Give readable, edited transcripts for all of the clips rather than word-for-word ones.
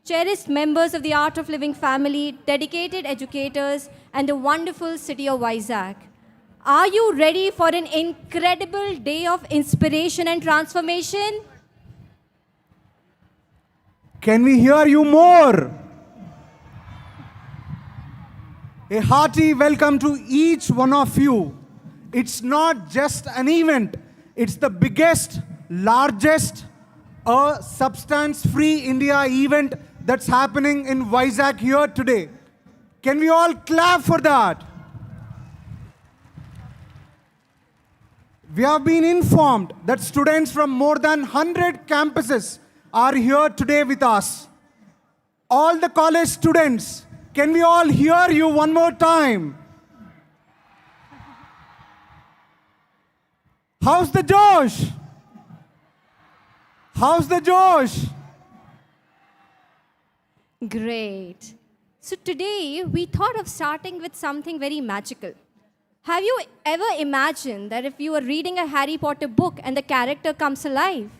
cherished members of the Art of Living family, dedicated educators, and the wonderful city of Vizag. Are you ready for an incredible day of inspiration and transformation? Can we hear you more? A hearty welcome to each one of you. It's not just an event, it's the biggest, largest, substance-free India event that's happening in Vizag here today. Can we all clap for that? We have been informed that students from more than 100 campuses are here today with us. All the college students, can we all hear you one more time? How's the Josh? How's the Josh? Great. So today we thought of starting with something very magical. Have you ever imagined that if you were reading a Harry Potter book and the character comes alive?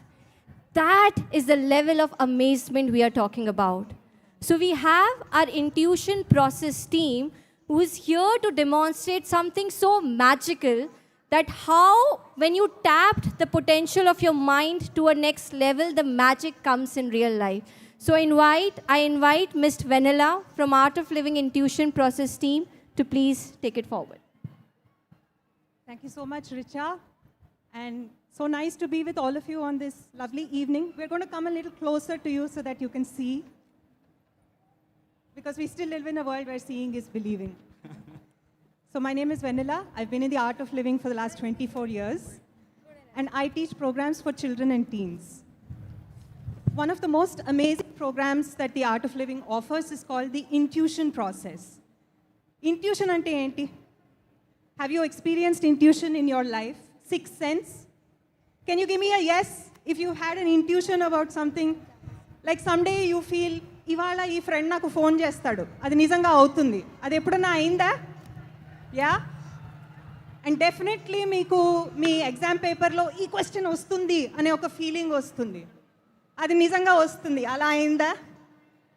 That is the level of amazement we are talking about. So we have our intuition process team who is here to demonstrate something so magical that how when you tapped the potential of your mind to a next level, the magic comes in real life. So I invite Ms. Vanilla from Art of Living Intuition Process team to please take it forward. Thank you so much, Richa. And so nice to be with all of you on this lovely evening. We're going to come a little closer to you so that you can see. Because we still live in a world where seeing is believing. So my name is Vanilla. I've been in the Art of Living for the last 24 years. And I teach programs for children and teens. One of the most amazing programs that the Art of Living offers is called the intuition process. Intuition ante enti? Have you experienced intuition in your life? Sixth sense? Can you give me a yes if you had an intuition about something? Like someday you feel, ivala ee friend naku phone chestadu. Adi nijanga avutundi. Adi eppudanna ayinda? Yeah? And definitely meeku mee exam paper lo ee question vastundi ane oka feeling vastundi. Adi nijanga vastundi. Ala ayinda?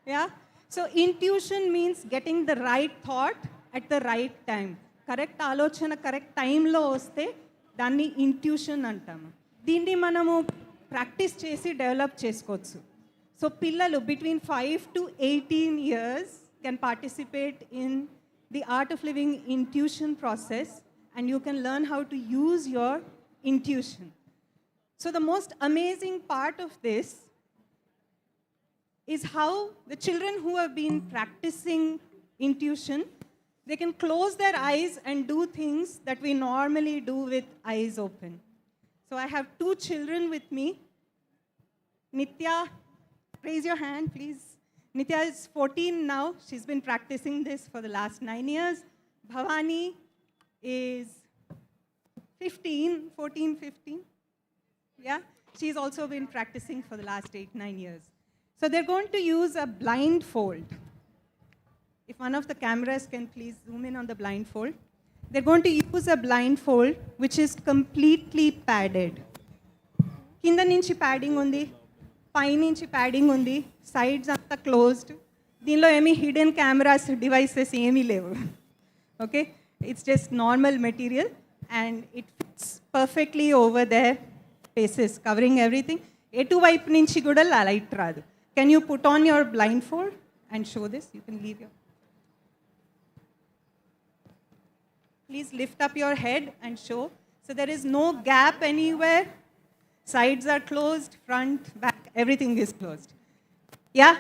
Yeah? So intuition means getting the right thought at the right time. Correct alochana correct time lo vaste danni intuition antamu. Dindi manamu practice chesi develop chesukochu. So pillalu between 5 to 18 years can participate in the Art of Living intuition process, and you can learn how to use your intuition. So the most amazing part of this is how the children who have been practicing intuition, they can close their eyes and do things that we normally do with eyes open. So I have two children with me. Nitya, raise your hand, please. Nitya is 14 now. She's been practicing this for the last 9 years. Bhavani is 14, 15. Yeah, she's also been practicing for the last 8, 9 years. So they're going to use a blindfold. If one of the cameras can please zoom in on the blindfold. They're going to use a blindfold which is completely padded. Kinda nunchi padding undi, pai nunchi padding undi, sides anta closed. Deenlo emi hidden cameras devices emi levu. Okay? It's just normal material and it fits perfectly over their faces, covering everything. Etu vaipu nunchi kuda light raadu. Can you put on your blindfold and show this? You can leave your... Please lift up your head and show. So there is no gap anywhere. Sides are closed, front, back, everything is closed. Yeah?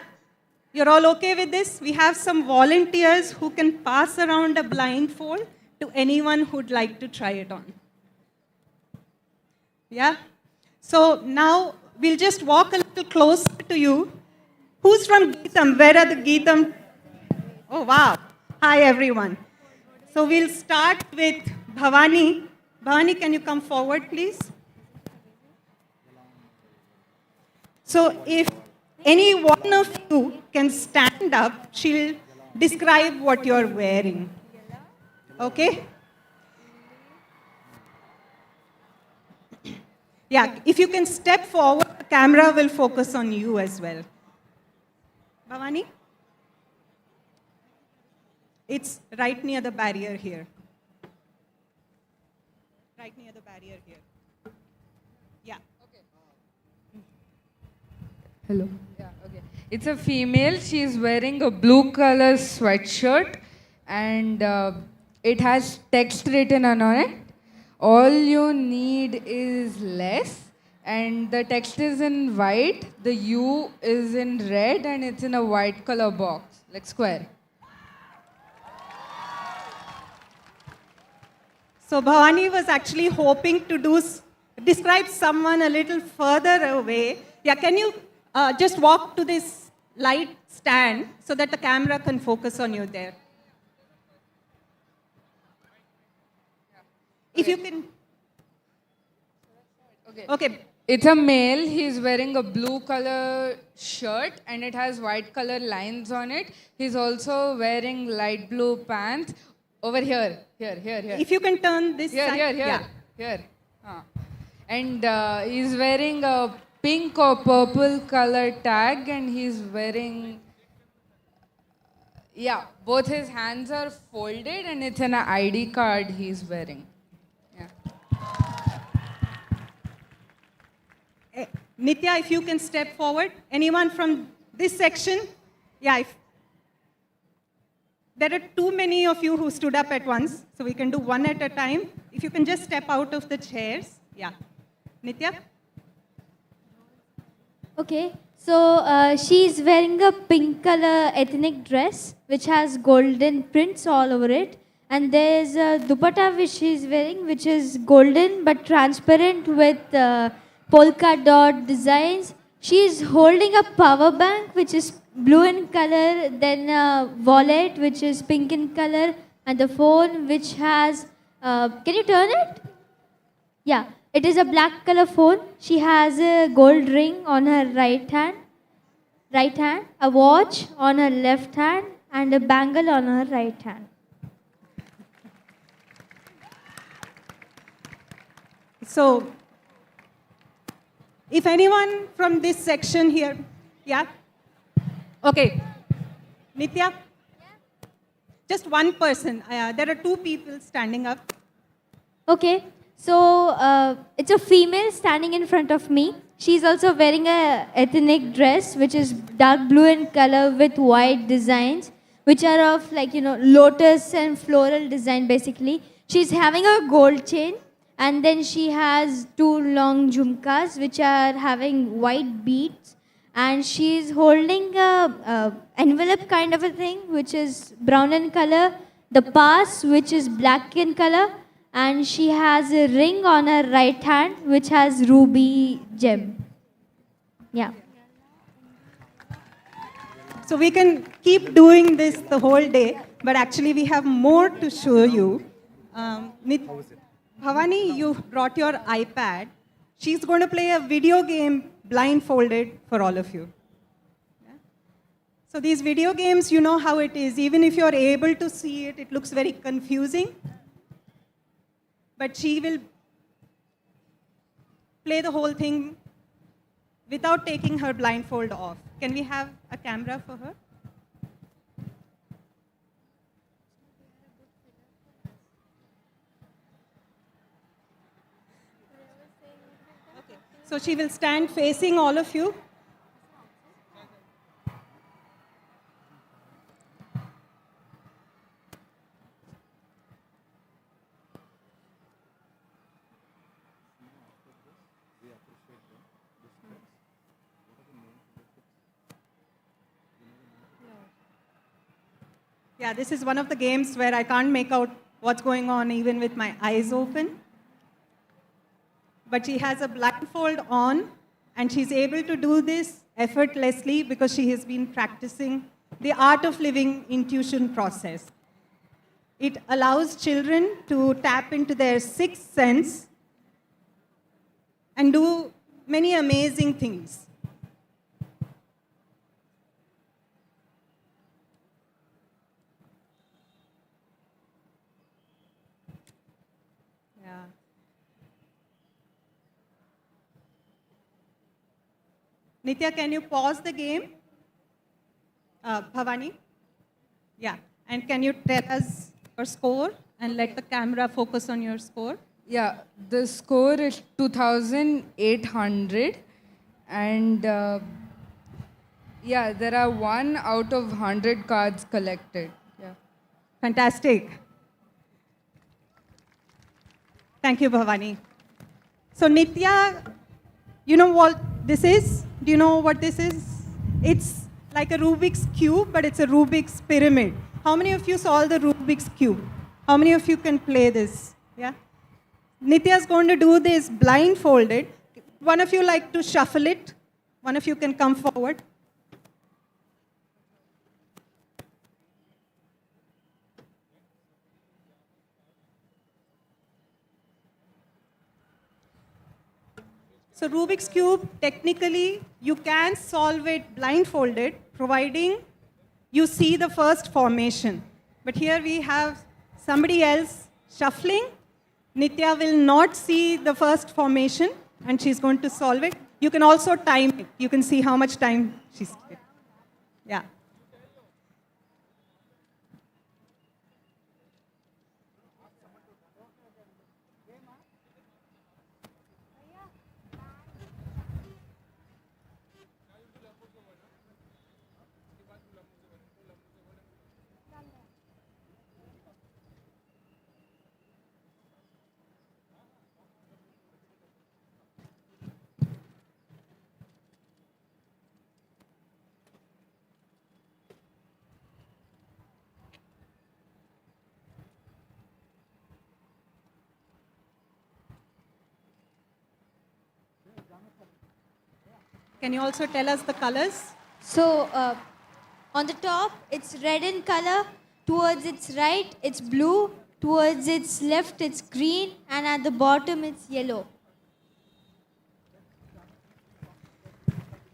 You're all okay with this? We have some volunteers who can pass around a blindfold to anyone who'd like to try it on. Yeah? So now we'll just walk a little closer to you. Who's from Geetam? Where are the Geetam? Oh, wow. Hi, everyone. So we'll start with Bhavani. Bhavani, can you come forward, please? So if any one of you can stand up, she'll describe what you're wearing. Okay? Yeah, if you can step forward, the camera will focus on you as well. Bhavani? It's right near the barrier here. Right near the barrier here. Yeah. Hello. Yeah, okay. It's a female. She's wearing a blue color sweatshirt and it has text written on it. All you need is less. And the text is in white, the U is in red, and it's in a white color box, like square. So Bhavani was actually hoping to describe someone a little further away. Yeah, can you just walk to this light stand so that the camera can focus on you there? If you can. Okay. It's a male. He's wearing a blue color shirt and it has white color lines on it. He's also wearing light blue pants. Over here. Here. If you can turn this side. Here. And he's wearing a pink or purple color tag and he's wearing... Yeah, both his hands are folded and it's an ID card he's wearing. Yeah. Nitya, if you can step forward. Anyone from this section? Yeah. There are too many of you who stood up at once, so we can do one at a time. If you can just step out of the chairs. Yeah. Nitya? Okay, so she's wearing a pink color ethnic dress which has golden prints all over it. And there's a dupatta which she's wearing which is golden but transparent with polka dot designs. She's holding a power bank which is blue in color, then a wallet which is pink in color, and the phone which has, can you turn it? Yeah, it is a black color phone. She has a gold ring on her right hand, a watch on her left hand, and a bangle on her right hand. So, if anyone from this section here, yeah? Okay. Nitya? Yeah. Just one person. There are two people standing up. Okay, so it's a female standing in front of me. She's also wearing a ethnic dress which is dark blue in color with white designs which are of lotus and floral design basically. She's having a gold chain and then she has two long jhumkas which are having white beads, and she's holding a envelope kind of a thing which is brown in color, the pass which is black in color, and she has a ring on her right hand which has ruby gem. Yeah. So we can keep doing this the whole day, but actually we have more to show you. Bhavani, you brought your iPad. She's going to play a video game blindfolded for all of you. Yeah? So these video games, you know how it is. Even if you're able to see it, it looks very confusing. But she will play the whole thing without taking her blindfold off. Can we have a camera for her? Okay. So she will stand facing all of you. Yeah, this is one of the games where I can't make out what's going on even with my eyes open. But she has a blindfold on, and she's able to do this effortlessly because she has been practicing the art of living intuition process. It allows children to tap into their sixth sense and do many amazing things. Nitya, can you pause the game? Bhavani? Yeah. And can you tell us your score and let the camera focus on your score? Yeah, the score is 2,800. And yeah, there are 1 out of 100 cards collected. Yeah. Fantastic. Thank you, Bhavani. So, Nitya, you know what this is? Do you know what this is? It's like a Rubik's Cube, but it's a Rubik's Pyramid. How many of you saw the Rubik's Cube? How many of you can play this? Yeah? Nitya is going to do this blindfolded. One of you like to shuffle it? One of you can come forward. So Rubik's Cube, technically, you can solve it blindfolded, providing you see the first formation. But here we have somebody else shuffling. Nitya will not see the first formation, and she's going to solve it. You can also time it. You can see how much time she's taking. Yeah. Can you also tell us the colors? So, on the top, it's red in color. Towards its right, it's blue. Towards its left, it's green. And at the bottom, it's yellow.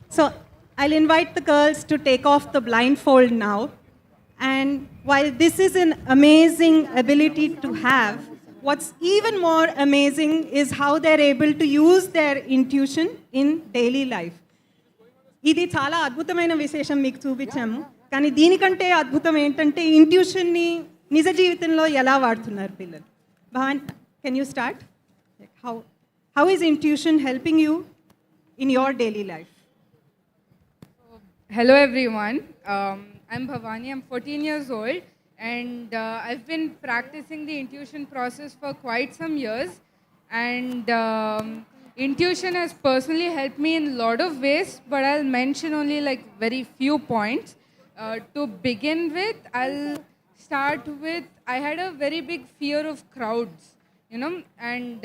So I'll invite the girls to take off the blindfold now. And while this is an amazing ability to have, what's even more amazing is how they're able to use their intuition in daily life. ఇది చాలా అద్భుతమైన విశేషం మీకు చూపించాము కానీ దీనికంటే అద్భుతం ఏంటంటే ఇంట్యూషన్ని నిజ జీవితంలో ఎలా వాడుతున్నారు పిల్లలు Bhavan can you start how is intuition helping you in your daily life Hello everyone, I'm Bhavani, I'm 14 years old and I've been practicing the intuition process for quite some years and intuition has personally helped me in a lot of ways but I'll mention only like very few points. To begin with, I'll start with, I had a very big fear of crowds, you know, and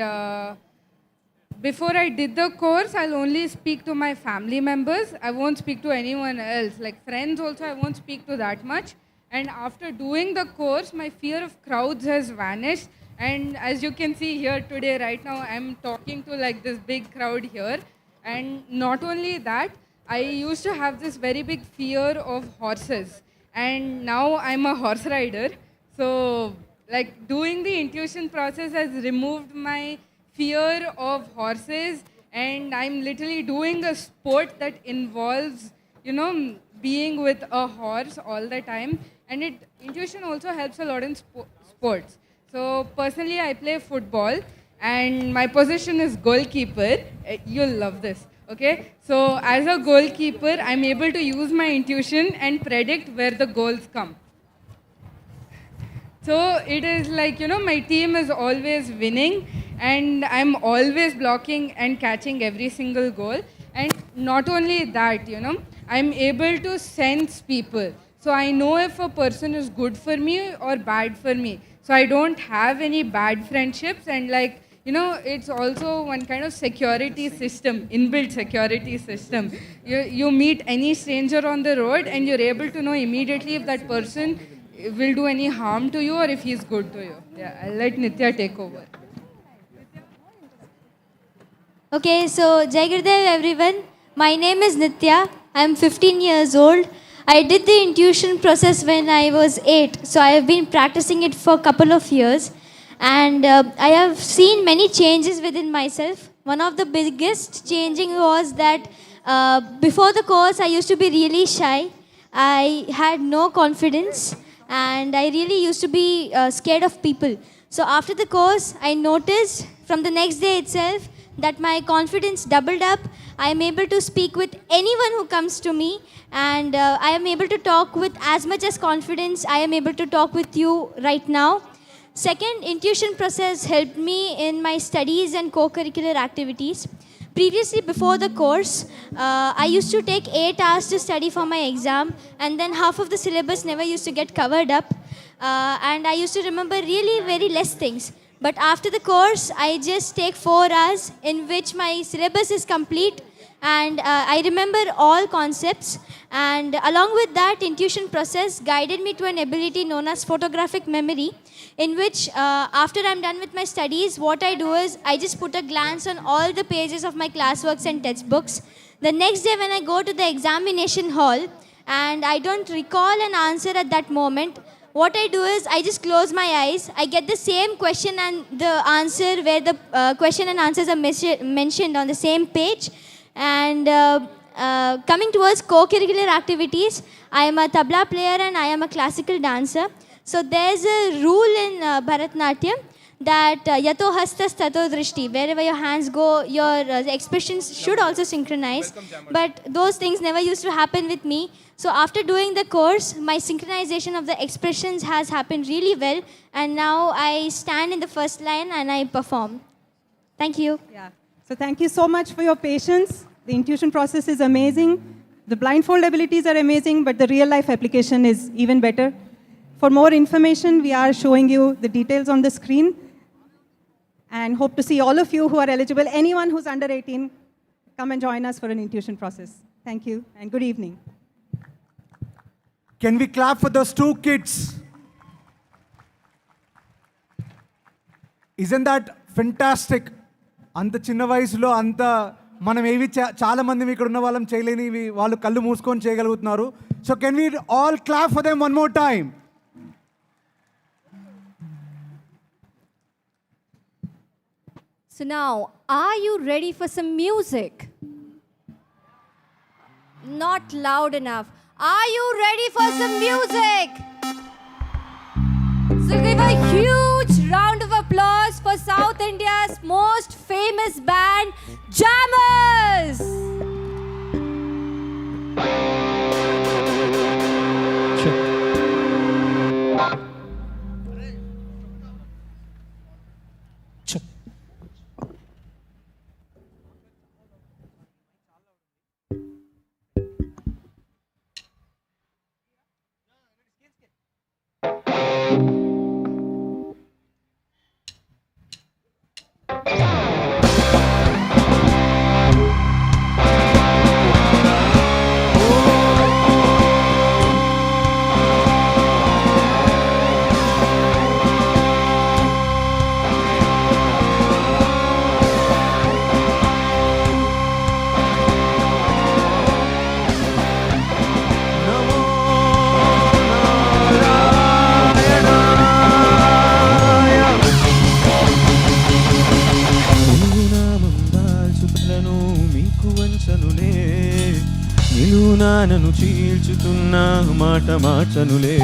before I did the course, I'll only speak to my family members. I won't speak to anyone else. Like friends also, I won't speak to that much. And after doing the course, my fear of crowds has vanished. And as you can see here today, right now, I'm talking to like this big crowd here. And not only that, I used to have this very big fear of horses. And now I'm a horse rider. So like doing the intuition process has removed my fear of horses and I'm literally doing a sport that involves, you know, being with a horse all the time and intuition also helps a lot in sports. So personally I play football and my position is goalkeeper. You'll love this, okay? So as a goalkeeper, I'm able to use my intuition and predict where the goals come. So it is like, you know, my team is always winning and I'm always blocking and catching every single goal. And not only that, you know, I'm able to sense people. So I know if a person is good for me or bad for me. So I don't have any bad friendships and like, you know, it's also one kind of security system, inbuilt security system. You meet any stranger on the road and you're able to know immediately if that person will do any harm to you or if he's good to you. Yeah, I'll let Nitya take over. Okay, so Jai Gurudev everyone. My name is Nitya. I'm 15 years old. I did the intuition process when I was 8. So I have been practicing it for a couple of years. And I have seen many changes within myself. One of the biggest changing was that before the course, I used to be really shy. I had no confidence and I really used to be scared of people. So after the course, I noticed from the next day itself that my confidence doubled up. I am able to speak with anyone who comes to me, and I am able to talk with as much as confidence I am able to talk with you right now. Second, intuition process helped me in my studies and co-curricular activities. Previously, before the course, I used to take 8 hours to study for my exam, and then half of the syllabus never used to get covered up. And I used to remember really very less things. But after the course, I just take 4 hours in which my syllabus is complete and I remember all concepts. And along with that, intuition process guided me to an ability known as photographic memory, in which after I'm done with my studies, what I do is I just put a glance on all the pages of my classworks and textbooks. The next day when I go to the examination hall and I don't recall an answer at that moment, what I do is I just close my eyes. I get the same question and the answer where the question and answers are mentioned on the same page. And coming towards co-curricular activities, I am a tabla player and I am a classical dancer. So there's a rule in Bharatnatyam that yato hastas tato drishti, wherever your hands go, your expressions should also synchronize. But those things never used to happen with me. So after doing the course, my synchronization of the expressions has happened really well. And now I stand in the first line and I perform. Thank you. Yeah. So thank you so much for your patience. The intuition process is amazing. The blindfold abilities are amazing, but the real life application is even better. For more information, we are showing you the details on the screen. And hope to see all of you who are eligible. Anyone who's under 18, come and join us for an intuition process. Thank you and good evening. Can we clap for those 2 kids? Isn't that fantastic? అంత చిన్న వయసులో అంత మనం ఏవి చాలా మంది ఇక్కడ ఉన్న వాళ్ళం చేయలేనివి వాళ్ళు కళ్ళు మూసుకొని చేయగలుగుతున్నారు. So can we all clap for them one more time? So now, are you ready for some music? Not loud enough. Are you ready for some music? So give a huge round of applause for South India's most famous band, Jammers! నన్ను చీల్చుతున్న మాట మార్చనులే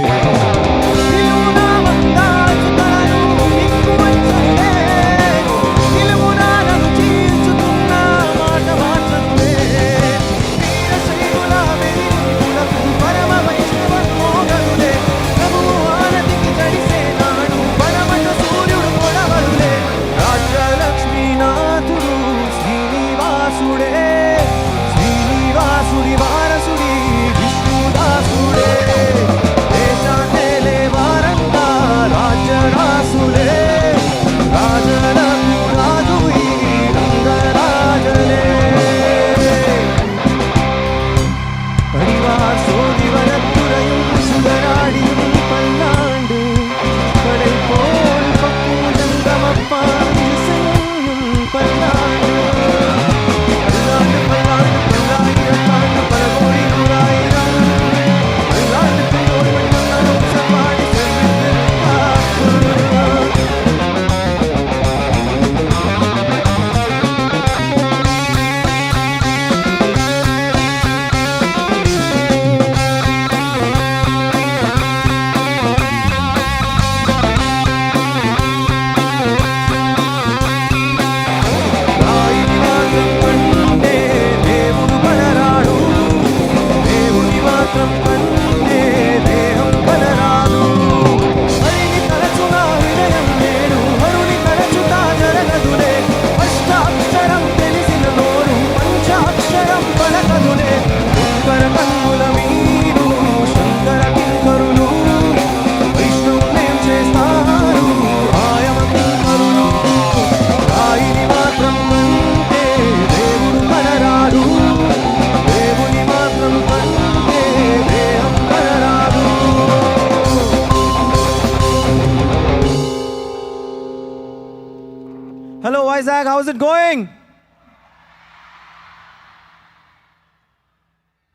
Vizag. How's it going?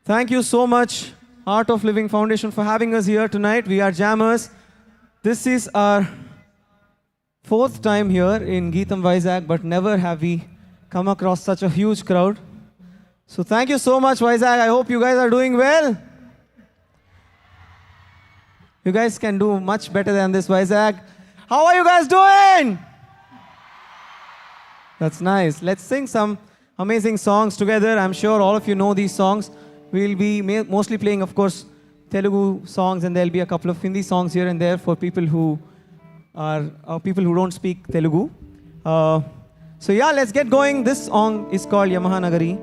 Thank you so much, Art of Living Foundation, for having us here tonight. We are jammers. This is our 4th time here in Geetham Vizag, but never have we come across such a huge crowd. So thank you so much, Vizag. I hope you guys are doing well. You guys can do much better than this, Vizag. How are you guys doing? That's nice. Let's sing some amazing songs together. I'm sure all of you know these songs. We'll be mostly playing, of course, Telugu songs, and there'll be a couple of Hindi songs here and there for people who don't speak Telugu. So yeah, let's get going. This song is called Yamaha Nagari.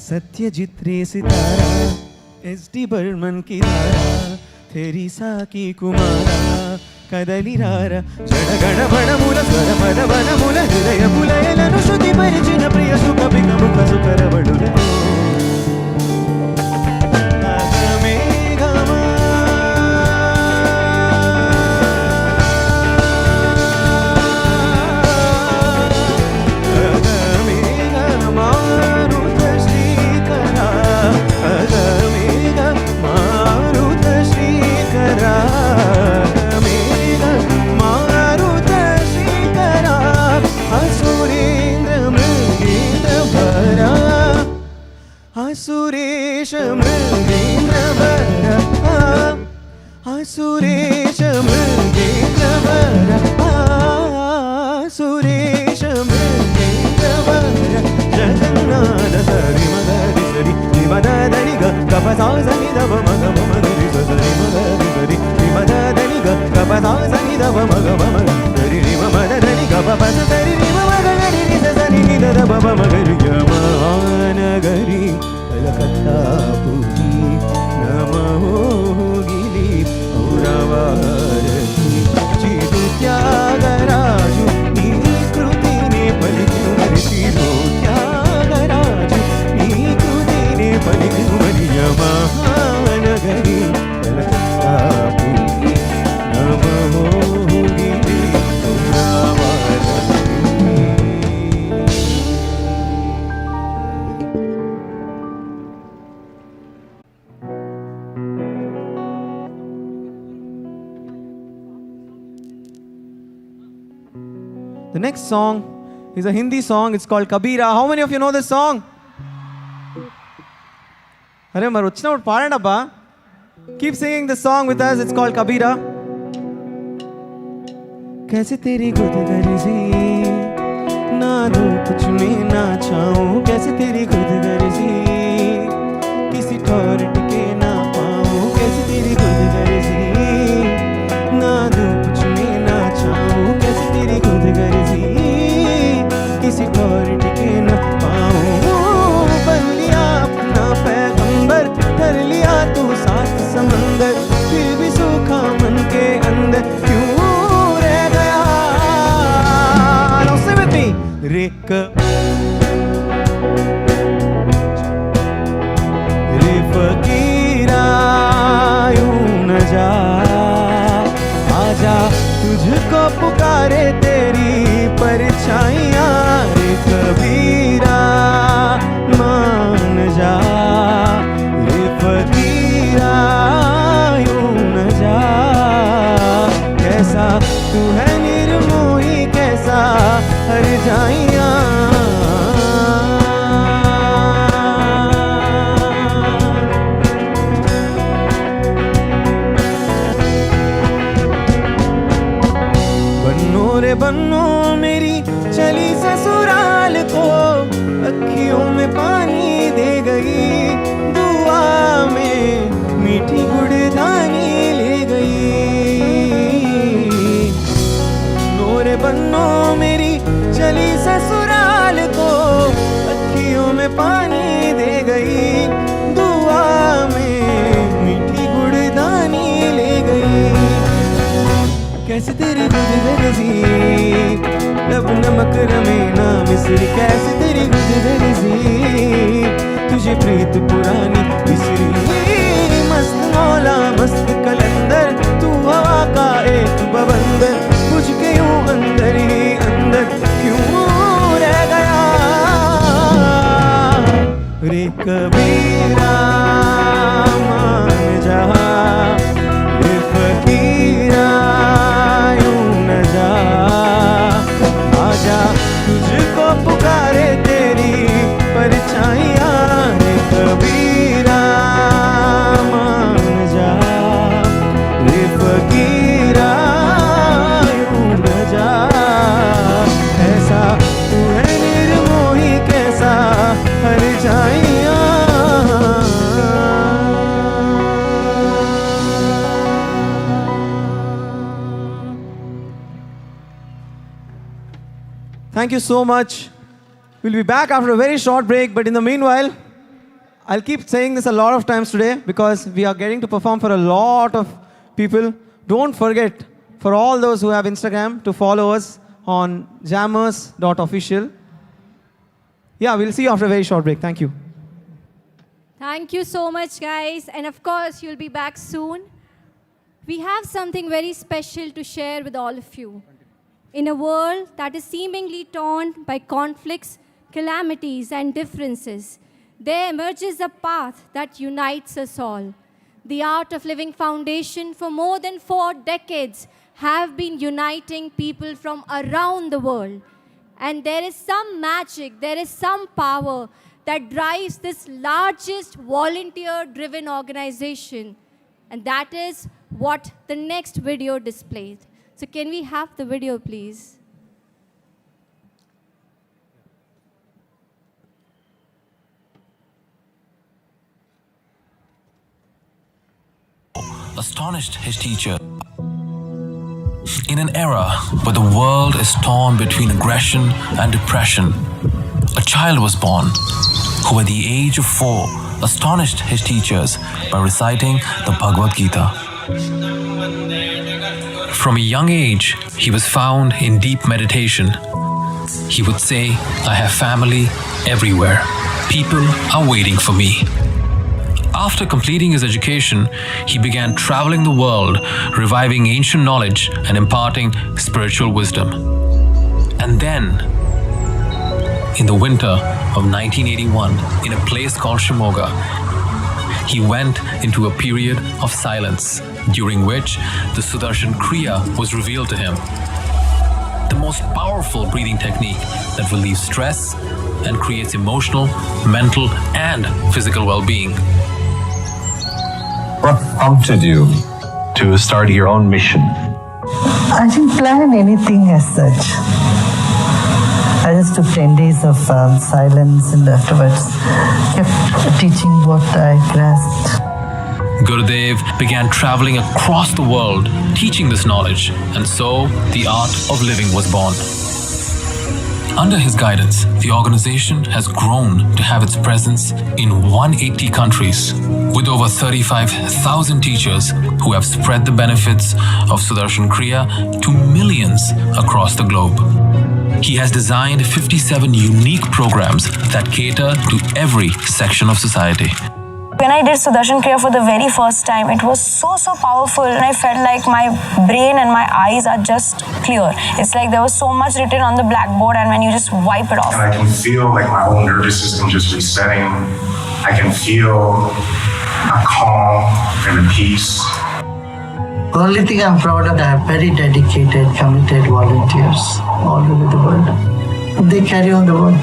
Satyajit रे सितारा SD Burman की धारा तेरी साकी कुमारा कदलिरारा जडगण बणमूल स्वर पद वनमूल हृदय पुलयలను శృతి పరిచిన ప్రియ సుఖ బికముఖ సుకరవడుల सुरेश मृगेंद्र वर सुरेश मृगेंद्र वर सुरेश मृगेंद्र वर जगन्नाथ सरि मगरि सरि मददनि ग कपसा सनि दव मग मगरि सरि मगरि सरि मददनि ग कपसा सनि दव मग मगरि रि मददनि ग पपस सरि रि मगरि रि सनि नि दव मगरि यमानगरि कलकत्ता पुरी नमोगिली औरवारती चिरु त्यागराजु नी कृतिने पलिकिनु मरिसिरो त्यागराजु नी कृतिने पलिकिनु मरि यमानगरी Calcutta Puri नमोगिली औरवारती. The next song is a Hindi song. It's called Kabira. How many of you know this song? Arey mar ochina paadandi abba. Keep singing this song with us. It's called Kabira. कैसे तेरी गुद गर्जी ना धूप चुने ना छाऊं, कैसे तेरी खुद गर्जी किसी ठौर टिके ना पाऊं, कैसे तेरी खुद गर्जी ना धूप चुने ना छाऊं, कैसे तेरी खुद गर्जी किसी ठौर टिके ना पाऊं। बन लिया अपना पैगंबर, कर लिया तू सात समंदर, फिर भी सूखा मन के अंदर क्यों रह गया। Now sing with me. रे फकीरा यूं न जा, आजा तुझको पुकारे तेरी परछाइयाँ। रे कबीरा मान जा, रे फकीरा यूं न जा। कैसा तू है निर्मोही, कैसा हर जाइयाँ। बन्नो मेरी चली ससुराल को, अखियों में पानी दे गई, दुआ में मीठी गुड़दानी ले गई। नोरे बन्नो मेरी चली ससुराल को, अखियों में पानी दे गई, दुआ में मीठी गुड़दानी ले गई। कैसे तेरी गुद गर्जी लब नमक रमे ना मिसरी, कैसे तेरी गुद गर्जी तुझे प्रीत पुरानी बिसरी। मस्त मौला मस्त कलंदर, तू हवा का एक बवंदर, बुझ के यूं अंदर ही अंदर क्यों रह गया। रे कबीरा मान जा, रे फकीरा आजा तुझको पुकारे तेरी परछाइयाँ। रे कबीरा मान जा, रे फकीरा यूं न जा। ऐसा तू है निर्मोही, कैसा हर जाइयाँ। Thank you so much. We'll be back after a very short break, but in the meanwhile, I'll keep saying this a lot of times today because we are getting to perform for a lot of people. Don't forget, for all those who have Instagram, to follow us on jammers.official. Yeah, we'll see you after a very short break. Thank you. Thank you so much, guys. And of course, you'll be back soon. We have something very special to share with all of you. In a world that is seemingly torn by conflicts, calamities, and differences, there emerges a path that unites us all. The Art of Living Foundation, for more than 4 decades, have been uniting people from around the world. And there is some magic, there is some power that drives this largest volunteer-driven organization. And that is what the next video displays. So can we have the video, please? Astonished his teacher. In an era where the world is torn between aggression and depression, a child was born who at the age of 4 astonished his teachers by reciting the Bhagavad Gita. From a young age, he was found in deep meditation. He would say, "I have family everywhere. People are waiting for me." After completing his education, he began traveling the world, reviving ancient knowledge and imparting spiritual wisdom. And then, in the winter of 1981, in a place called Shimoga, he went into a period of silence, during which the Sudarshan Kriya was revealed to him. The most powerful breathing technique that relieves stress and creates emotional, mental, and physical well-being. What prompted you to start your own mission? I didn't plan anything as such. I just took 10 days of silence and afterwards kept teaching what I grasped. Gurudev began traveling across the world, teaching this knowledge, and so the art of living was born. Under his guidance, the organization has grown to have its presence in 180 countries, with over 35,000 teachers who have spread the benefits of Sudarshan Kriya to millions across the globe. He has designed 57 unique programs that cater to every section of society. When I did Sudarshan Kriya for the very first time, it was so powerful, and I felt like my brain and my eyes are just clear. It's like there was so much written on the blackboard, and when you just wipe it off. And I can feel like my whole nervous system just resetting. I can feel a calm and a peace. The only thing I'm proud of, I have very dedicated, committed volunteers all over the world. They carry on the work.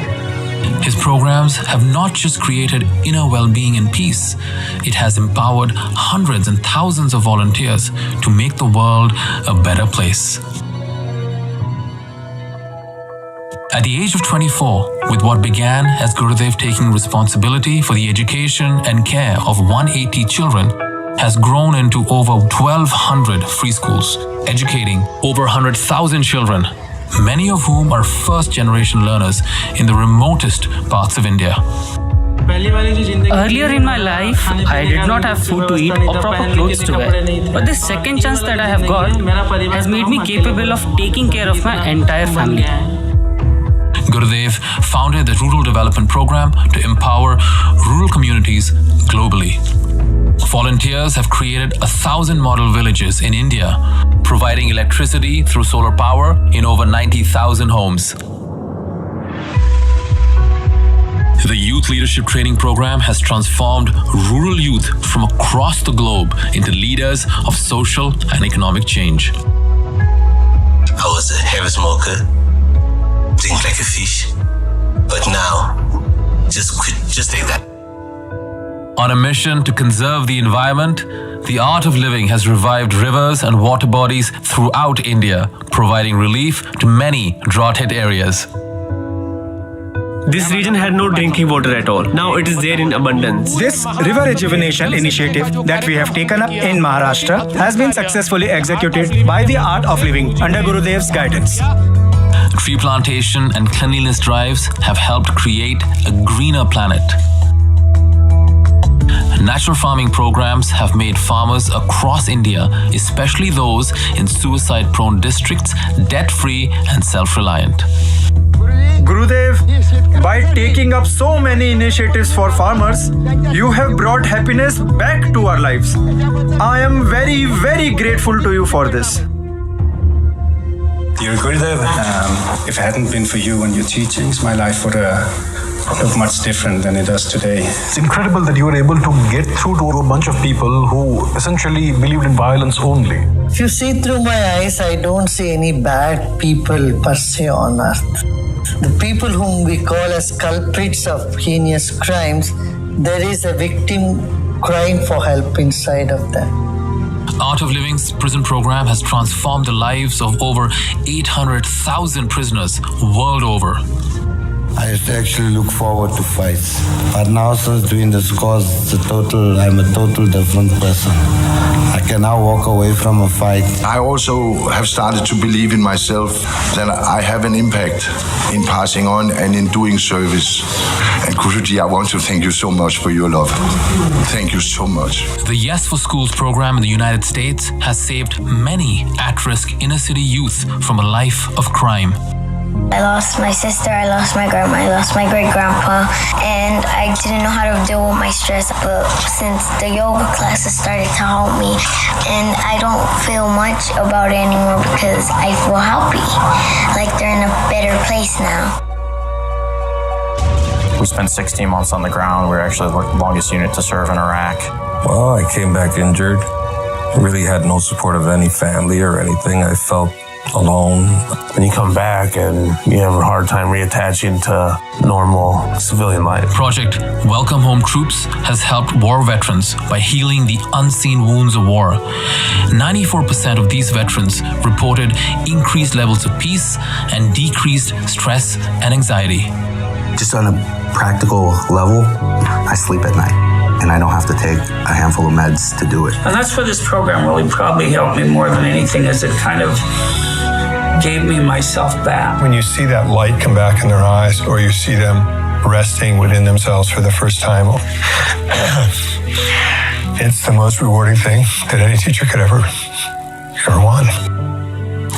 His programs have not just created inner well-being and peace, it has empowered hundreds and thousands of volunteers to make the world a better place. At the age of 24, with what began as Gurudev taking responsibility for the education and care of 180 children, has grown into over 1,200 free schools, educating over 100,000 children, many of whom are first-generation learners in the remotest parts of India. Earlier in my life, I did not have food to eat or proper clothes to wear. But this second chance that I have got has made me capable of taking care of my entire family. Gurudev founded the Rural Development Program to empower rural communities globally. Volunteers have created 1,000 model villages in India, providing electricity through solar power in over 90,000 homes. The Youth Leadership Training Program has transformed rural youth from across the globe into leaders of social and economic change. I was a heavy smoker, drink like a fish, but now, just like that. On a mission to conserve the environment, the art of living has revived rivers and water bodies throughout India, providing relief to many drought-hit areas. This region had no drinking water at all. Now it is there in abundance. This river rejuvenation initiative that we have taken up in Maharashtra has been successfully executed by the Art of Living under Gurudev's guidance. Tree plantation and cleanliness drives have helped create a greener planet. Natural farming programs have made farmers across India, especially those in suicide-prone districts, debt-free and self-reliant. Gurudev, by taking up so many initiatives for farmers, you have brought happiness back to our lives. I am very, very grateful to you for this. Dear Gurudev, if it hadn't been for you and your teachings, my life would look much different than it does today. It's incredible that you were able to get through to a bunch of people who essentially believed in violence only. If you see through my eyes, I don't see any bad people per se on earth. The people whom we call as culprits of heinous crimes, there is a victim crying for help inside of them. Art of Living's prison program has transformed the lives of over 800,000 prisoners world over. I used to actually look forward to fights. But now since doing this course, I'm a total different person. I can now walk away from a fight. I also have started to believe in myself that I have an impact in passing on and in doing service. And Guruji, I want to thank you so much for your love. Thank you so much. The Yes for Schools program in the United States has saved many at-risk inner-city youth from a life of crime. I lost my sister, I lost my grandma, I lost my great-grandpa, and I didn't know how to deal with my stress, but since the yoga classes started to help me, and I don't feel much about it anymore because I feel happy, like they're in a better place now. We spent 16 months on the ground. We were actually the longest unit to serve in Iraq. Well, I came back injured. Really had no support of any family or anything. I felt alone. When you come back and you have a hard time reattaching to normal civilian life. Project Welcome Home Troops has helped war veterans by healing the unseen wounds of war. 94% of these veterans reported increased levels of peace and decreased stress and anxiety. Just on a practical level, I sleep at night and I don't have to take a handful of meds to do it. And that's where this program really probably helped me more than anything, is it kind of gave me myself back. When you see that light come back in their eyes, or you see them resting within themselves for the first time, it's the most rewarding thing that any teacher could ever want.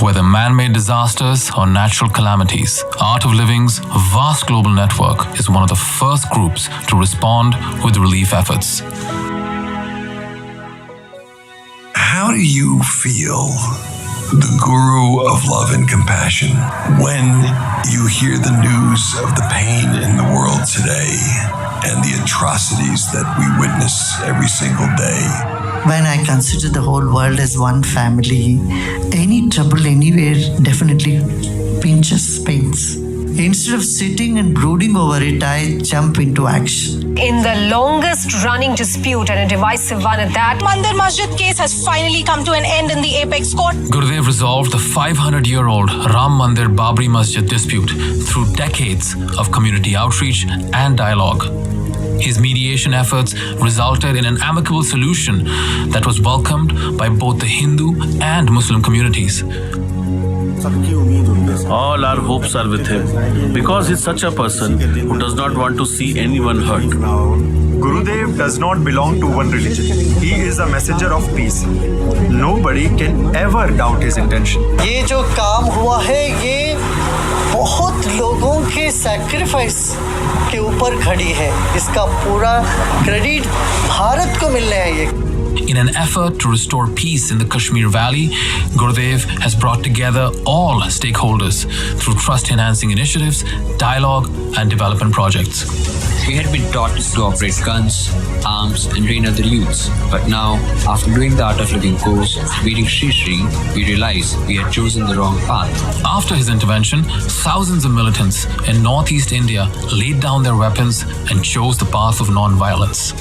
Whether man-made disasters or natural calamities, Art of Living's vast global network is one of the first groups to respond with relief efforts. How do you feel, the guru of love and compassion, when you hear the news of the pain in the world today and the atrocities that we witness every single day? When I consider the whole world as one family, any trouble anywhere definitely pains. Instead of sitting and brooding over it, I jump into action. In the longest running dispute, and a divisive one at that, Mandir Masjid case has finally come to an end in the apex court. Gurudev resolved the 500-year-old Ram Mandir Babri Masjid dispute through decades of community outreach and dialogue. His mediation efforts resulted in an amicable solution that was welcomed by both the Hindu and Muslim communities. All our hopes are with him because he's such a person who does not want to see anyone hurt. Gurudev does not belong to one religion. He is a messenger of peace. Nobody can ever doubt his intention. ये जो काम हुआ है, ये बहुत लोगों के sacrifice के ऊपर खड़ी है. इसका पूरा क्रेडिट भारत को मिलना है ये. In an effort to restore peace in the Kashmir Valley, Gurudev has brought together all stakeholders through trust-enhancing initiatives, dialogue, and development projects. We had been taught to operate guns, arms, and train other youths. But now, after doing the Art of Living course, meeting Sri Sri, we realized we had chosen the wrong path. After his intervention, thousands of militants in northeast India laid down their weapons and chose the path of non-violence.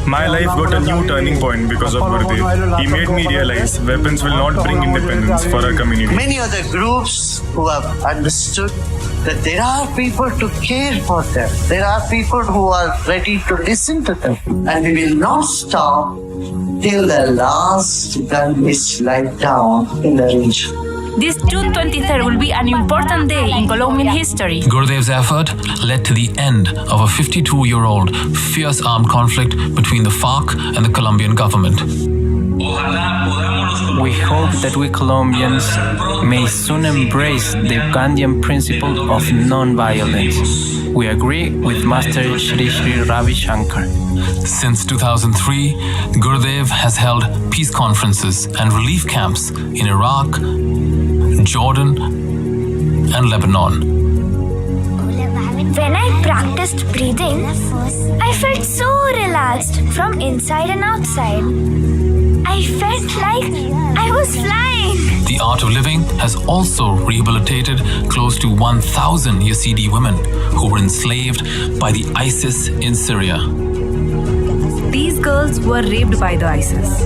My life got a new turning point because of Gurudev. He made me realize weapons will not bring independence for our community. Many other groups who have understood that there are people to care for them. There are people who are ready to listen to them. And we will not stop till the last gun is laid down in the region. This June 23rd will be an important day in Colombian history. Gurudev's effort led to the end of a 52-year-old fierce armed conflict between the FARC and the Colombian government. We hope that we Colombians may soon embrace the Gandhian principle of non-violence. We agree with Master Shri Shri Ravi Shankar. Since 2003, Gurudev has held peace conferences and relief camps in Iraq, Jordan, and Lebanon. When I practiced breathing, I felt so relaxed from inside and outside. I felt like I was flying. The Art of Living has also rehabilitated close to 1,000 Yazidi women who were enslaved by the ISIS in Syria. These girls were raped by the ISIS.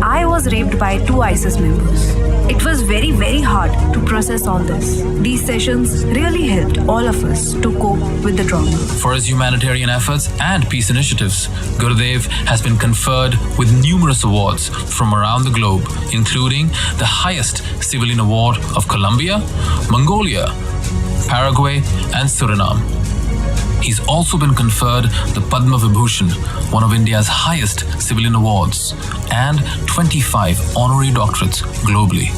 I was raped by 2 ISIS members. It was very, very hard to process all this. These sessions really helped all of us to cope with the trauma. For his humanitarian efforts and peace initiatives, Gurudev has been conferred with numerous awards from around the globe, including the highest civilian award of Colombia, Mongolia, Paraguay, and Suriname. He's also been conferred the Padma Vibhushan, one of India's highest civilian awards, and 25 honorary doctorates globally.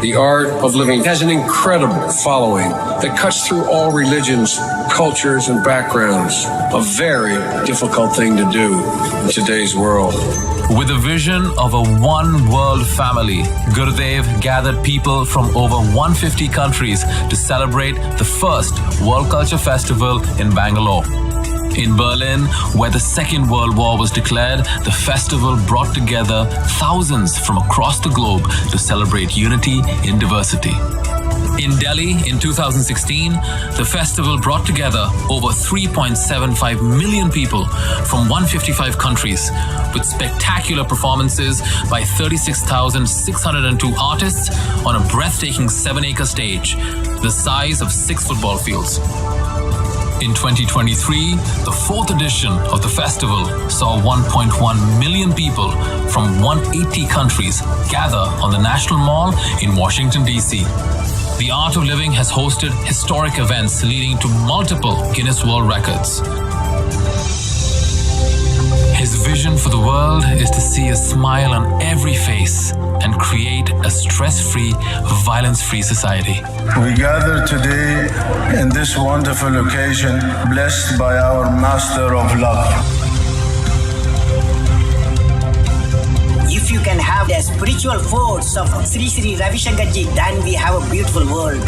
The Art of Living has an incredible following that cuts through all religions, cultures, and backgrounds. A very difficult thing to do in today's world. With a vision of a one-world family, Gurudev gathered people from over 150 countries to celebrate the first World Culture Festival in Bangalore. In Berlin, where the Second World War was declared, the festival brought together thousands from across the globe to celebrate unity in diversity. In Delhi in 2016, the festival brought together over 3.75 million people from 155 countries with spectacular performances by 36,602 artists on a breathtaking 7-acre stage, the size of 6 football fields. In 2023, the 4th edition of the festival saw 1.1 million people from 180 countries gather on the National Mall in Washington, D.C. The Art of Living has hosted historic events leading to multiple Guinness World Records. His vision for the world is to see a smile on every face and create a stress-free, violence-free society. We gather today in this wonderful occasion, blessed by our Master of Love. If you can have the spiritual force of Sri Sri Ravi Shankar ji, then we have a beautiful world.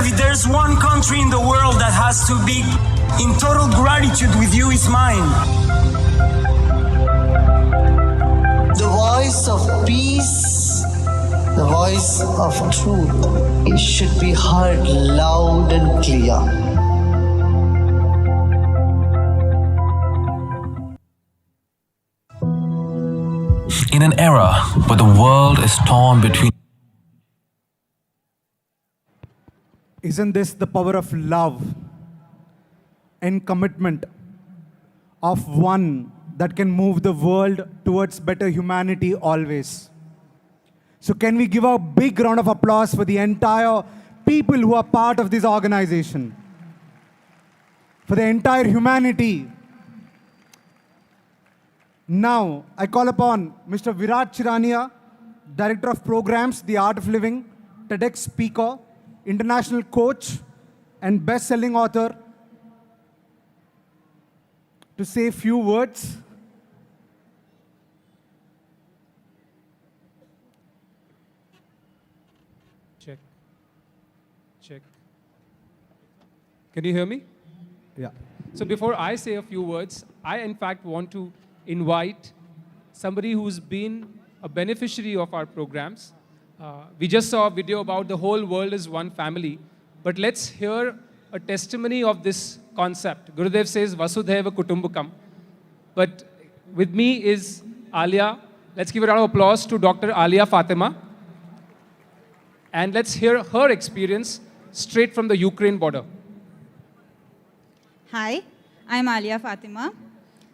If there's one country in the world that has to be in total gratitude with you, it's mine. The voice of peace, the voice of truth, it should be heard loud and clear. In an era where the world is torn between... Isn't this the power of love and commitment of one that can move the world towards better humanity always? So can we give a big round of applause for the entire people who are part of this organization, for the entire humanity. Now, I call upon Mr. Virat Chirania, Director of Programs, The Art of Living, TEDx speaker, international coach, and best-selling author, to say a few words. Check. Can you hear me? Yeah. So before I say a few words, I in fact want to invite somebody who's been a beneficiary of our programs. We just saw a video about the whole world is one family, but let's hear a testimony of this concept. Gurudev says, Vasudhaiva Kutumbakam. But with me is Alia. Let's give a round of applause to Dr. Alia Fatima. And let's hear her experience straight from the Ukraine border. Hi, I'm Alia Fatima.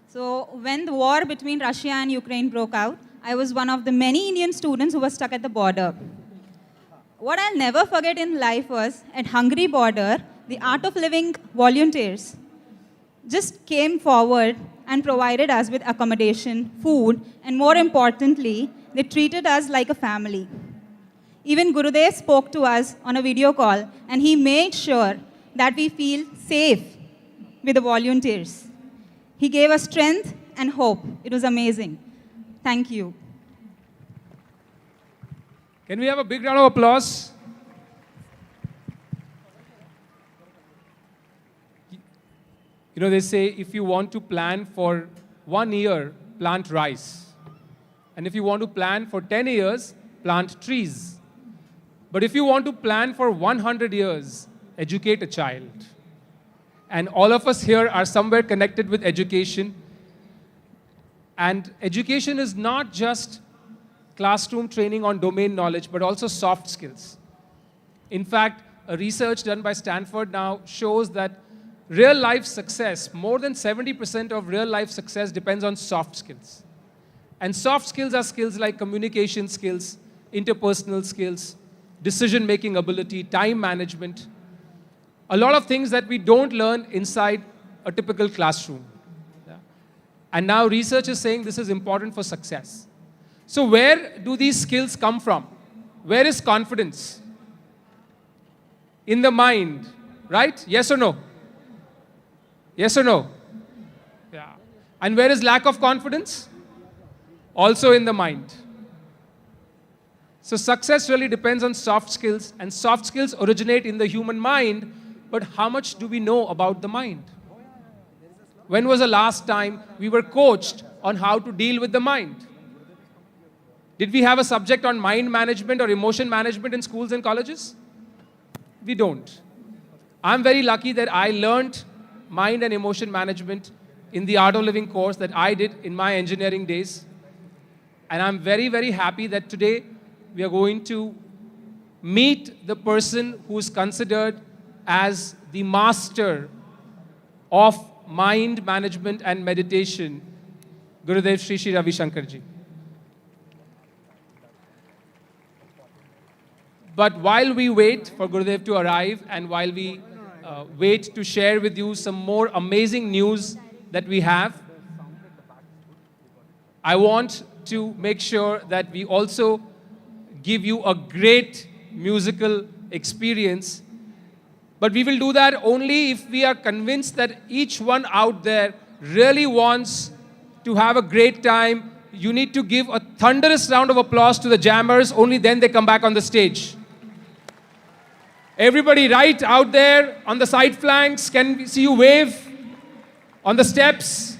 So when the war between Russia and Ukraine broke out, I was one of the many Indian students who were stuck at the border. What I'll never forget in life was, at Hungary border, the Art of Living volunteers just came forward and provided us with accommodation, food, and more importantly, they treated us like a family. Even Gurudev spoke to us on a video call, and he made sure that we feel safe with the volunteers. He gave us strength and hope. It was amazing. Thank you. Can we have a big round of applause? You know, they say if you want to plan for 1 year, plant rice. And if you want to plan for 10 years, plant trees. But if you want to plan for 100 years, educate a child. And all of us here are somewhere connected with education. And education is not just classroom training on domain knowledge, but also soft skills. In fact, a research done by Stanford now shows that real life success, more than 70% of real life success depends on soft skills. And soft skills are skills like communication skills, interpersonal skills, decision-making ability, time management. A lot of things that we don't learn inside a typical classroom. Yeah. And now research is saying this is important for success. So where do these skills come from? Where is confidence? In the mind, right? Yes or no? Yes or no? Yeah. And where is lack of confidence? Also in the mind. So success really depends on soft skills, and soft skills originate in the human mind, but how much do we know about the mind? When was the last time we were coached on how to deal with the mind? Did we have a subject on mind management or emotion management in schools and colleges? We don't. I'm very lucky that I learned mind and emotion management in the Art of Living course that I did in my engineering days. And I'm very, very happy that today we are going to meet the person who is considered as the master of mind management and meditation, Gurudev Shri Shri Ravi Shankar ji. But while we wait for Gurudev to arrive and while we wait to share with you some more amazing news that we have, I want to make sure that we also give you a great musical experience. But we will do that only if we are convinced that each one out there really wants to have a great time. You need to give a thunderous round of applause to the jammers. Only then they come back on the stage. Everybody right out there on the side flanks, can we see you wave? On the steps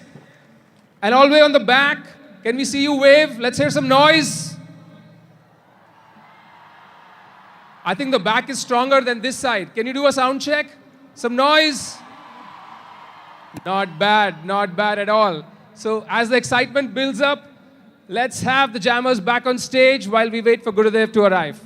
and all the way on the back, can we see you wave? Let's hear some noise. I think the back is stronger than this side. Can you do a sound check? Some noise? Not bad at all. So as the excitement builds up, let's have the jammers back on stage while we wait for Gurudev to arrive.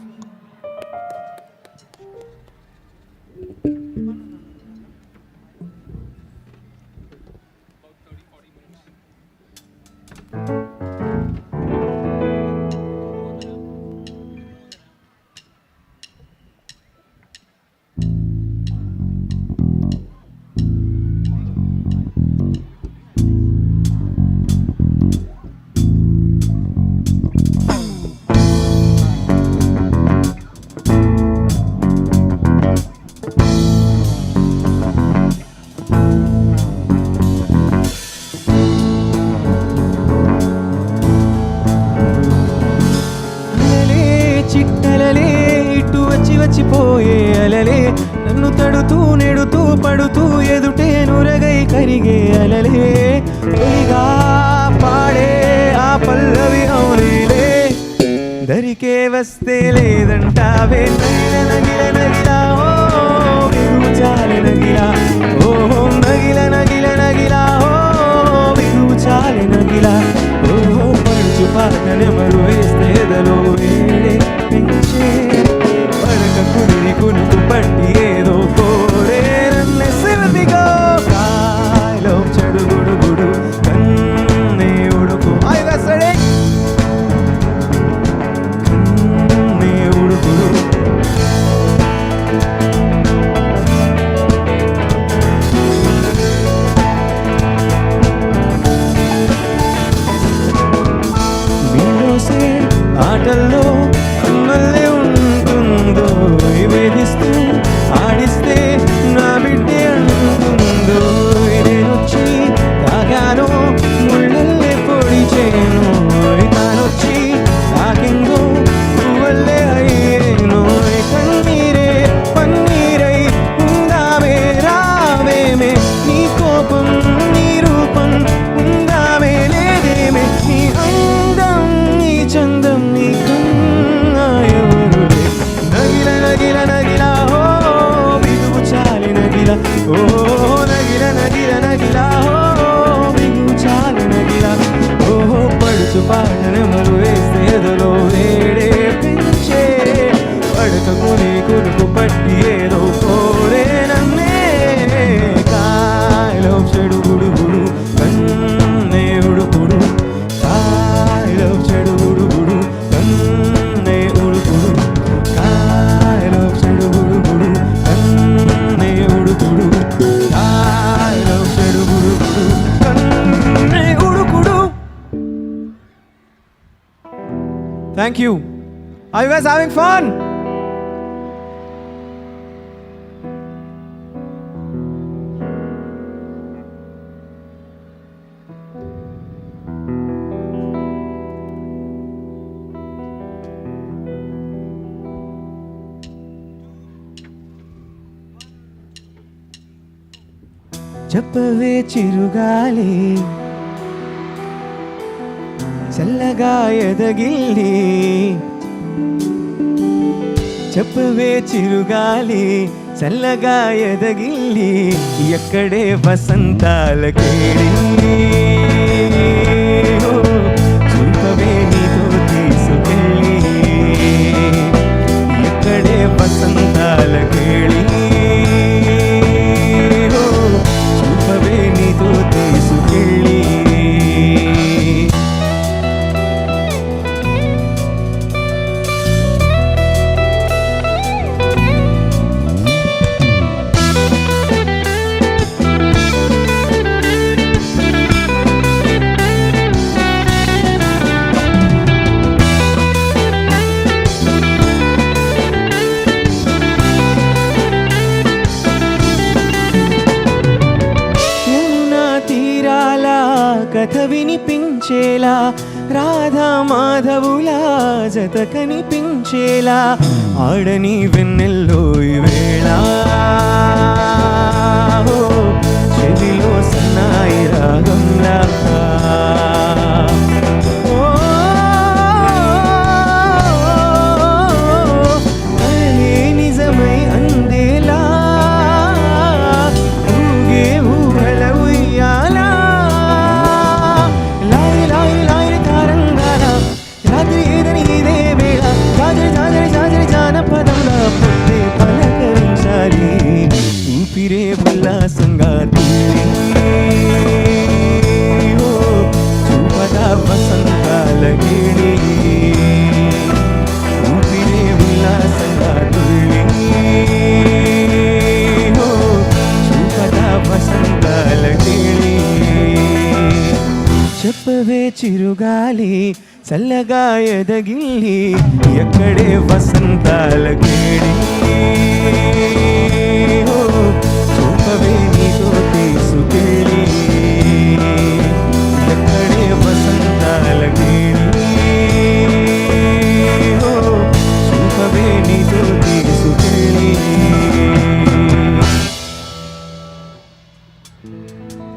వచ్చిపోయే అలలే నన్ను తడుతూ నెడుతూ పడుతూ ఎదుటే నురగై కరిగే అలలే తొలిగా పాడే ఆ పల్లవి అవునేలే దరికే వస్తే లేదంటావే నగిల నగిల నగిలా ఓ విరుగు చాలె నగిలా ఓ నగిల నగిల నగిలా ఓ విరుగు చాలె నగిలా ఓ పడుచు పాటనే మరు వేస్తే ఎదలో వేడే పెంచే పడక కురిని కునుకు పట్టి ఏదో కోరే నన్ను సిరదిగా కాయలో చెడు గుడుగుడు కన్నే ఉడుకు ఆయగా సడే కన్నే ఉడుకుడు మీలోసే ఆటల్లో అమ్మల్లే ఉంటుందో వేధిస్తూ ఆడిస్తే నా బిడ్డే అంటుందో నేనొచ్చి తాగానో ముళ్ళల్లే పొడిచేను తానొచ్చి తాకిందో పువ్వల్లే అయ్యేను కన్నీరే పన్నీరై ఉందామే రావేమే నీ కోపం నీ రూపం ఉందామే లేదేమే నీ అందం నీ చందం నీ కన్నా ఎవరులే నగిల నగిల నగిలా ఓ బిగువు చాలి నగిల ఓ నగిల నగిల నగిలా ఓ బిగువు చాలి నగిల ఓ పడుచు పాటనే మరు వేస్తే ఎదలో వేడే పెంచే పడకకు నీ కురుకు పట్టి ఏదో కోరే నన్నే కాయలో చెడు గుడుగుడు కన్నే ఉడుకుడు కాయలో చెడు గుడుగుడు కన్నే ఉడుకుడు కాయలో చెడు గుడుగుడు కన్నే ఉడుకుడు కాయలో చెడు గుడుగుడు కన్నే ఉడుకుడు. Thank you. Are you guys having fun? చెప్పవే చిరుగాలి చల్లగా ఎదగిల్లి చెప్పవే చిరుగాలి చల్లగా ఎదగిల్లి ఎక్కడే వసంతాల కేళి చూపవే నీతో తీసుకెళ్ళి ఎక్కడే వసంతాల కేళి చూపవే నీతో తీసుకెళ్ళి కథ వినిపించేలా రాధా మాధవులా జత కనిపించేలా ఆడని వెన్నెల్లో ఈ వేళ చెవిలో సన్నాయి రాగంలా నిజమై అందేలా ఊగే ఊహల ఉయ్యాలా రాత్రి ఏదని ఇదే వేళ జాజరి జాజరి జాజరి జానపదంలా పొద్దే పలకరించాలి ఊపిరే ఉల్లాసంగా చూపదా వసంతాల గిడి ఊపిరే ఉల్లాసంగా చూపదా వసంతాల గిడి చెప్పవే చిరుగాలి చల్లగా ఎదగిల్లి ఎక్కడే వసంతాల కేళి చూపవే నీతో తీసుకెళ్ళి ఎక్కడే వసంతాల కేళి చూపవే నీతో తీసుకెళ్ళి.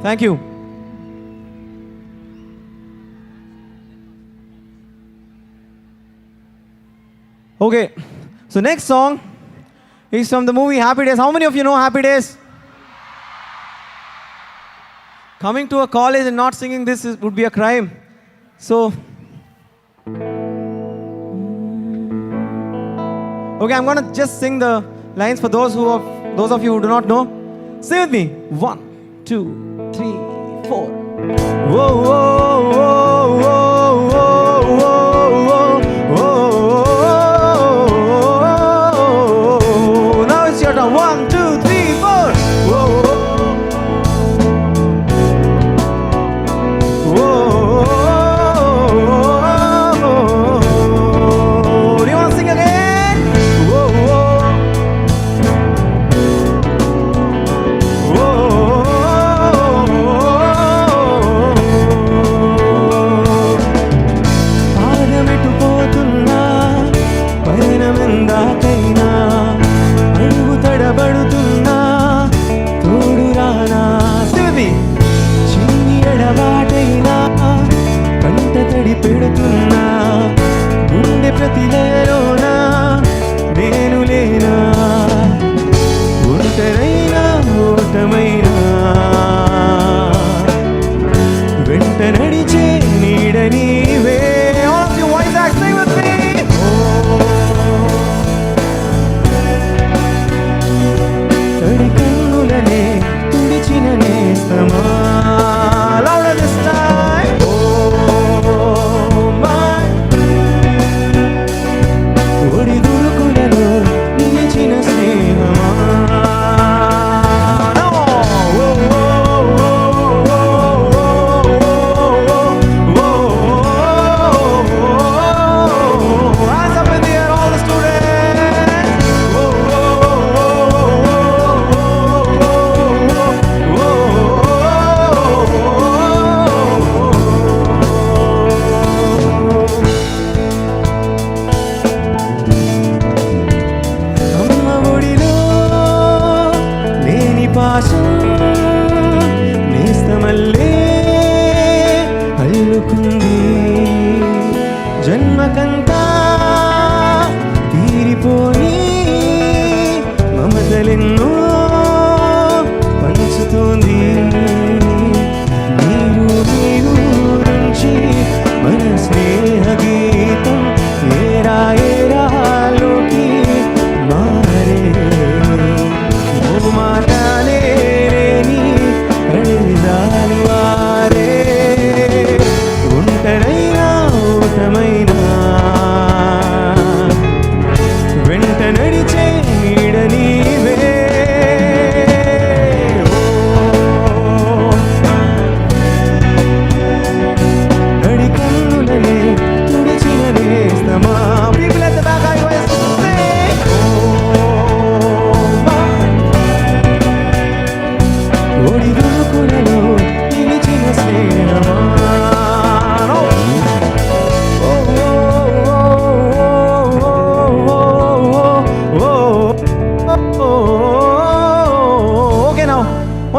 Thank you. Okay, so next song is from the movie Happy Days. How many of you know Happy Days? Coming to a college and not singing this would be a crime. So, okay, I'm gonna just sing the lines for those of you who do not know. Sing with me. 1, 2, 3, 4. Whoa, whoa, whoa, whoa, whoa, whoa, whoa, whoa. 1, 2, 3, 4. Whoa, whoa, whoa. Do you want to sing again? Whoa, whoa, పాదమెటు పోతున్నా పయనమెందాకైనా అడుగు తడబడుతున్నా తోడు రానా శివది చిన్ని ఎడబాటైనా కంట తడి పెడుతున్నా గుండె ప్రతి లయలోనా నేను లేనా ఒంటరైనా ఓటమైనా వెంట నడిచే నీడ నీవే. All of you voice act, sing with me. తడి కన్నులనే తుడిచిన నేస్తమా louder this time. Oh my ఒడి దురుకులలో నిలిచిన స్నేహమా. Hands up in the air, all the students. అమ్మ ఒడిలో లేని పాశం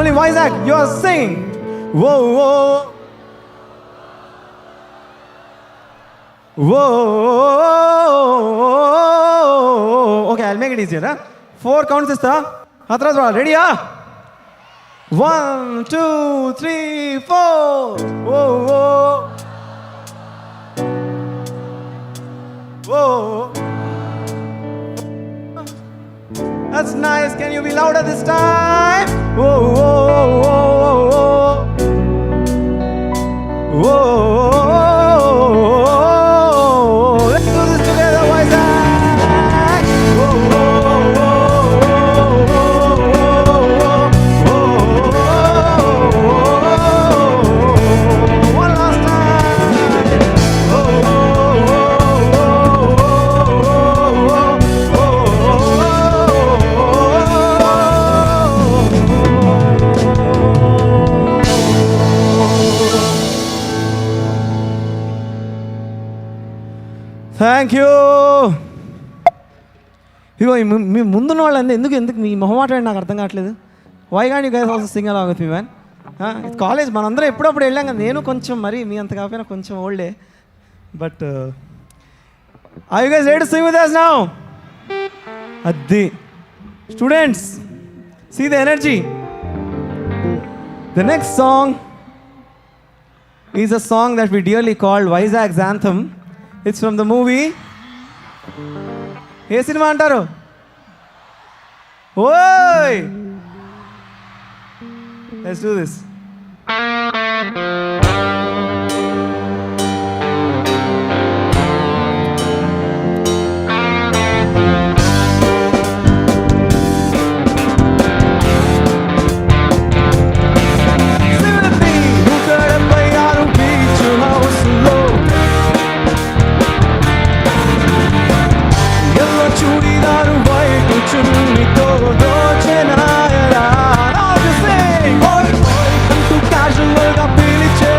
Only Vizag, you are singing. Whoa, whoa. Whoa. Okay, I'll make it easier. Huh? 4 counts is the Hatras Wala. Ready? 1, 2, 3, 4. Whoa, whoa. Whoa. That's nice. Can you be louder this time? Whoa, whoa, whoa, whoa, whoa. Whoa. Let's do this together, Vizag. Whoa, whoa, whoa. One last time. Thank you. ఇగో మీ ముందున్న వాళ్ళంతా ఎందుకు మీ మొహమాటం నాకు అర్థం కావట్లేదు. Why can't you guys also sing along with me man? College మనందరం ఎప్పుడప్పుడు వెళ్ళాం కదా, నేను కొంచెం మరి మీ అంత కాకపోయినా కొంచెం ఓల్డే. But are you guys ready to sing with us now? అది students, see the energy. The next song is a song that we dearly called Vizag's Anthem. It's from the movie. A cinema అంటారు? ఓయ్, let's do this. Casual గా పిలిచే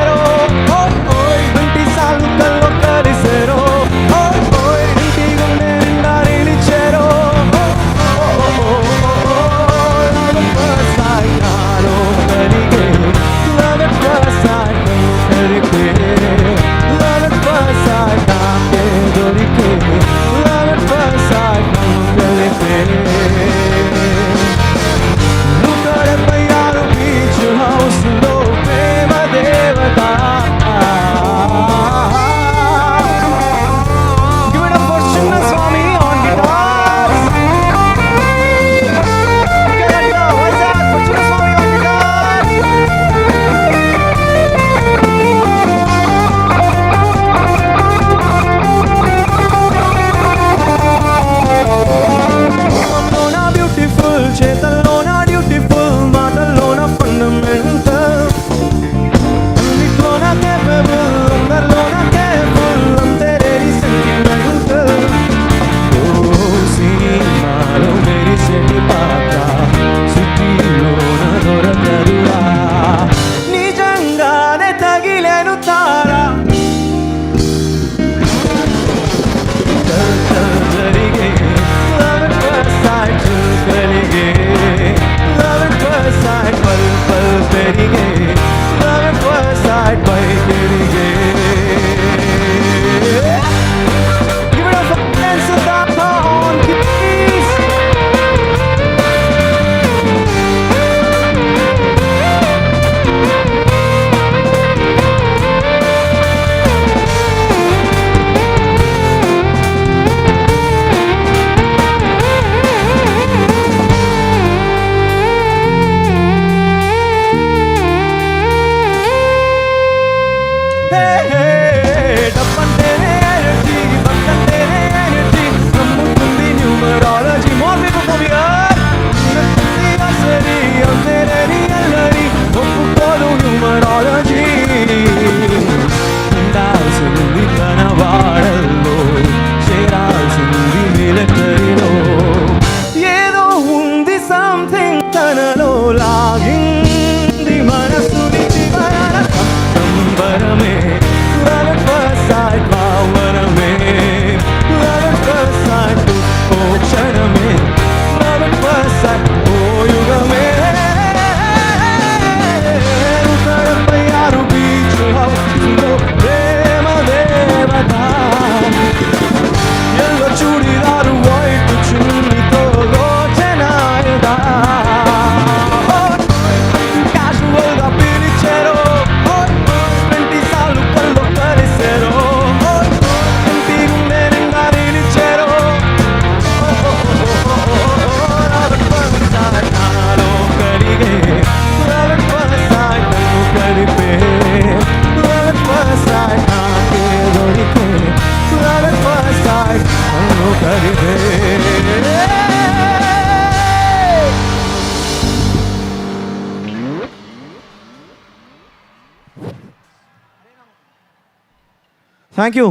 thank you.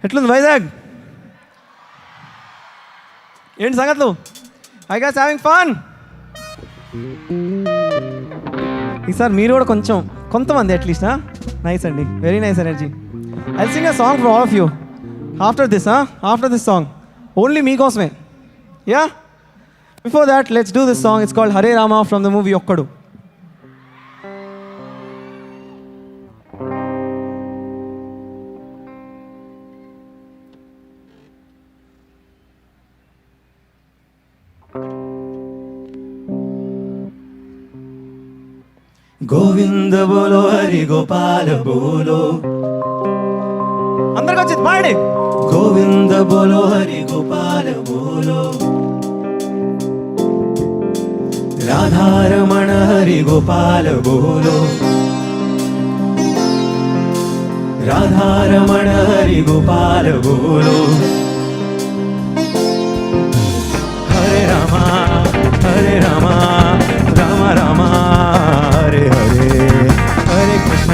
ఎట్లుంది వైజాగ్? ఏంటి సంగతులు? I guys having fun? ఈసారి మీరు కూడా కొంతమంది అట్లీస్ట్ నైస్ అండి, very nice energy. I sing a song for all of you after this song, only మీకోసమే. Yeah, before that let's do this song. It's called Hare Rama from the movie Okkadu. Govinda బోలో హరి గోపాల బోలో, అందరికి వచ్చింది పాడి. గోవింద బోలో హరి గోపాల బోలో, రాధారమణ హరి గోపాల బోలో, రాధారమణ హరి గోపాల బోలో. హరే రామ హరే రామ రామ రామ హరే హరే, హరే కృష్ణ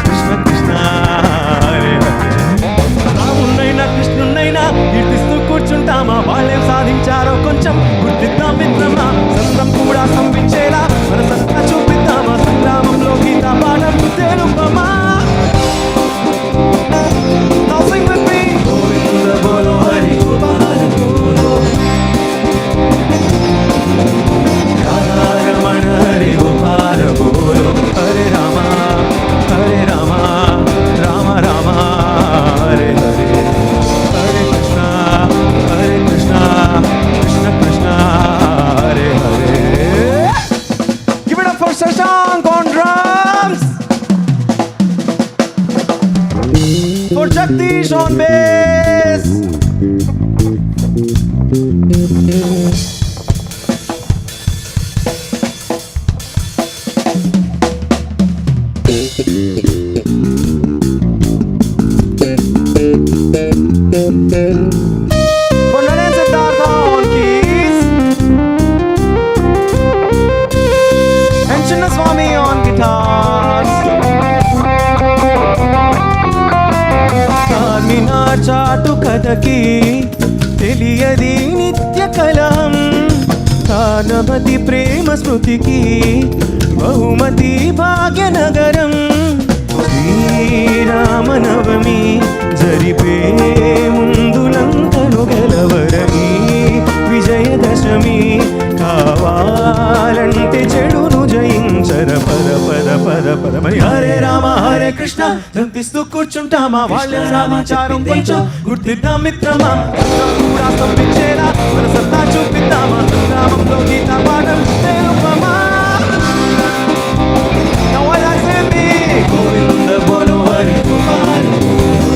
కృష్ణ కృష్ణ హరే హరే. రామున్నైనా కృష్ణున్నైనా కీర్తిస్తూ కూర్చుంటామా, వాళ్ళేం సాధించారో కొంచెం గుర్తిద్దాం మిత్రమా. సంద్రం కూడా స్తంభించేలా మన సత్తా చూపిద్దామా, సంగ్రామంలో గీతా పాఠం తెలుపమా. Now sing with me. Govinda బోలో హరి గోపాల బోలో, రాధారమణ హరి గోపాల బోలో. Hare Rama Rama Rama Hare Hare, Hare Krishna Krishna Krishna Hare Hare. Give it up for Shashank on drums, for Jagdish on bass. For Naren Siddhartha on keys, and Chinnaswamy on guitars. Charminar చాటు కథకి తెలియది నిత్య కలం, తానమతి ప్రేమ స్మృతికి బహుమతి భాగ్యనగరం. శ్రీరామనవమి జరిపే ముందులంకను గెలవరమి, విజయదశమి కావాలంటే చెడును జయించర పద పద పద పదమని. హరే రామ హరే కృష్ణ జంతిస్తూ కూర్చుంటామా, వాళ్ళే సాధించారు కొంచెం గుర్తిద్దాం మిత్రమా. కూడా స్తంభించేలా మన సత్తా చూపిద్దామా, సంగ్రామంలో గీతా పాఠం తెలుపమా. గోవింద బోలో హరి గోపాల బోలో,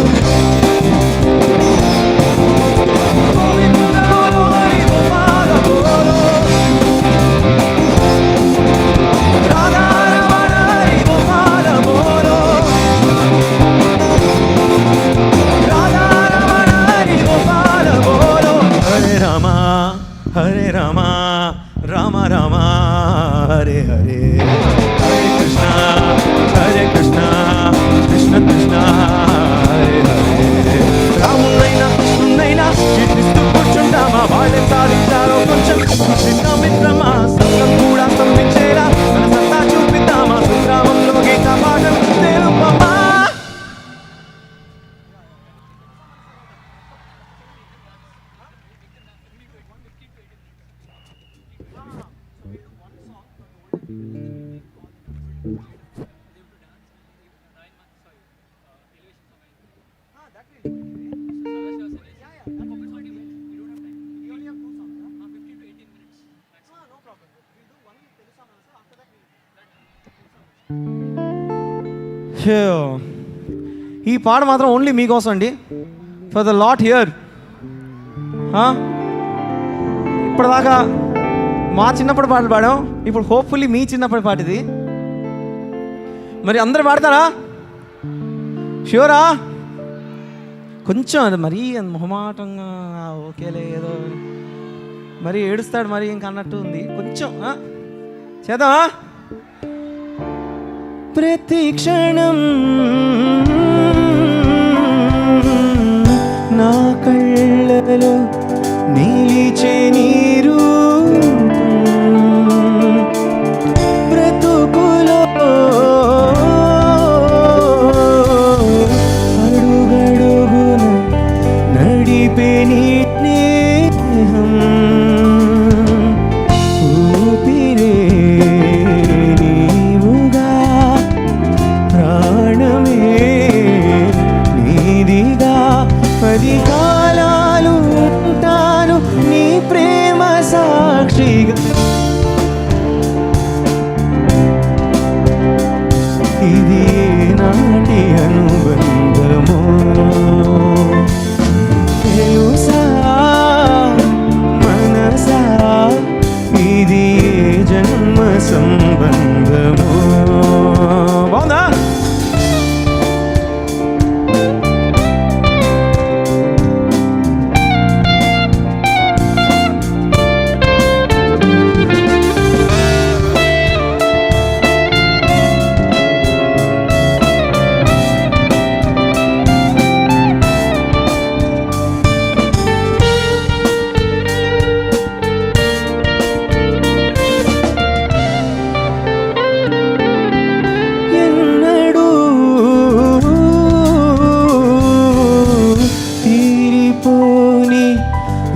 గోవింద బోలో హరి గోపాల బోలో, రాధారమణ హరి గోపాల బోలో, రాధారమణ హరి గోపాల బోలో. హరే రామ రామ రామ హరే హరే, హరే కృష్ణ కృష్ణ కృష్ణ హరే హరే. రామున్నైనా కృష్ణున్నైనా కీర్తిస్తూ కూర్చుంటామా, వాళ్ళేం సాధించారో కొంచెం గుర్తిద్దాం మిత్రమా. సంఘం కూడా స్తంభించేలా మన సత్తా చూపిద్దామా, సంగ్రామంలో గీతా పాఠం తెలుపమా. ఈ పాట మాత్రం ఓన్లీ మీకోసం అండి, ఫర్ ద లాట్ హియర్. ఇప్పటిదాకా మా చిన్నప్పటి పాటలు పాడాం, ఇప్పుడు హోప్ఫుల్లీ మీ చిన్నప్పటి పాట ఇది. మరి అందరు పాడతారా? ష్యూరా? కొంచెం అది మరీ మొహమాటంగా ఓకేలే ఏదో మరి ఏడుస్తాడు మరి ఇంక అన్నట్టు ఉంది. కొంచెం చేద్దామా? ప్రతి క్షణం నా కళ్ళలో నిలిచే నీరు, బ్రతుకులో అడుగడుగున నడిపే నీ స్నేహం, ఊపిరే నీవుగా, ప్రాణమే నీదిగా, 10 కాలాలు ఉంటాను నీ ప్రేమ సాక్షిగా. ఇది నాటి అనుబంధమో తెలుసా మనసా, ఇది జన్మ సంబంధమో. బాగుందా?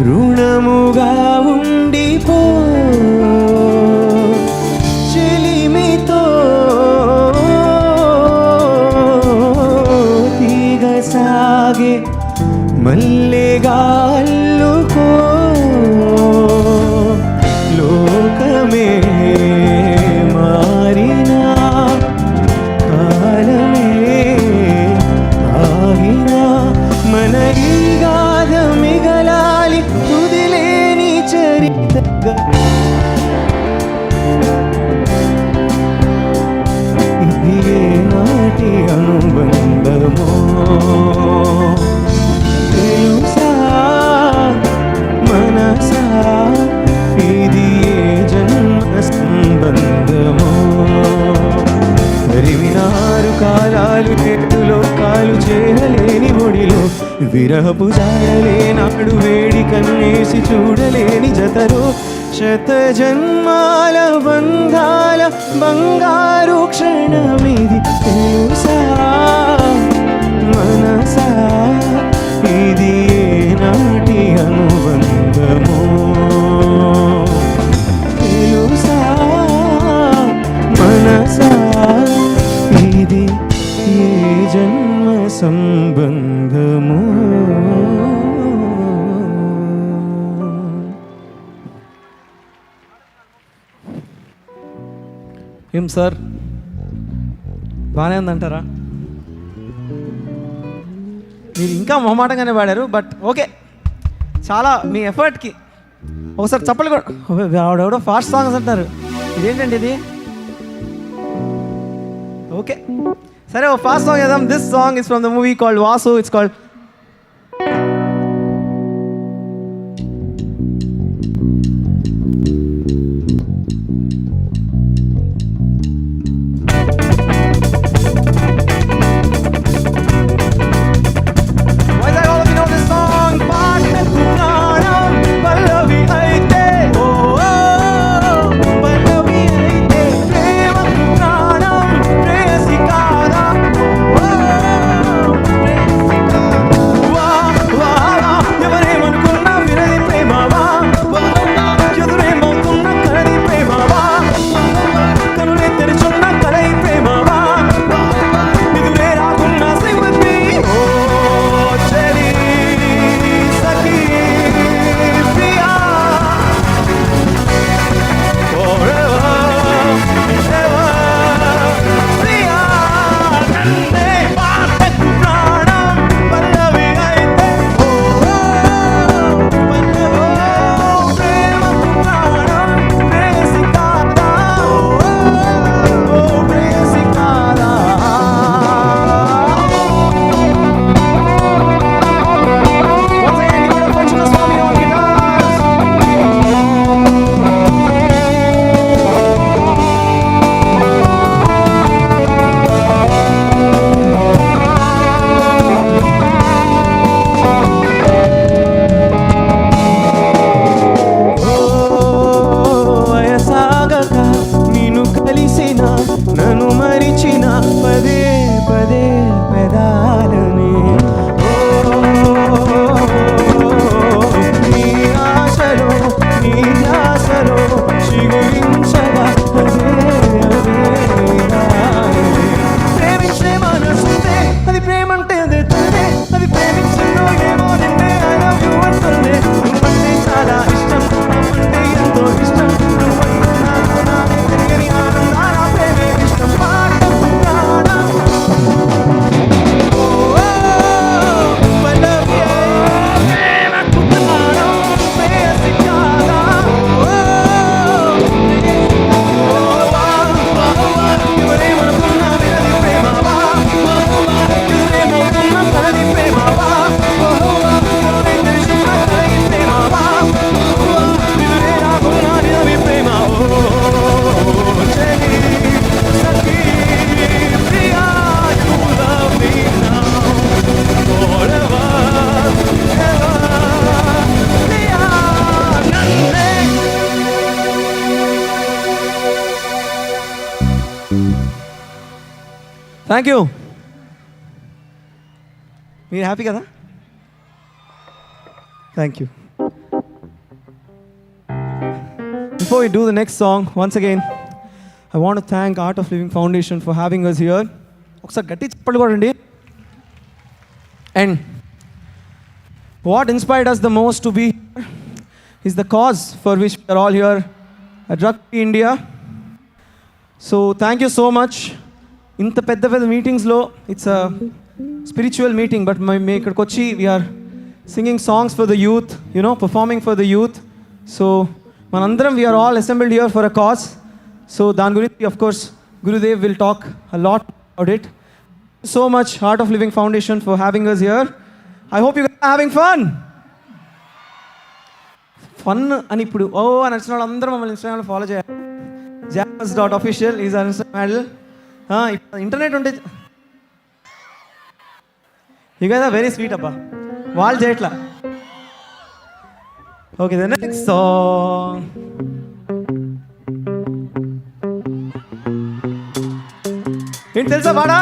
రుణముగా ఉండిపో చెలిమితో తీగ సాగే మల్లెగా అల్లుకో, లోకమే మారినా కాలమే ఆగినా మన ఈ గాథ మిగలాలి తుదిలేని చరిత్రగా. ఇది నాటి అనుబంధమో తెలుసా మనసా, ఇది జన్మ సంబంధమో. వినారు కాలాలు చెట్టులో కాలు చేరలేని ఒడిలో, విరహపు జాడలేనాడు వేడి కన్నేసి చూడలేని జతలో, శత జన్మాల బంధాల బంగారు క్షణమిది తెలుసా మనసా, ఇది నాటి అనుబంధమో తెలుసా మనసా, ఇది ఏ జన్మ సంబంధమో. ఏం సార్ బాగానే ఉందంటారా? మీరు ఇంకా మొహమాటంగానే పాడారు, బట్ ఓకే, చాలా మీ ఎఫర్ట్కి ఒకసారి చప్పలు కూడా. ఆవిడెవడో ఫాస్ట్ సాంగ్స్ అంటారు, ఇదేంటండి ఇది? ఓకే సరే, ఓ ఫాస్ట్ సాంగ్ చేద్దాం. This song is from the movie called Vasu. It's called వా థ్యాంక్ యూ. మీరు హ్యాపీ కదా? Thank you. Before we do the next song, once again, I want to thank Art of Living Foundation for having us here. ఒకసారి గట్టి చెప్పండి కొడండి. And what inspired us the most to be here is the cause for which we are all here at Drug Free India. So thank you so much. ఇంత పెద్ద పెద్ద మీటింగ్స్లో it's a spiritual meeting, but మేము ఇక్కడికి వచ్చి we are singing songs for the youth, performing for the youth. So మనందరం we are all assembled here for a cause. So దాని గురించి of course Gurudev will talk a lot about it. So much Art of Living Foundation for having us here. I hope you are having fun అని ఇప్పుడు అని నచ్చిన వాళ్ళు అందరూ మమ్మల్ని ఇన్స్టాగ్రామ్లో ఫాలో చేయాలి. japas.official is our Instagram handle. ఇప్పుడు ఇంటర్నెట్ ఉంటే you guys are very sweet అబ్బా. వాళ్ళు చేయట్లా. Okay, the next song. ఏంటి తెలుసా పాడా?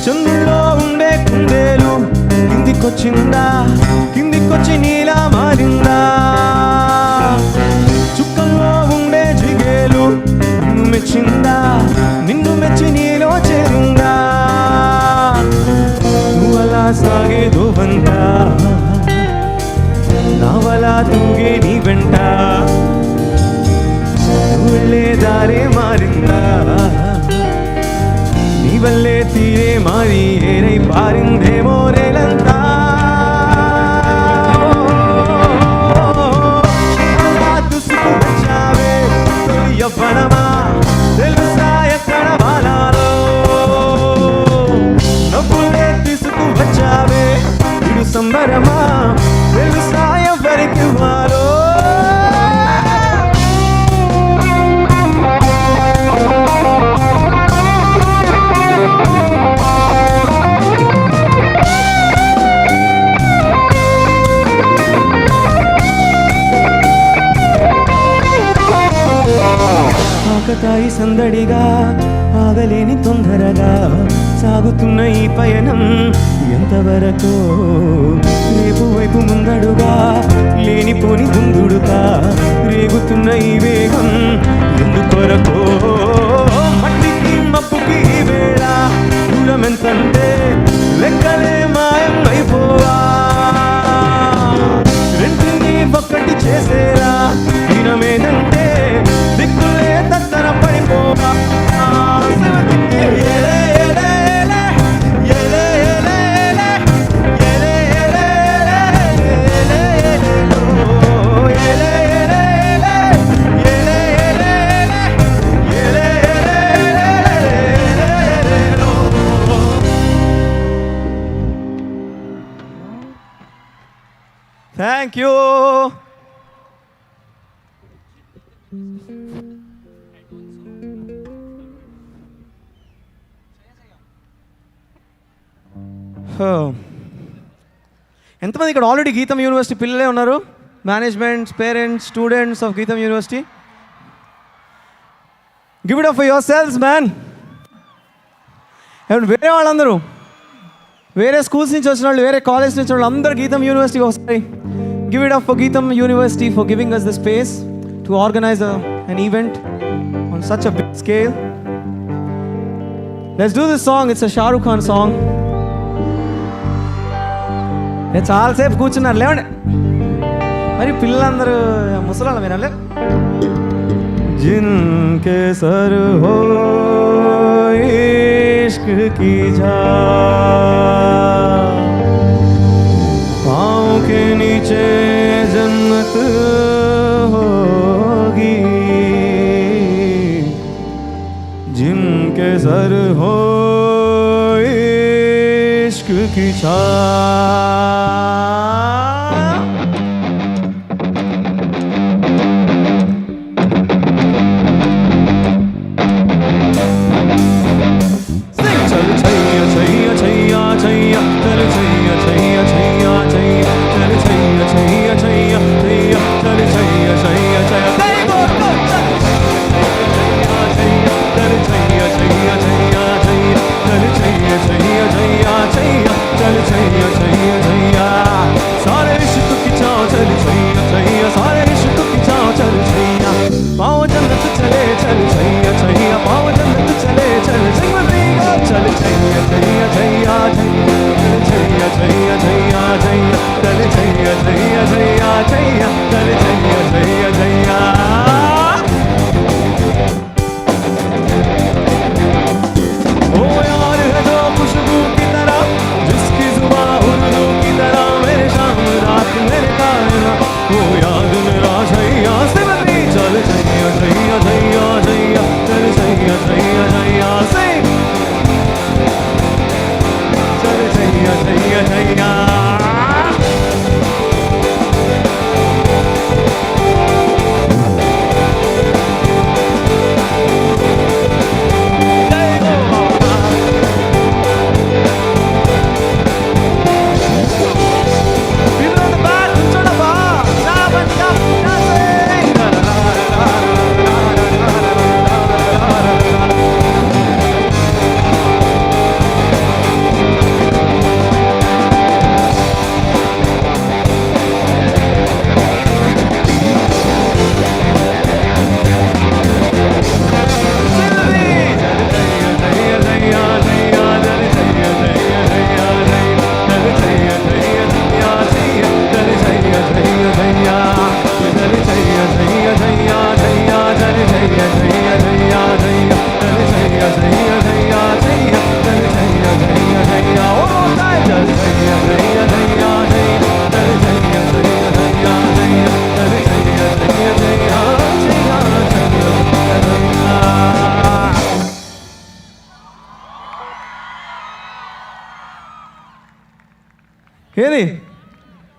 చంద్రులో ఉండే కుందేలు కిందికొచ్చిందా, కిందికొచ్చి నీలా మారిందా. చుక్కల్లో ఉండే జిగేలు నిన్ను మెచ్చిందా, నిన్ను మెచ్చి నీలో చేరిందా. నువ్వలా సాగే దోవంట, నావలా తూగే నీ వెంట. నువ్వు వెళ్ళే దారే మారిందా, నీ వల్లే తీరే మారి ఏరై పారిందేమో రేలంతా. దుసుకు వచ్చావే తొలి యవ్వనమా, తెలుసా ఎక్కడ వాలాలో. నవ్వులే తీసుకు వచ్చావే ఇడు సంబరమా, తెలుసా ఎవరికి వాలో. ఆకతాయి సందడిగా, ఆగలేని తొందరగా సాగుతున్న ఈ పయనం ఎంతవరకు. రేపు వైపు ముందడుగా, లేనిపోని ముందుడుగా రేగుతున్న ఈ వేగం ఎందుకొరకు. మట్టికి మప్పుకి వేళ దూరం ఎంతంటే లెక్కలే మాయం అయిపోవా. రెంటిని ఒక్కటి చేసేలా దినమేదంటే దిక్కులే తత్తర పడిపోవా. Thank you. ఎంతమంది ఇక్కడ ఆల్రెడీ గీతం యూనివర్సిటీ పిల్లలే ఉన్నారు? మేనేజ్మెంట్స్, పేరెంట్స్, స్టూడెంట్స్ ఆఫ్ గీతం university. Give it up for your selves man. వేరే వాళ్ళందరూ, వేరే స్కూల్స్ నుంచి వచ్చిన వాళ్ళు, వేరే కాలేజ్ నుంచి వాళ్ళు అందరూ గీతం యూనివర్సిటీకి వస్తాయి. Give it up for GITAM university for giving us the space to organize an event on such a big scale. Let's do this song. It's a Shah Rukh Khan song. చాలాసేపు కూర్చున్నారు, లేవండి మరి పిల్లలందరూ ముసలాళ్ళ మీరు లే. జిన్కే సర్ హో ఇష్క్ की जा पाँव के नीचे जन्नत होगी, जिनके सर हो इश्क की छा. छैया छैया छैया चल छैया छैया छैया छैया चल छैया जैया चल जैया जैया जैया ओ यार है जो खुशबू की तरह जिसकी जुबान उर्दू की तरह मेरे शाम रात मेरे कायना वो याद मेरा जैया से भी चल जैया जैया जैया जैया चल जैया जैया जैया से चल जैया जैया जैया ఏది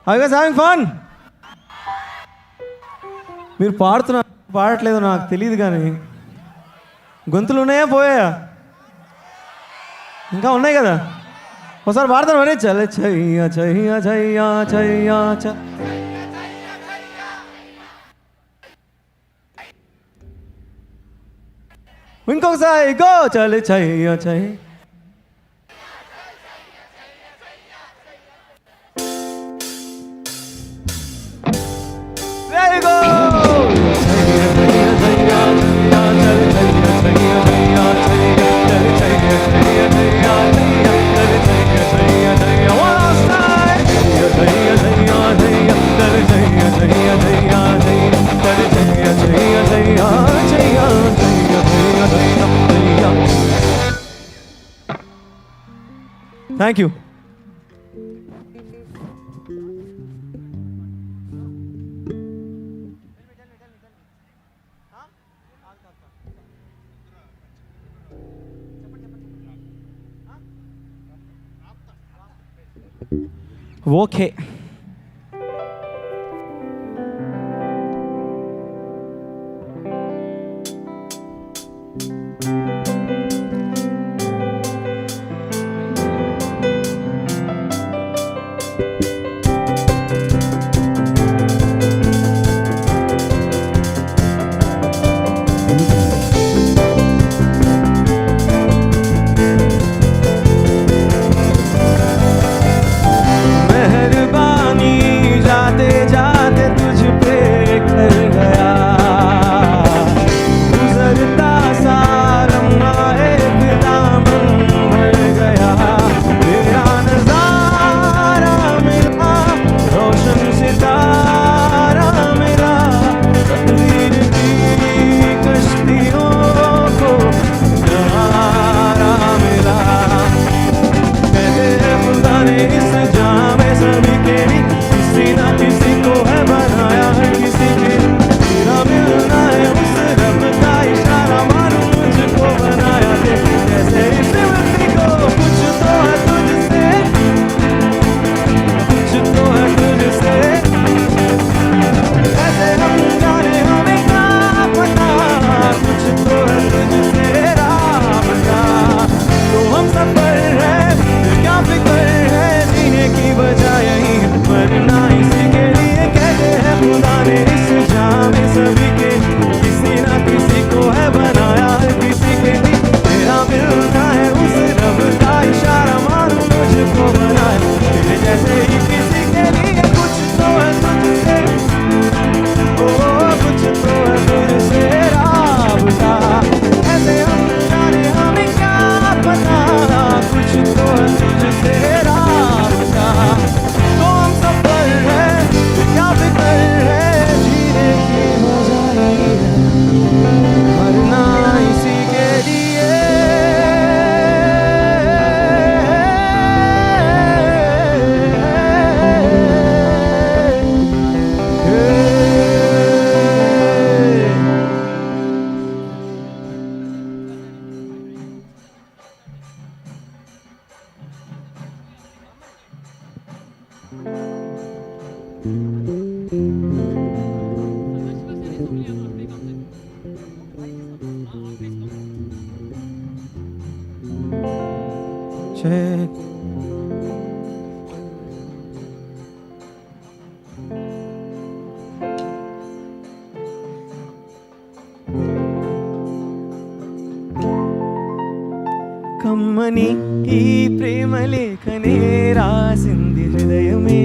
ఐ వాజ్ హ్యావింగ్ ఫన్ మీరు పాడట్లేదో నాకు తెలియదు కానీ గొంతులు ఉన్నాయా పోయా ఇంకా ఉన్నాయి కదా ఒకసారి పాడతాను మరి చల చయ్యా చయ్యా చయ్యా చయ్యా చ ఇంకొకసారి గో చల చయ్యా చయ్యా There you go! One last time! Thank you. Okay. Saram Check. కమ్మని ఈ ప్రేమ లేఖనే రాసింది హృదయమే.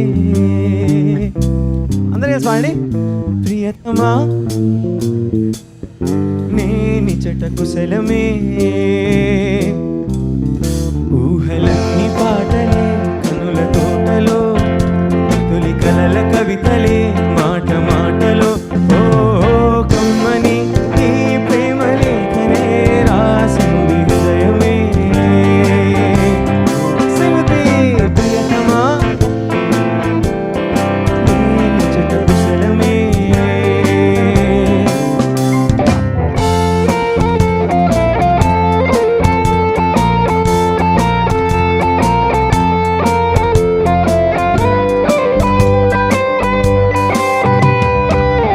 అందరూ పాడండి. ప్రియతమా నేనిచట కుశలమే, ఊహలన్నీ పాటలే కనుల తోటలో, తొలి కలల కవితలే మాట మాటలో. ఓ కమ్మని ఈ ప్రేమ లేఖనే రాసింది హృదయమే. సింగతి ప్రియతమా నేనిచట కుశలమే.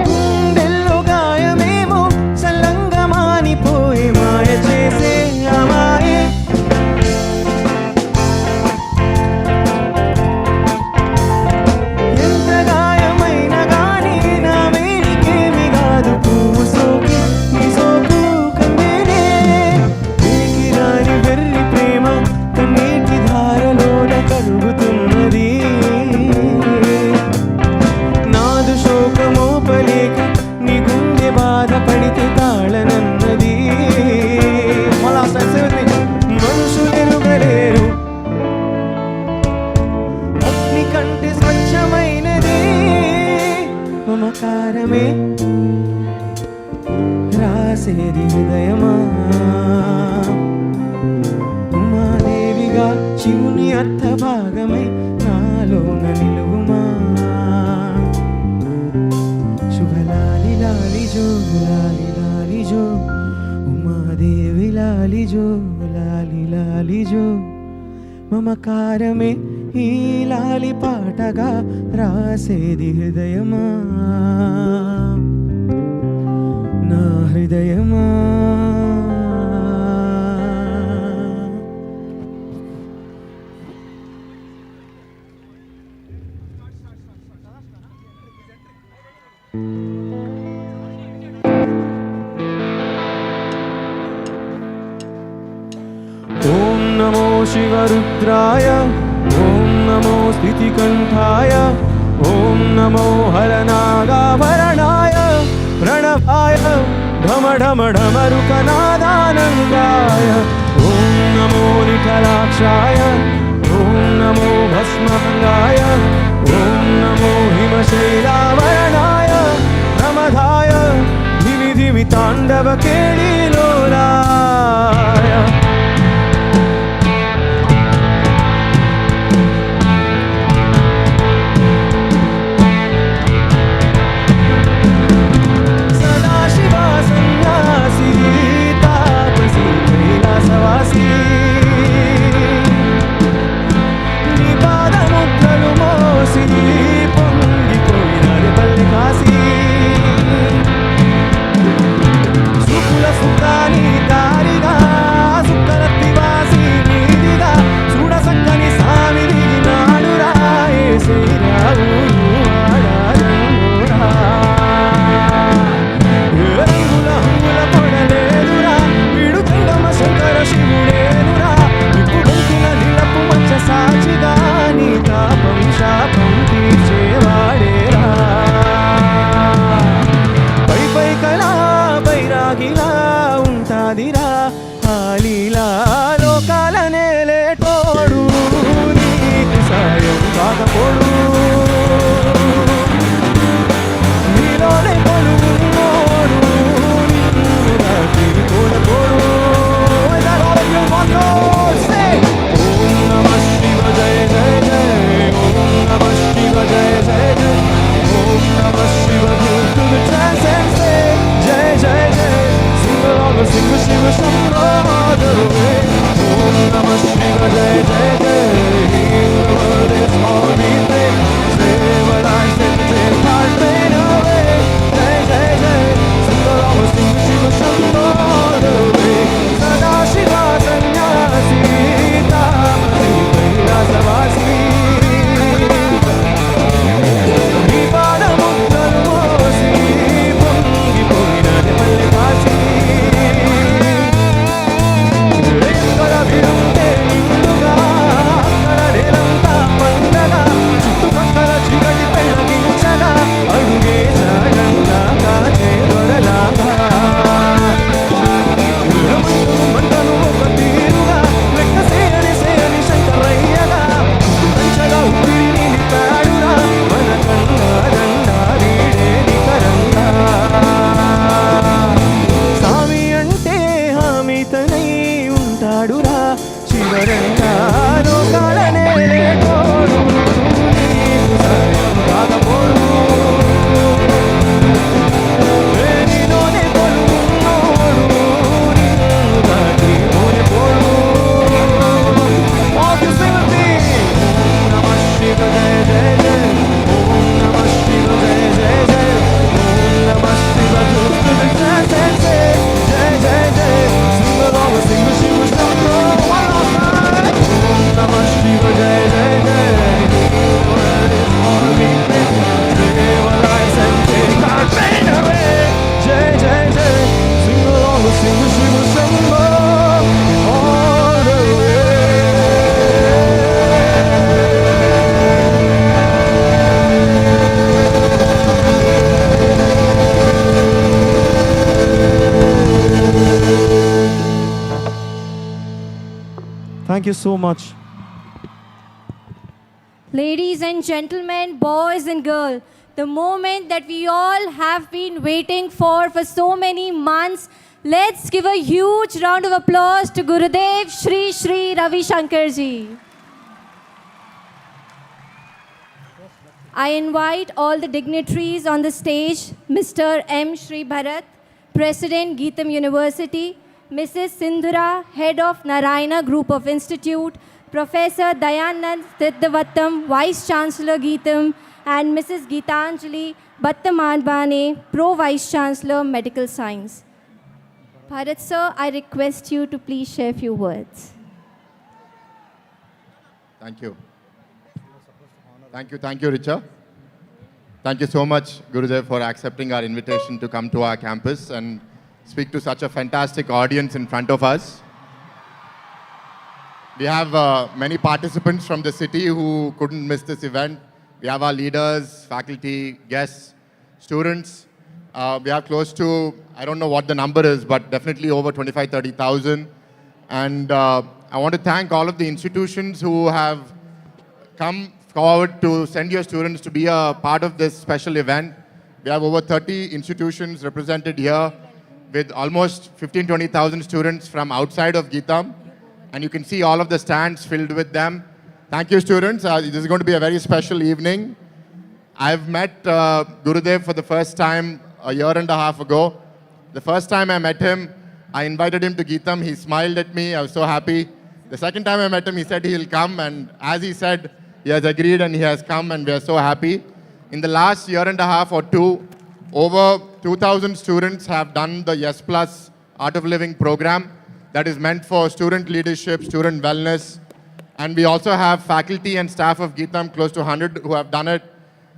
గుండెల్లో గాయమేమో చల్లంగా మానిపోయి మాయ చేసే అమాయే. ఎంత గాయమైనా గానీ నా మేనికేమి కాదు, పువ్వు సోకి నీ సోకు కమ్మేనే. తిరిగి రాని వెర్రి ప్రేమ కన్నీటి ధారలోన కరుగుతున్నది. నాదు శోకమోపలేక నీ గుండె బాధపడితే తాళనన్నది. మనుషులెరుగలేరు అగ్ని కంటే స్వచ్ఛమైనది మమకారమే రాసేది హృదయమా. ఉమాదేవిగా శివుని అర్థభాగమై నాలోన నిలువుమా. శుభలాలి లాలి జో లాలి లాలి జో, ఉమాదేవి లాలి జో లాలి లాలి జో. మమకారమే ఈ లాలి పాటగా రాసేది హృదయమా, నా హృదయమా. ఓం నమో శివరుద్రాయ, ఓం నమో స్థితికంఠాయ, ఓం నమో హరనాగాభరణాయ, ప్రణవాయ ఢమ ఢమ ఢమరుకనాదానందాయ. ఓం నమో నిఠలాక్షాయ, ఓం నమో భస్మంగాయ, ఓం నమో హిమశైలావరణాయ, ప్రమదాయ ధిమి ధిమి తాండవ కేళీలోలాయ. సదాశివ సన్యాసి తాపసి కైలాసవాసి, నీ పాదముద్రలు మోసి పొంగిపోయినారు పల్లె కాశీ. సుకుల సుఖాని దారిగా సుక్కలత్తివాసి నీదిగా చూడ సక్కని సామిని నాడురా ఏసేరావు ఆడారంగురా. రంగుల హంగుల పొడలేదురా వీడు గంగమ్మ శంకర శివుడేనురా. నిప్పు గొంతుల నిలపు మచ్చ సాక్షిగా నీ తాపం శాపం తీర్చేవాడేరా. పై పై కళా బైరాగిలా ఉంటాదిరా హాలీలా లోకాల నేలేటోడు నీకు సాయం కాకపోడు. నీలోనే కొలువున్నోడు నిన్ను రాత్రి కోడకోడు. ఓం నమః శివ జయ జయ జయ, ఓం నమః శివ జయ జయ జయ, ఓం నమః Shiva to the transcends Jaya Jaya Jaya. Sing along, sing Shiva Shambho the way. ఓం నమః శివ జయ జయ జయ, heal the world is all we pray. Save our lives and take our pain away. Jaya Jaya Jaya. Sing along, sing Shiva Shambho శివరంగా లోకాల నేలేటోడు నీకు సాయం కాకపోడు నీలోనే కొలువున్నోడు నిన్ను దాటి పోనిపోడు Walk your sympathy Om Namah Shiva Jai Jai Jai Om Namah Shiva Jai Jai Jai Om Namah Shiva Jai Jai Jai Jai Jai Jai Sing along with Sing Shiva Shambho one more time Om Namah Shiva Jai Jai Jai The word is all we bring Save our lives and take our pain away Jai Jai Jai Sing along with Sing Shiva Shambho all the way Thank you so much. Ladies and gentlemen, boys and girls, the moment that we all have been waiting for so many months, let's give a huge round of applause to Gurudev Shri Shri Ravi Shankar ji. I invite all the dignitaries on the stage, Mr. M. Shri Bharat, President Geetam University, Mrs. Sindhura, Head of Narayana Group of Institute, Professor Dayanand Siddhavattam, Vice Chancellor Geetam, and Mrs. Geetanjali Battamadbane, Pro Vice Chancellor Medical Science. Bharat sir, I request you to please share a few words. Thank you. Thank you, Richa. Thank you so much, Gurudev, for accepting our invitation to come to our campus and speak to such a fantastic audience in front of us. We have many participants from the city who couldn't miss this event. We have our leaders, faculty, guests, students. We have close to, I don't know what the number is, but definitely over 25,000-30,000. And I want to thank all of the institutions who have come forward to send your students to be a part of this special event. We have over 30 institutions represented here, with almost 15,000-20,000 students from outside of Geetam. And you can see all of the stands filled with them. Thank you, students. This is going to be a very special evening. I've met Gurudev for the first time a year and a half ago. The first time I met him, I invited him to Geetam. He smiled at me. I was so happy. The second time I met him, he said he'll come. And as he said, he has agreed and he has come, and we are so happy. In the last year and a half or two, over 2,000 students have done the Yes Plus Art of Living program that is meant for student leadership, student wellness. And we also have faculty and staff of Geetam, close to 100 who have done it.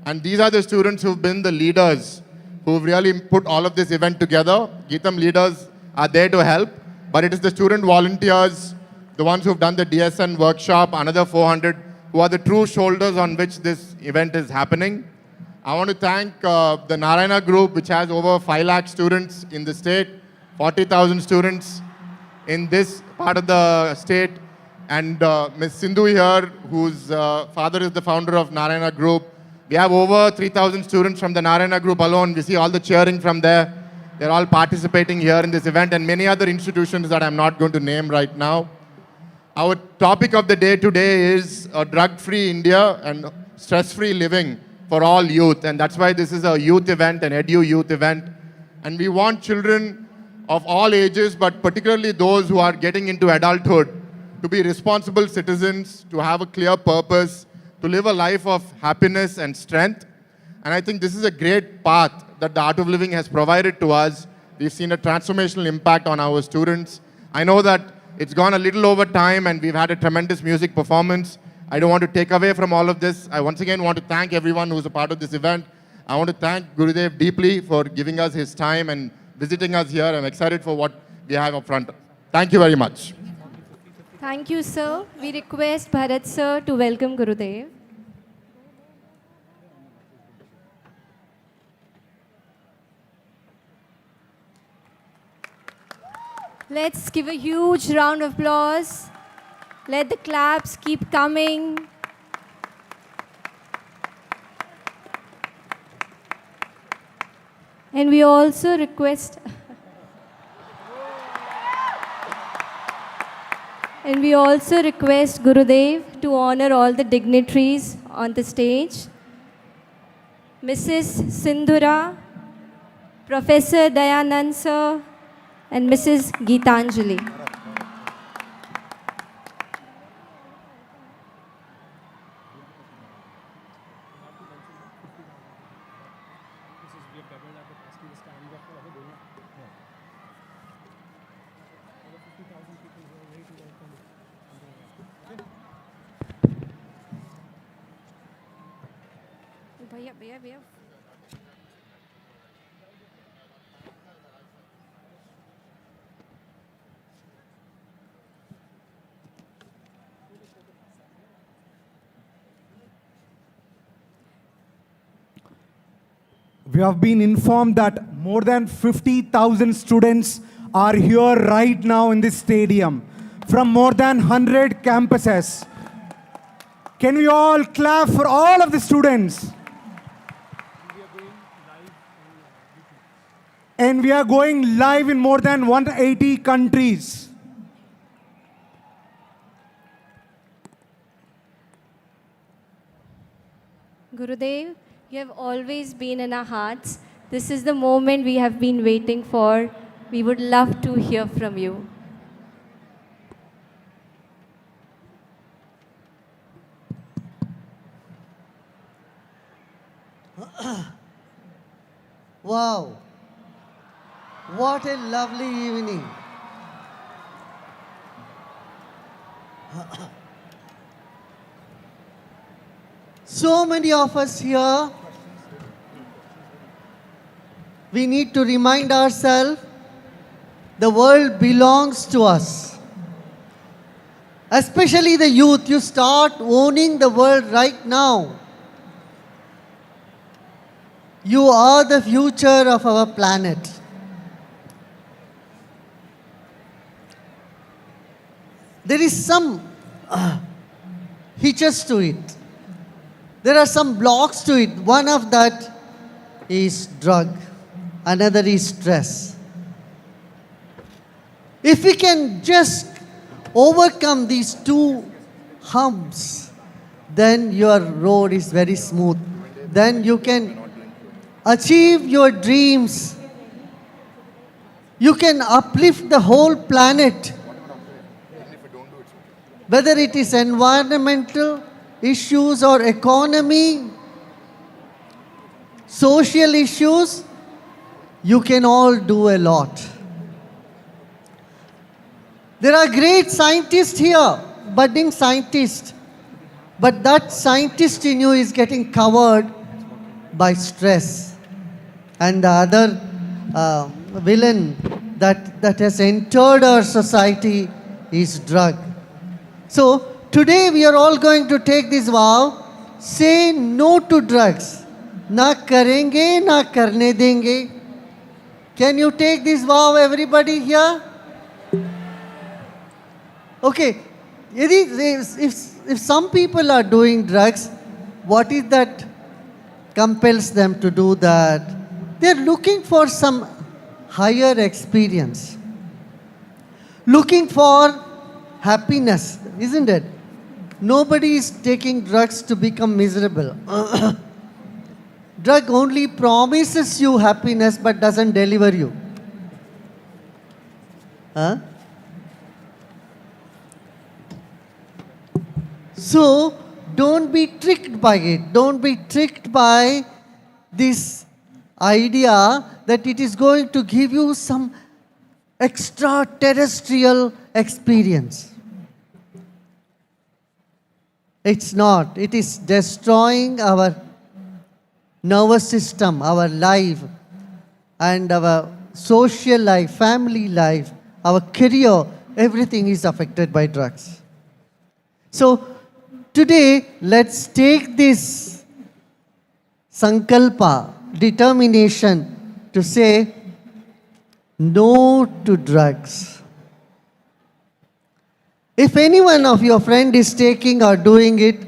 And these are the students who've been the leaders, who've really put all of this event together. Geetam leaders are there to help, but it is the student volunteers, the ones who've done the DSN workshop, another 400, who are the true shoulders on which this event is happening. I want to thank the Narayana Group, which has over 5 lakh students in the state, 40,000 students in this part of the state, and Ms. Sindhu here, whose father is the founder of Narayana Group. We have over 3,000 students from the Narayana Group alone. We see all the cheering from there. They're all participating here in this event, and many other institutions that I'm not going to name right now. Our topic of the day today is a drug-free India and stress-free living for all youth. And that's why this is a youth event, an EduYouth event. And we want children of all ages, but particularly those who are getting into adulthood, to be responsible citizens, to have a clear purpose, to live a life of happiness and strength. And I think this is a great path that the Art of Living has provided to us. We've seen a transformational impact on our students. I know that it's gone a little over time and we've had a tremendous music performance. I don't want to take away from all of this. I once again want to thank everyone who's a part of this event. I want to thank Gurudev deeply for giving us his time and visiting us here. I'm excited for what we have up front. Thank you very much. Thank you, sir. We request Bharat sir to welcome Gurudev. Let's give a huge round of applause. Let the claps keep coming. And we also request And we also request Gurudev to honor all the dignitaries on the stage. Mrs. Sindhura, Professor Dayanand sir, and Mrs. Geetanjali. भैया We have been informed that more than 50,000 students are here right now in this stadium from more than 100 campuses. Can we all clap for all of the students? And we are going live in more than 180 countries. Gurudev, you have always been in our hearts. This is the moment we have been waiting for. We would love to hear from you. Wow. What a lovely evening. So many of us here, we need to remind ourselves the world belongs to us. Especially the youth, you start owning the world right now. You are the future of our planet. There is some hitches to it. There are some blocks to it. One of that is drug. Another is stress. If we can just overcome these two humps, then your road is very smooth. Then you can achieve your dreams. You can uplift the whole planet. Whether it is environmental issues or economy, social issues, you can all do a lot. There are great scientists here, budding scientists, but that scientist in you is getting covered by stress. And the other villain that has entered our society is drug. So today we are all going to take this vow, say no to drugs. Na karenge, na karne denge. Can you take this vow, everybody here? Okay, if some people are doing drugs, what is that compels them to do that? They're looking for some higher experience. Looking for happiness, isn't it? Nobody is taking drugs to become miserable. Drug only promises you happiness but doesn't deliver you. Huh? So, don't be tricked by it. Don't be tricked by this idea that it is going to give you some extraterrestrial experience. It's not. It is destroying our nervous system, our life, and our social life, family life, our career. Everything is affected by drugs. So, today, let's take this sankalpa, determination to say no to drugs. If any one of your friend is taking or doing it,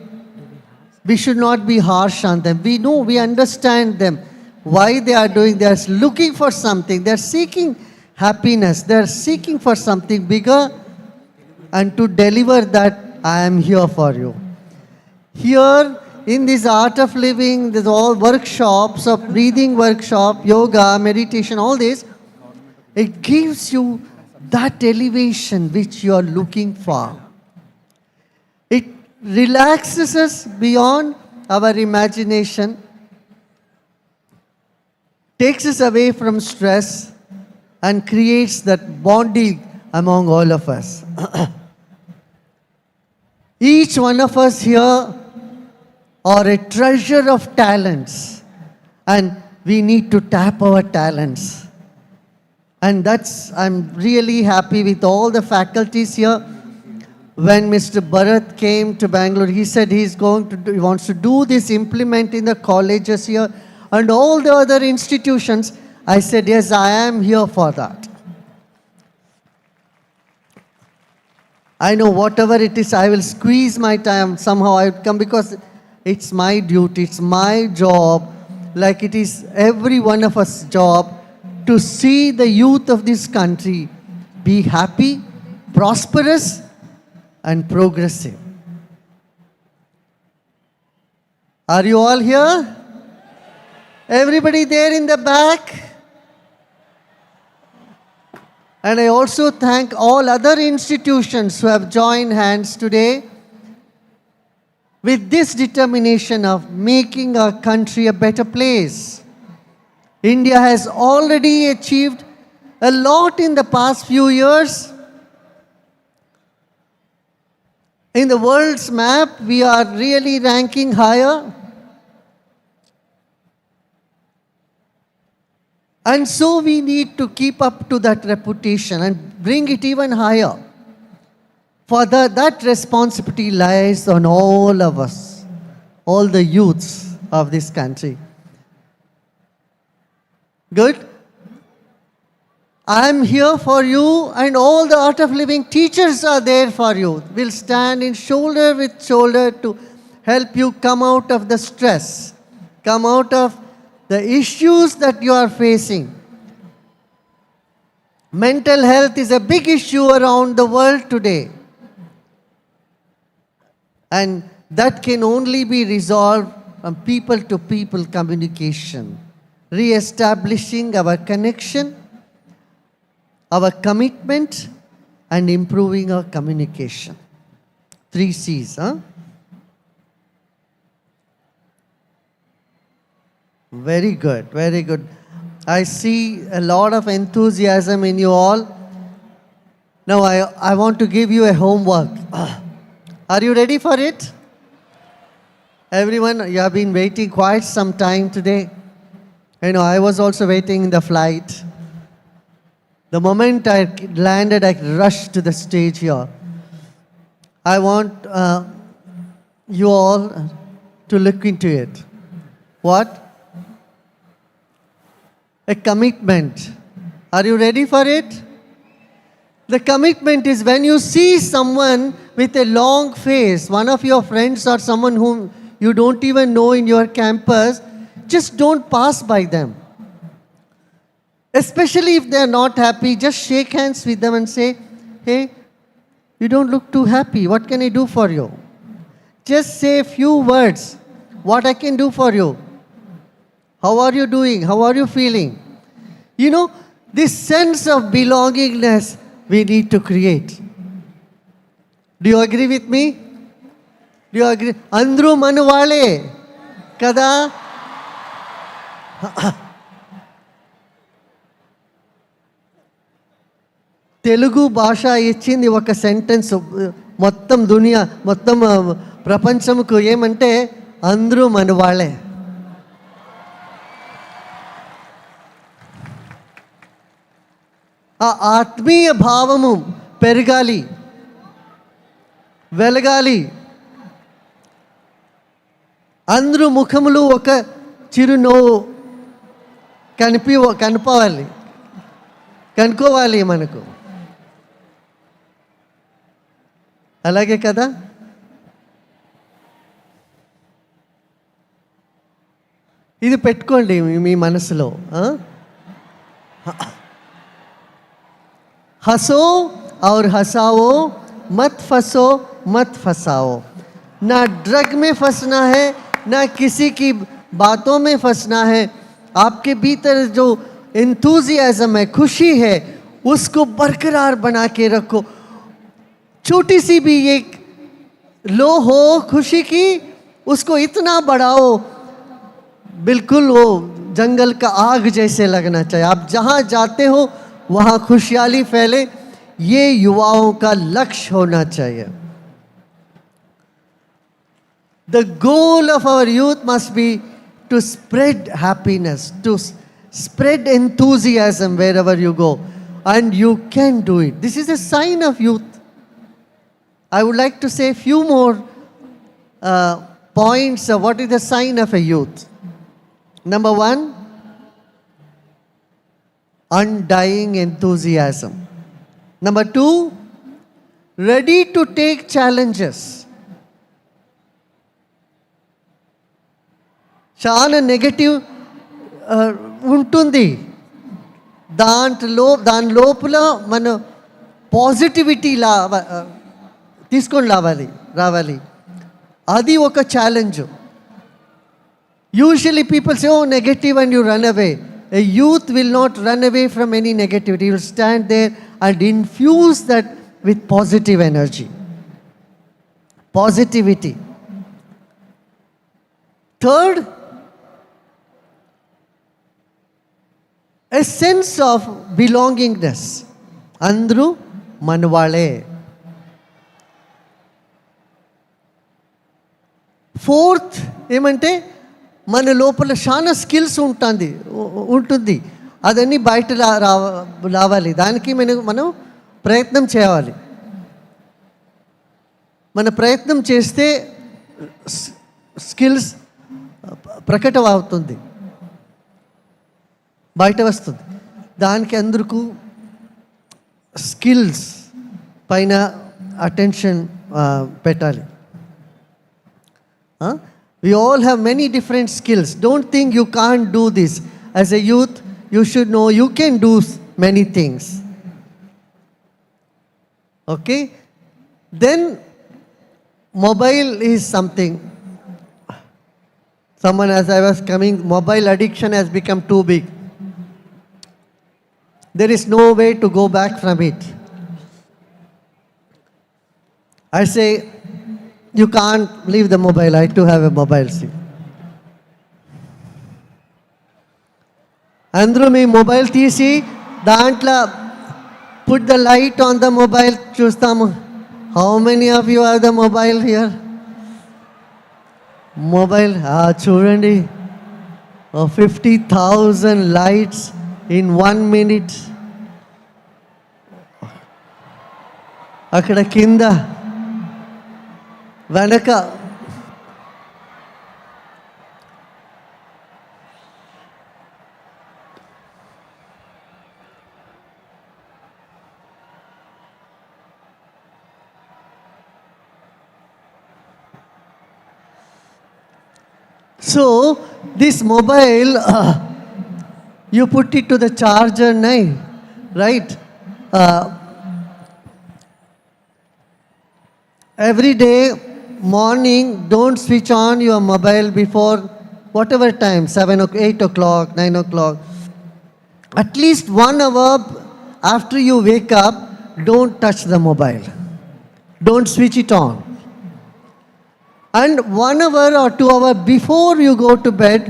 we should not be harsh on them. We know, we understand them. Why they are doing, they are looking for something. They are seeking happiness. They are seeking for something bigger. and to deliver that, I am here for you. Here in this art of living, there's all workshops of breathing workshop, yoga, meditation, all this. It gives you that elevation which you are looking for. It relaxes us beyond our imagination, takes us away from stress, and creates that bonding among all of us. Each one of us here are a treasure of talents, and we need to tap our talents. And I'm really happy with all the faculties here. When Mr. Bharat came to Bangalore, he said he wants to do this, implement in the colleges here and all the other institutions. I said, yes, I am here for that. I know whatever it is, I will squeeze my time. Somehow I would come because it's my duty, it's my job, like it is every one of us' job, to see the youth of this country be happy, prosperous, and progressive. Are you all here? Everybody there in the back? And I also thank all other institutions who have joined hands today with this determination of making our country a better place. India has already achieved a lot in the past few years. In the world's map, we are really ranking higher. And so we need to keep up to that reputation and bring it even higher. For that responsibility lies on all of us, all the youths of this country. Good? I am here for you, and all the Art of Living teachers are there for you. We'll stand in shoulder with shoulder to help you come out of the stress, come out of the issues that you are facing. Mental health is a big issue around the world today. And that can only be resolved from people-to-people communication, re-establishing our connection, our commitment, and improving our communication. 3 C's, huh? Very good, very good. I see a lot of enthusiasm in you all. Now I want to give you a homework. Are you ready for it? Everyone, you have been waiting quite some time today. You know, I was also waiting in the flight. The moment I landed, I rushed to the stage here. I want you all to look into it. What? A commitment. Are you ready for it? The commitment is when you see someone with a long face, one of your friends or someone whom you don't even know in your campus, just don't pass by them. Especially if they're not happy, just shake hands with them and say, hey, you don't look too happy. What can I do for you? Just say a few words. What I can do for you? How are you doing? How are you feeling? You know, this sense of belongingness we need to create. Do you agree with me? Do you agree? Andru manuvale. Kada? Telugu భాష ఇచ్చింది ఒక sentence మొత్తం దునియా మొత్తం ప్రపంచంకు ఏమంటే అందరూ మనవాళ్ళే. ఆ ఆత్మీయ భావము పెరగాలి, వెలగాలి. అందరూ ముఖములు ఒక చిరునవ్వు కనుక్కోవాలి మనకు. అలాగే కదా? ఇది పెట్టుకోండి మీ మనసులో. हंसो और हंसाओ, मत फंसो मत फंसाओ. ना ड्रग में फंसना है, ना किसी की बातों में फंसना है. आपके भीतर जो एंथुजियाज्म है, खुशी है, उसको बरकरार बना के रखो. छोटी सी भी एक लो हो खुशी की, उसको इतना बढ़ाओ, बिल्कुल वो जंगल का आग जैसे लगना चाहिए. आप जहाँ जाते हो वहाँ खुशहाली फैले, ये युवाओं का लक्ष्य होना चाहिए. The goal of our youth must be to spread happiness, to spread enthusiasm wherever you go. And you can do it. This is a sign of youth. I would like to say a few more points of what is the sign of a youth. Number one, undying enthusiasm. Number two, ready to take challenges. చాలా negative ఉంటుంది, దాని లోపల మన positivity తీసుకొని రావాలి. అది ఒక challenge. Usually people say O negative and you run away. A youth will not run away from any negativity. He will stand there and infuse that with positive energy. Positivity. Third, a sense of belongingness. Andru manvale. Fourth, ఏమంటే మన లోపల చాలా skills ఉంటుంది, అదన్నీ బయట రావాలి. దానికి మనం ప్రయత్నం చేయాలి. మన ప్రయత్నం చేస్తే స్కిల్స్ ప్రకటమవుతుంది, బయట వస్తుంది. దానికి అందరికీ స్కిల్స్ పైన అటెన్షన్ పెట్టాలి. We all have many different skills. Don't think you can't do this. As a youth, you should know you can do many things. Okay? Then, mobile is something. Someone, as I was coming, mobile addiction has become too big. There is no way to go back from it. I say, you can't leave the mobile. I too have a mobile. See. Andru me mobile తీసి దాంట్లో put the light on the mobile చూస్తాము. How many of you have the mobile here? Mobile, చూడండి, 50,000 lights in 1 minute. అక్కడ కింద వెనక So, this mobile, you put it to the charger, right? Every day, morning, don't switch on your mobile before whatever time, 7 o'clock, 8 o'clock, 9 o'clock. At least 1 hour after you wake up, don't touch the mobile. Don't switch it on. And 1 hour or 2 hours before you go to bed,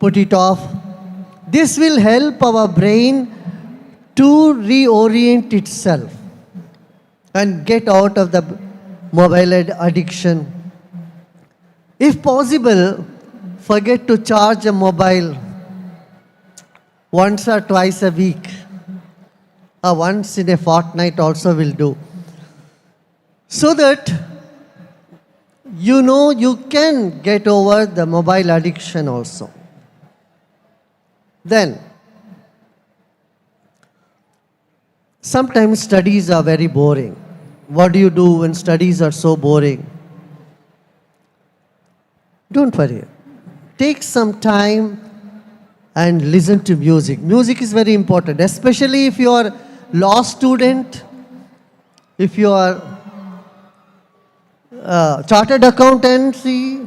put it off. This will help our brain to reorient itself and get out of the mobile addiction. If possible, forget to charge a mobile once or twice a week, or once in a fortnight also will do, so that you know you can get over the mobile addiction also. Then, sometimes studies are very boring. What do you do when studies are so boring? Don't worry. Take some time and listen to music. Music is very important, especially if you are law student if you are chartered accountancy,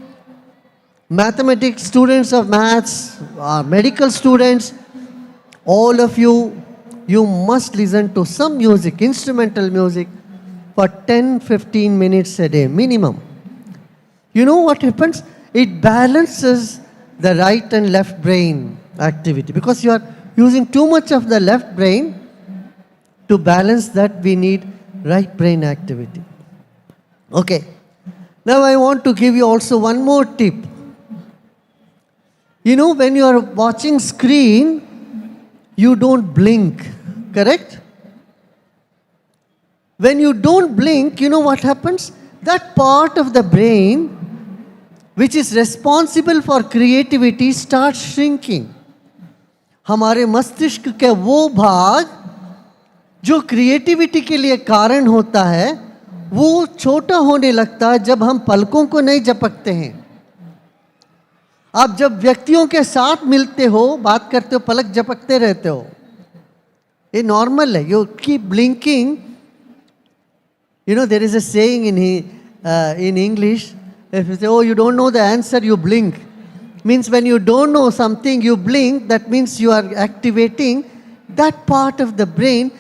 mathematics, students of maths, medical students, all of you, you must listen to some music, instrumental music, for 10-15 minutes a day, minimum. You know what happens? It balances the right and left brain activity. Because you are using too much of the left brain, to balance that we need right brain activity. Okay. Now I want to give you also one more tip. You know, when you are watching screen, you don't blink, correct? When you don't blink, you know what happens? That part of the brain which is responsible for creativity starts shrinking. हमारे मस्तिष्क के वो भाग जो creativity के लिए कारण होता है, वो छोटा होने लगता है जब हम पलकों को नहीं झपकते हैं. आप जब व्यक्तियों के साथ मिलते हो, बात करते हो, पलक झपकते रहते हो, ये नॉर्मल है. You keep blinking. You know, there is a saying in English, if you say, oh, you don't know the answer, you blink. Means when you don't know something, you blink, that means you are activating that part of the brain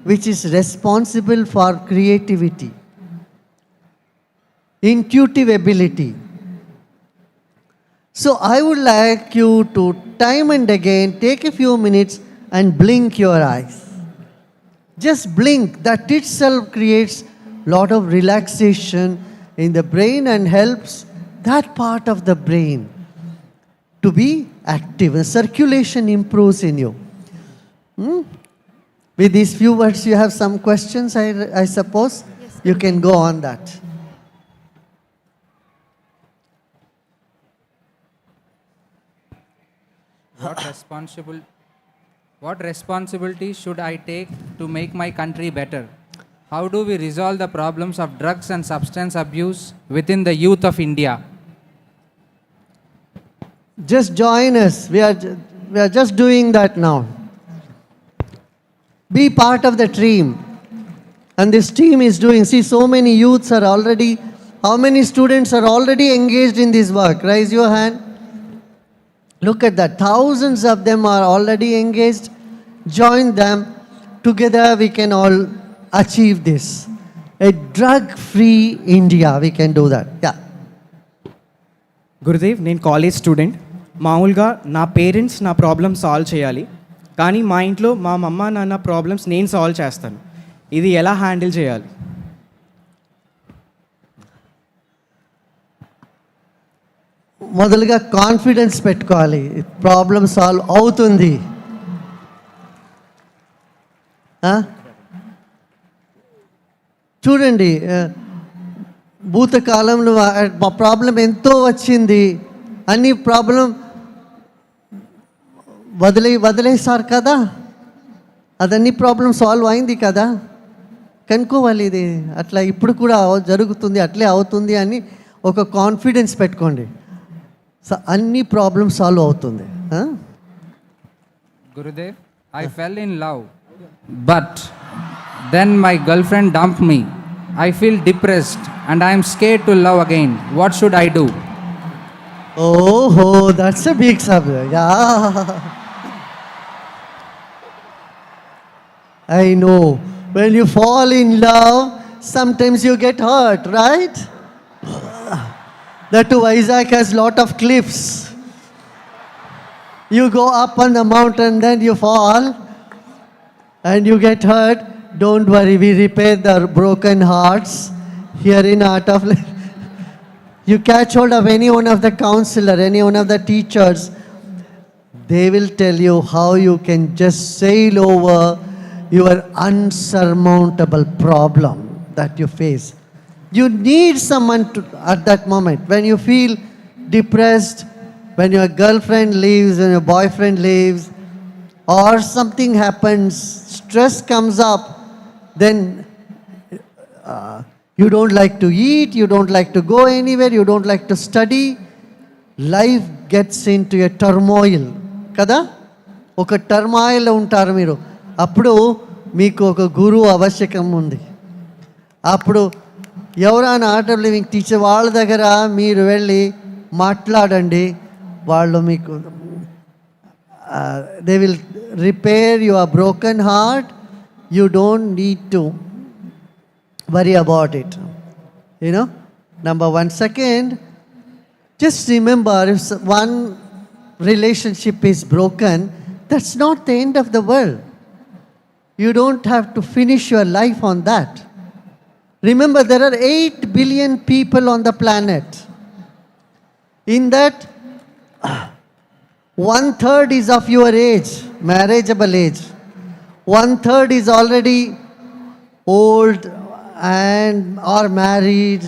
which is responsible for creativity, intuitive ability. So I would like you to time and again take a few minutes and blink your eyes. Just blink. That itself creates lot of relaxation in the brain and helps that part of the brain to be active. The circulation improves in you. With these few words, you have some questions, I suppose? Yes, you can go on that. What responsibility should I take to make my country better? How do we resolve the problems of drugs and substance abuse within the youth of India? Just join us. We are just doing that now. Be part of the team. And this team is doing, see, so many youths are already, how many students are already engaged in this work? Raise your hand. Look at that. Thousands of them are already engaged. Join them. Together we can all achieve this. A drug-free India. We can do that. Yeah. Gurudev, నేను college student. మామూలుగా నా parents నా problem solve చేయాలి, కానీ మా ఇంట్లో మా మమ్మ నాన్న ప్రాబ్లమ్స్ నేను సాల్వ్ చేస్తాను. ఇది ఎలా హ్యాండిల్ చేయాలి? మొదలుగా కాన్ఫిడెన్స్ పెట్టుకోవాలి. ప్రాబ్లం సాల్వ్ అవుతుంది. చూడండి, భూతకాలంలో మా ప్రాబ్లం ఎంతో వచ్చింది, అన్ని ప్రాబ్లం వదిలేసారు కదా, అదన్నీ ప్రాబ్లం సాల్వ్ అయింది కదా, కనుక్కోవాలి ఇది అట్లా ఇప్పుడు కూడా జరుగుతుంది, అట్లే అవుతుంది అని ఒక కాన్ఫిడెన్స్ పెట్టుకోండి. అన్ని ప్రాబ్లం సాల్వ్ అవుతుంది. Gurudev, I fell in love, but then my girlfriend dumped me. I feel depressed and I am scared to love again. What should I do? Oh, that's a big subject. Yeah. I know. When you fall in love, sometimes you get hurt, right? That too, Isaac has lot of cliffs. You go up on the mountain, then you fall and you get hurt. Don't worry, we repair the broken hearts here in Art of Life. You catch hold of any one of the counselor, any one of the teachers, they will tell you how you can just sail over your unsurmountable problem that you face. You need someone to, at that moment, when you feel depressed, when your girlfriend leaves, when your boyfriend leaves, or something happens, stress comes up, then you don't like to eat, you don't like to go anywhere, you don't like to study. Life gets into a turmoil. Kada? Oka turmoil ఉంటారు మీరు. అప్పుడు మీకు ఒక గురువు అవశ్యకం ఉంది. అప్పుడు ఎవరైనా art of living teacher వాళ్ళ దగ్గర మీరు వెళ్ళి మాట్లాడండి. వాళ్ళు మీకు they will repair your broken heart. You don't need to worry about it. Number one. Second, just remember, if one relationship is broken, that's not the end of the world. You don't have to finish your life on that. Remember, there are 8 billion people on the planet. In that, 1/3 is of your age, marriageable age. 1/3 is already old and are married.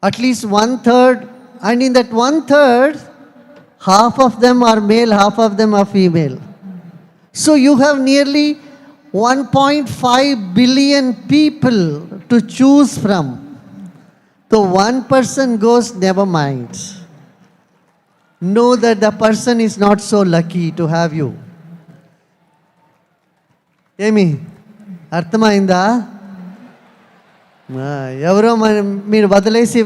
At least 1/3, and in that 1/3, half of them are male, half of them are female. So you have nearly 1.5 billion people to choose from. So one person goes, never mind. Know that the person is not so lucky to have you. Amy, అర్థమైందా? ఎవరో మీరు వదిలేసి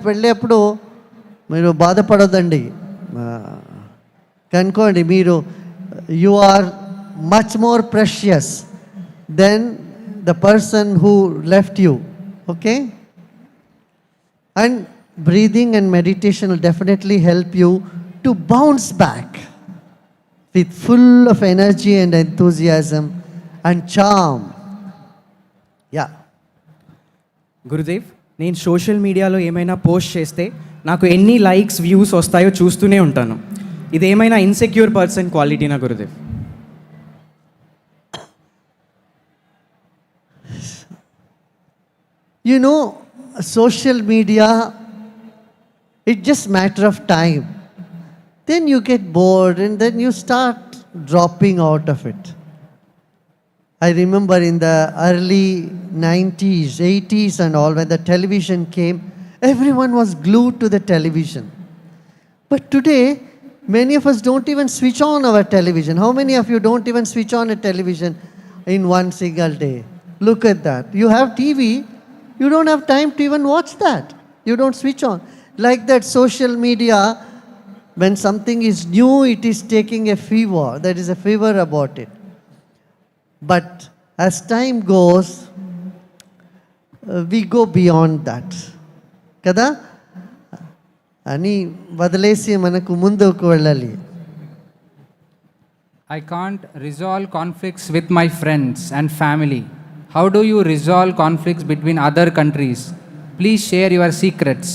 వెళ్ళేప్పుడు మీరు బాధపడొద్దండి. కనుకోండి, మీరు you are much more precious than the person who left you. Okay? And breathing and meditation will definitely help you to bounce back with full of energy and enthusiasm and charm. Yeah. Gurudev, నేను social మీడియాలో ఏమైనా post చేస్తే నాకు ఎన్ని likes views వస్తాయో చూస్తూనే ఉంటాను. ఇదేమైనా ఇన్సెక్యూర్ పర్సన్ క్వాలిటీనా Gurudev? Social media, it's just matter of time. Then you get bored and then you start dropping out of it. I remember in the early 90s, 80s and all, when the television came, everyone was glued to the television. But today, many of us don't even switch on our television. How many of you don't even switch on a television in one single day? Look at that. You have TV, you don't have time to even watch that. You don't switch on. Like that, social media, when something is new, it is taking a fever. There is a fever about it. But as time goes, we go beyond that. Kada? Ani vadalesi manaku munduku vellali. I can't resolve conflicts with my friends and family. How do you resolve conflicts between other countries? Please share your secrets.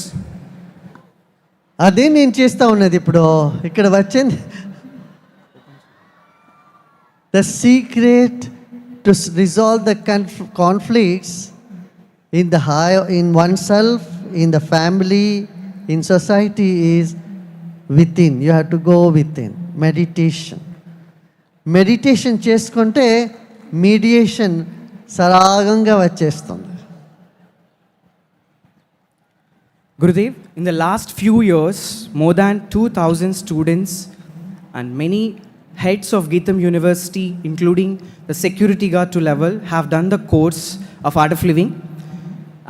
అదే నేను చేస్తూ ఉన్నది ఇప్పుడు ఇక్కడ వచ్చింది. The secret to resolve the conflicts in oneself, in the family, in society is within. You have to go within. Meditation. Meditation చేసుకుంటే mediation సరాగంగా వచ్చేస్తుంది. Gurudev, in the last few years, more than 2,000 students and many heads of Geetham University, including the security guard to level, have done the course of Art of Living,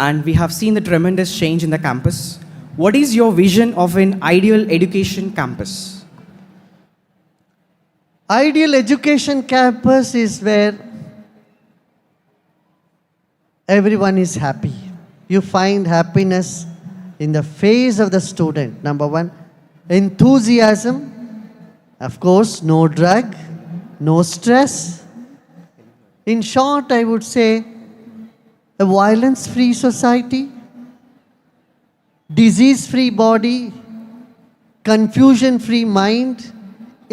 and we have seen the tremendous change in the campus. What is your vision of an ideal education campus? Ideal education campus is where everyone is happy. You find happiness in the face of the student. Number one, enthusiasm. Of course, no drug, no stress. In short, I would say a violence-free society, disease-free body, confusion-free mind,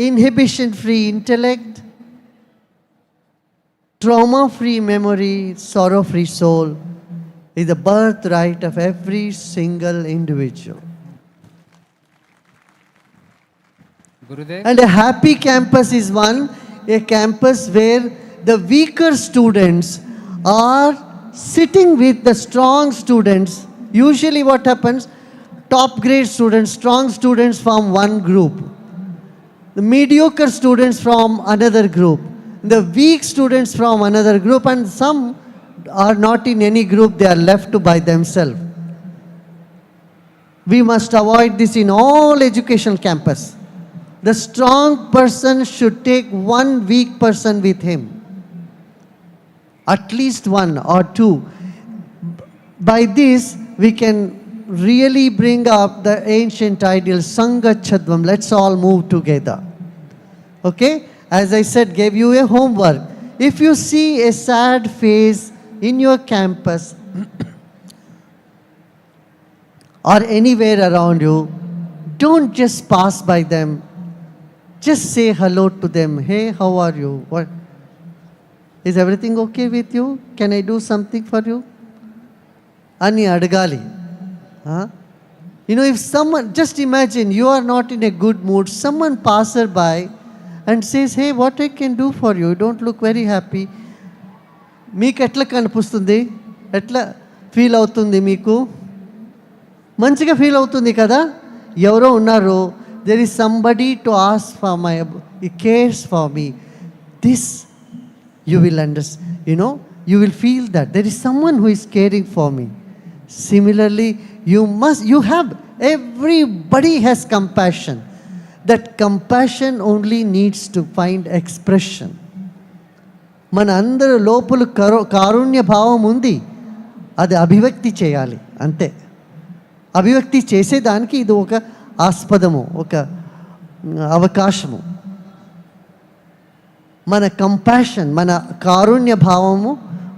inhibition-free intellect, trauma-free memory, sorrow-free soul is the birthright of every single individual. Gurudev? And a happy campus is a campus where the weaker students are sitting with the strong students. Usually what happens, top grade students, strong students form one group. The mediocre students from another group. The weak students from another group, and some are not in any group, they are left by themselves. We must avoid this in all educational campus. The strong person should take one weak person with him. At least one or two. By this, we can really bring up the ancient ideal, Sangha Chadvam. Let's all move together. Okay? As I said, gave you a homework. If you see a sad face in your campus or anywhere around you, don't just pass by them. Just say hello to them. Hey, how are you? What? Is everything okay with you? Can I do something for you? Ani adagali. Huh? You know, if someone, just imagine you are not in a good mood, someone passes by and says, hey, what I can do for you? You don't look very happy. Meeku etla kanipistundi? Etla feel avutundi meeku? Manchiga feel avutundi kada? Evaro unnaru. There is somebody to ask for my, he cares for me. This you will understand, you know, you will feel that there is someone who is caring for me. Similarly, everybody has compassion. That compassion only needs to find expression. మన అందరూ లోపల కారుణ్య భావం ఉంది, అది అభివ్యక్తి చేయాలి అంతే. అభివ్యక్తి చేసేదానికి ఇది ఒక ఆస్పదము, ఒక అవకాశము. మన కంపాషన్, మన కారుణ్య భావము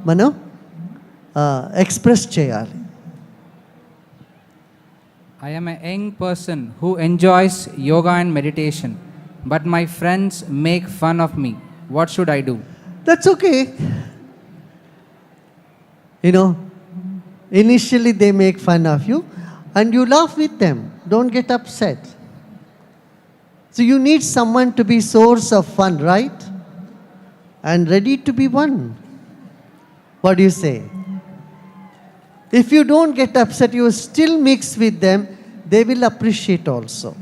మనం ఎక్స్ప్రెస్ చేయాలి. I am a young person who enjoys yoga and meditation, but my friends make fun of me. What should I do? That's okay. You know, initially they make fun of you and you laugh with them. Don't get upset. So you need someone to be source of fun, right? And ready to be one. What do you say? If you don't get upset, you still mix with them, they will appreciate also.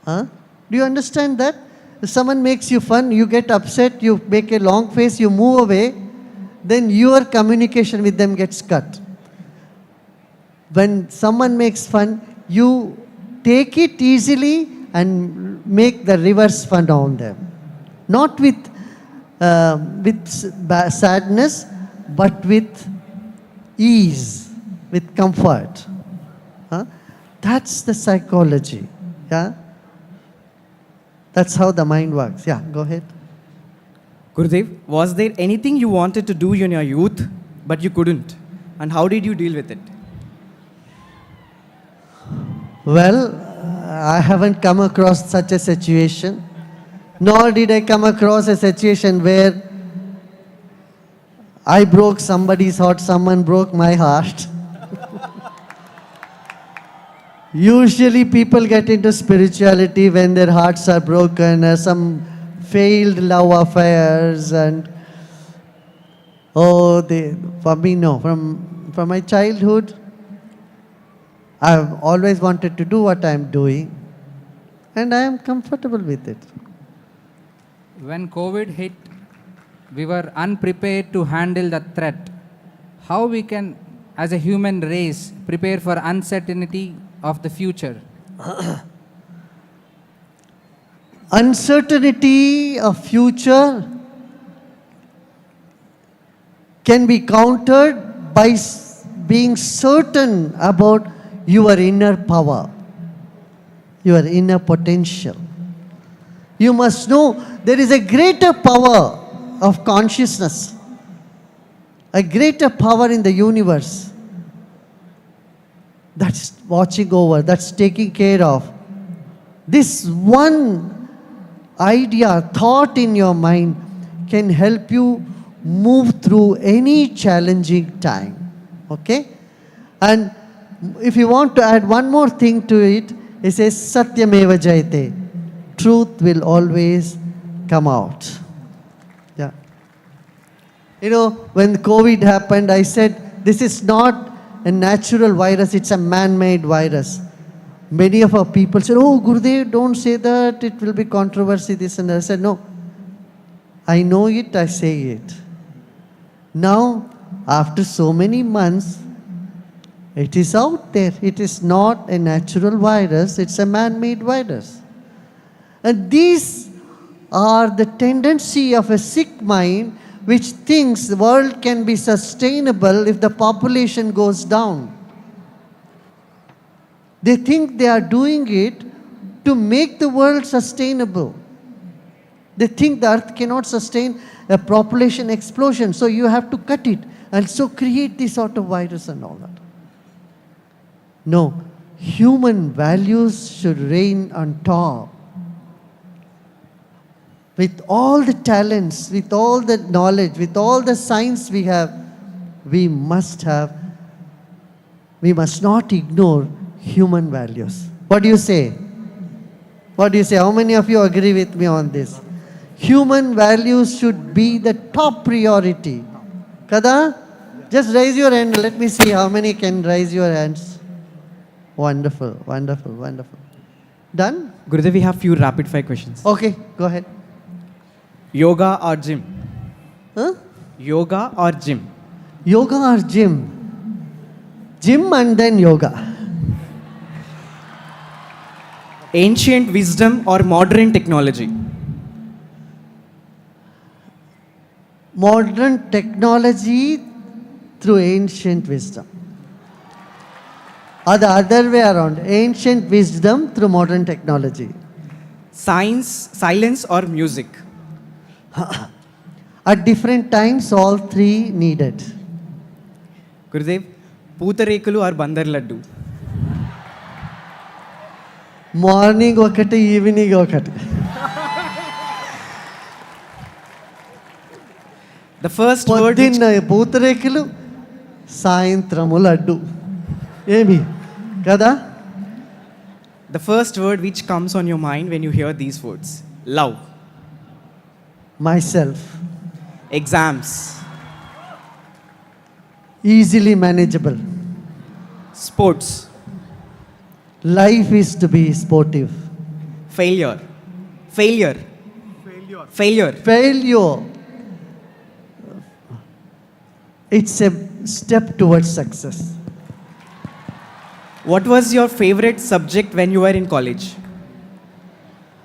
Huh? Do you understand that? If someone makes you fun, you get upset, you make a long face, you move away, then your communication with them gets cut. When someone makes fun, you take it easily and make the reverse fun on them. Not with sadness, but with ease, with comfort. Huh? That's the psychology. Yeah? That's how the mind works. Yeah, go ahead. Gurudev, was there anything you wanted to do in your youth, but you couldn't? And how did you deal with it? Well, I haven't come across such a situation, nor did I come across a situation where I broke somebody's heart, someone broke my heart. Usually people get into spirituality when their hearts are broken, some failed love affairs, and for me, no. From my childhood, I've always wanted to do what I'm doing, and I am comfortable with it. When COVID hit, we were unprepared to handle the threat. How we can, as a human race, prepare for uncertainty of the future? Uncertainty of future can be countered by being certain about your inner power, your inner potential. You must know there is a greater power of consciousness, a greater power in the universe that's watching over, that's taking care of. This one idea, thought in your mind can help you move through any challenging time. Okay? And if you want to add one more thing to it, it says Satyameva Jayate. Truth will always come out. Yeah. You know, when COVID happened, I said, this is not a natural virus, it's a man-made virus. Many of our people said, oh, Gurudev, don't say that, it will be controversy, this and that. I said, no, I know it, I say it. Now, after so many months, it is out there. It is not a natural virus, it's a man-made virus. And these are the tendency of a sick mind which thinks the world can be sustainable if the population goes down. They think they are doing it to make the world sustainable. They think the earth cannot sustain a population explosion, so you have to cut it and so create this sort of virus and all that. No, human values should reign on top. With all the talents, with all the knowledge, with all the science we have, we must not ignore human values. What do you say? What do you say? How many of you agree with me on this? Human values should be the top priority. Kada? Just raise your hand. Let me see how many can raise your hands. Wonderful, wonderful, wonderful. Done? Gurudev, we have few rapid fire questions. Okay, go ahead. Yoga or gym? Huh? Yoga or gym? Yoga or gym? Gym and then yoga. Ancient wisdom or modern technology? Modern technology through ancient wisdom. Or the other way around. Ancient wisdom through modern technology. Silence or music? At different times, all three needed. Gurudev, pootharekulu or bandar laddu? Morning ఒకటి evening ఒకటి. The first word పొద్దున్న పూతరేకులు సాయంత్రము లడ్డు ఏమి కదా? The first word which comes on your mind when you hear these words? Love. Myself. Exams. Easily manageable. Sports. Life is to be sportive. Failure. Failure. It's a step towards success. What was your favorite subject when you were in college?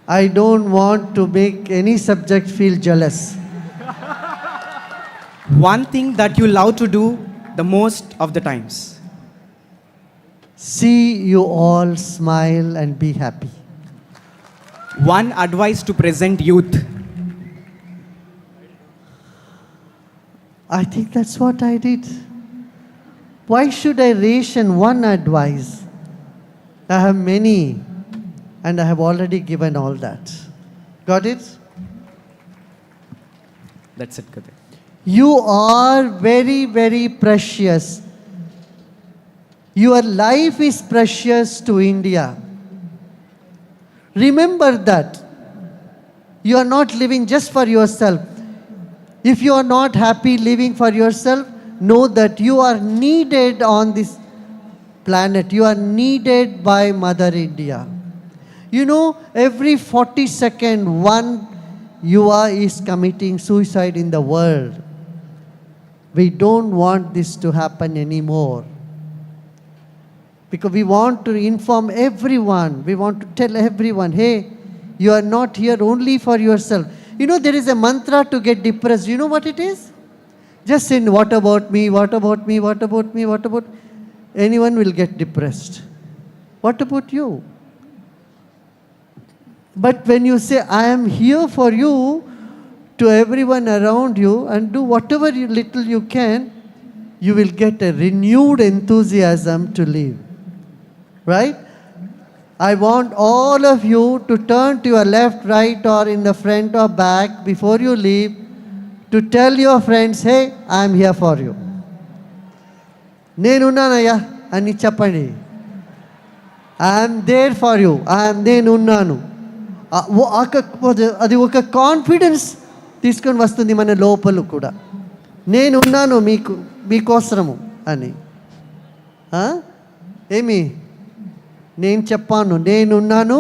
I don't want to make any subject feel jealous. One thing that you love to do the most of the times? See you all smile and be happy. One advice to present youth? I think that's what I did. Why should I ration one advice? I have many and I have already given all that. Got it? That's it, Gurudev. You are very, very precious. Your life is precious to India. Remember that. You are not living just for yourself. If you are not happy living for yourself, know that you are needed on this planet. You are needed by Mother India. You know, every 40 seconds, one Yuva is committing suicide in the world. We don't want this to happen anymore. Because we want to inform everyone. We want to tell everyone, hey, you are not here only for yourself. You know, there is a mantra to get depressed. You know what it is? Just say, what about me, what about me, what about me, what about... Anyone will get depressed. What about you? But when you say, I am here for you, to everyone around you, and do whatever little you can, you will get a renewed enthusiasm to live. Right? I want all of you to turn to your left, right, or in the front or back before you leave to tell your friends, hey, I am here for you. నేనున్నానయ్యా అని చెప్పండి. I'm there for you. నేనున్నాను. అది ఒక confidence తీసుకొని వస్తుంది మన లోపల కూడా. నేనున్నాను మీకోసము అని. ఏమి నేను చెప్పాను, నేనున్నాను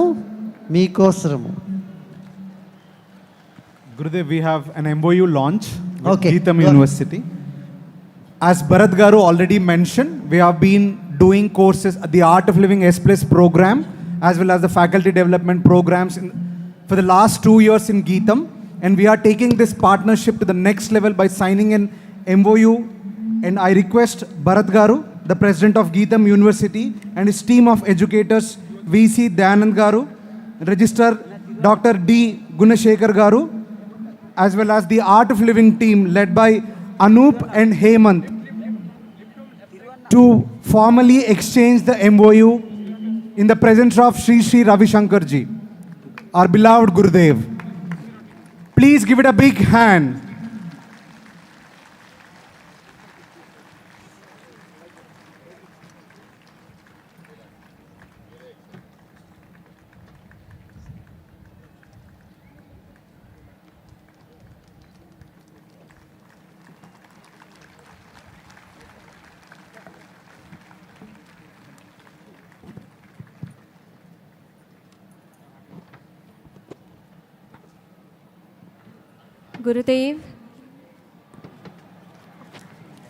మీకోసము. Gurudev, we have an MOU launch with Okay, Geetham go on. University. As Bharat Garu already mentioned, we have been doing courses at the Art of Living S Plus program, as well as the faculty development programs for the last 2 years in Geetham. And we are taking this partnership to the next level by signing an MOU. And I request Bharat Garu, the president of Geetham University, and his team of educators, VC Dayanand Garu, Registrar Dr. D. Gunashekar Garu, as well as the Art of Living team led by Anoop and Hemant, to formally exchange the MOU in the presence of Sri Ravi Shankar ji, our beloved Gurudev. Please give it a big hand. Gurudev.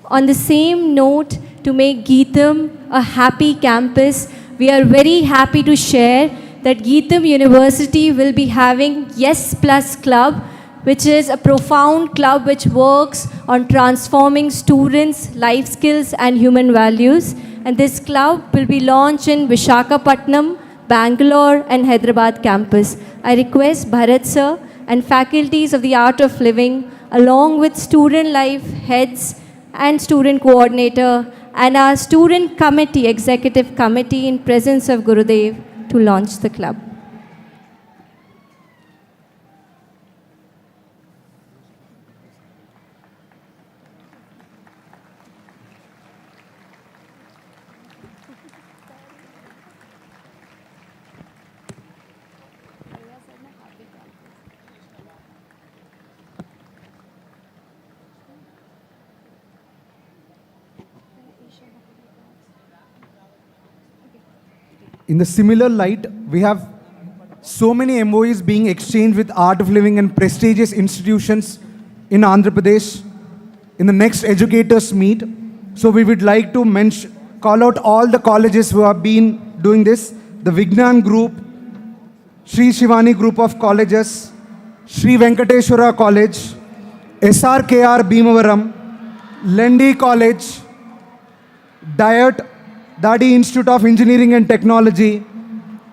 On the same note, to make Geetham a happy campus, we are very happy to share that Geetham University will be having Yes Plus Club, which is a profound club which works on transforming students' life skills and human values. And this club will be launched in Vishakhapatnam, Bangalore and Hyderabad campus. I request Bharat sir and faculties of the Art of Living, along with student life heads and student coordinator and our student committee, executive committee in presence of Gurudev, to launch the club. In the similar light, we have so many MOUs being exchanged with Art of Living and prestigious institutions in Andhra Pradesh in the next educators meet. So we would like to call out all the colleges who have been doing this: the Vignan Group, Sri Shivani Group of Colleges, Sri Venkateshwara College, SRKR Bhimavaram, Lendi College, Dadi Institute of Engineering and Technology,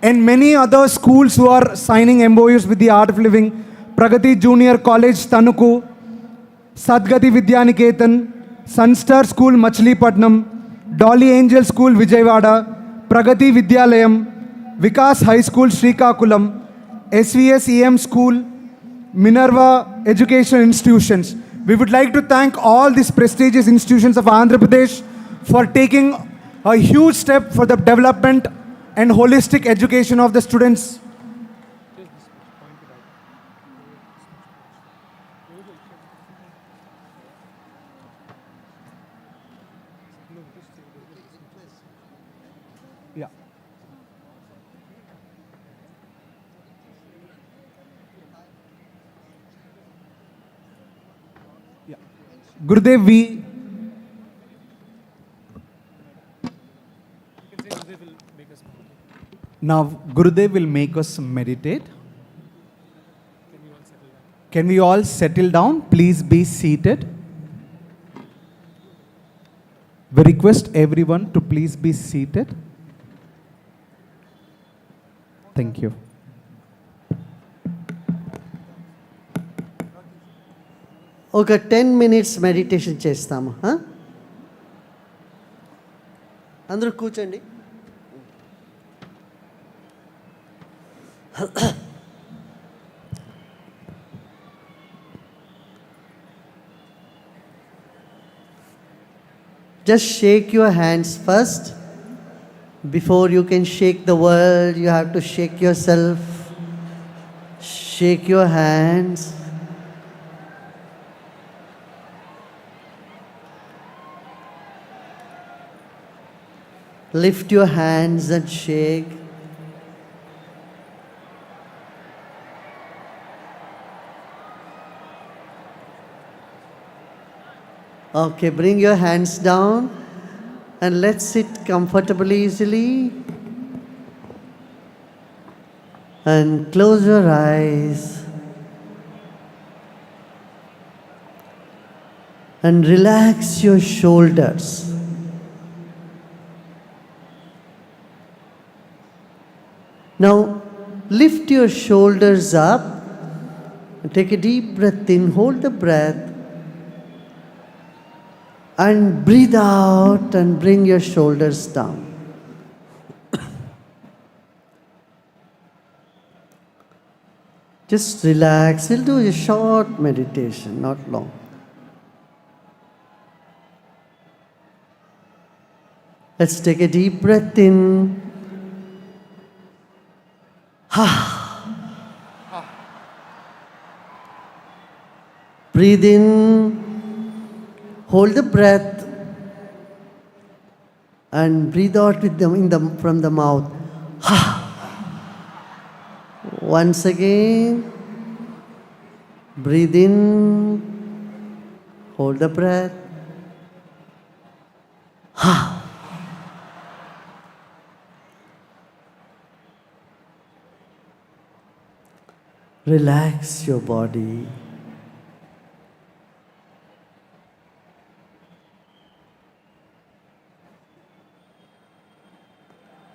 and many other schools who are signing MOUs with the Art of Living: Pragati Junior College, Tanuku, Sadgati Vidyaniketan, Sunstar School, Machilipatnam, Dolly Angel School, Vijayawada, Pragati Vidyalayam, Vikas High School, Srikakulam, SVS EM School, Minerva Educational Institutions. We would like to thank all these prestigious institutions of Andhra Pradesh for taking a huge step for the development and holistic education of the students. Yeah. Yeah. Gurudev, now Gurudev will make us meditate. Can we all settle down? Please be seated. We request everyone to please be seated. Thank you. ఒక 10 minutes meditation చేస్తాము. అందరూ కూర్చోండి. Just shake your hands first. Before you can shake the world, you have to shake yourself. Shake your hands. Lift your hands and shake. Okay, bring your hands down and let's sit comfortably, easily. And close your eyes. And relax your shoulders. Now, lift your shoulders up. And take a deep breath in. Hold the breath. And breathe out and bring your shoulders down. Just relax. We'll do a short meditation, not long. Let's take a deep breath in. Breathe in. Hold the breath. And breathe out with from the mouth. Once again. Breathe in. Hold the breath. Relax your body.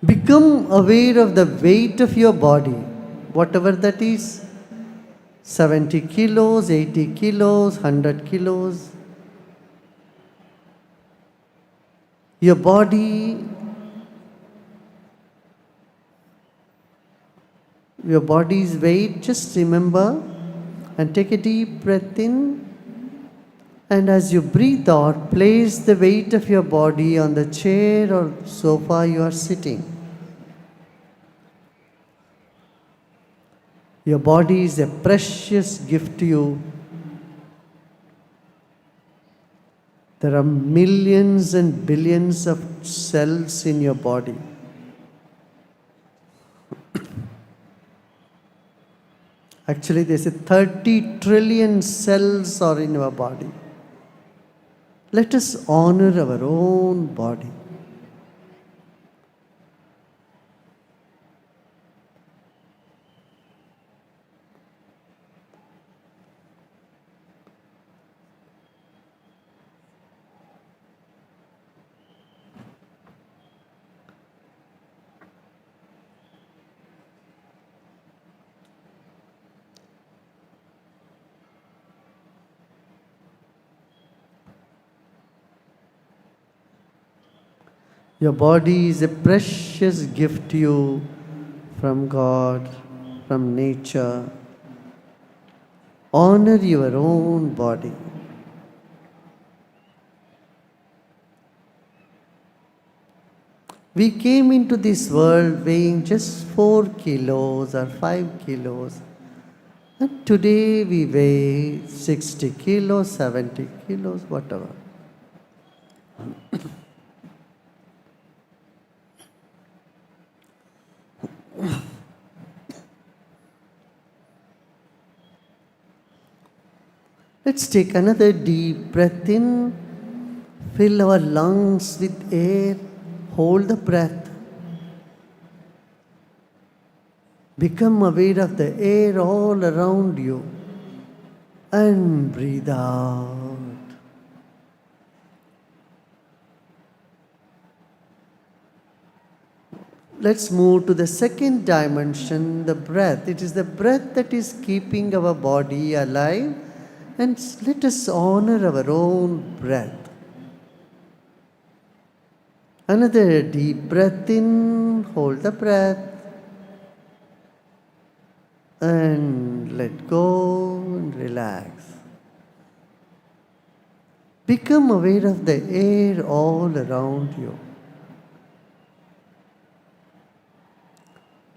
Become aware of the weight of your body, whatever that is. 70 kilos, 80 kilos, 100 kilos. Your body's weight, just remember and take a deep breath in. And as you breathe out, place the weight of your body on the chair or sofa you are sitting. Your body is a precious gift to you. There are millions and billions of cells in your body. Actually, they say 30 trillion cells are in our body. Let us honor our own body. Your body is a precious gift to you from God, from nature. Honor your own body. We came into this world weighing just 4 kilos or 5 kilos. And today we weigh 60 kilos, 70 kilos, whatever. Let's take another deep breath in. Fill our lungs with air. Hold the breath. Become aware of the air all around you. And breathe out. Let's move to the second dimension, the breath. It is the breath that is keeping our body alive. And let us honor our own breath. Another deep breath in, hold the breath. And let go and relax. Become aware of the air all around you.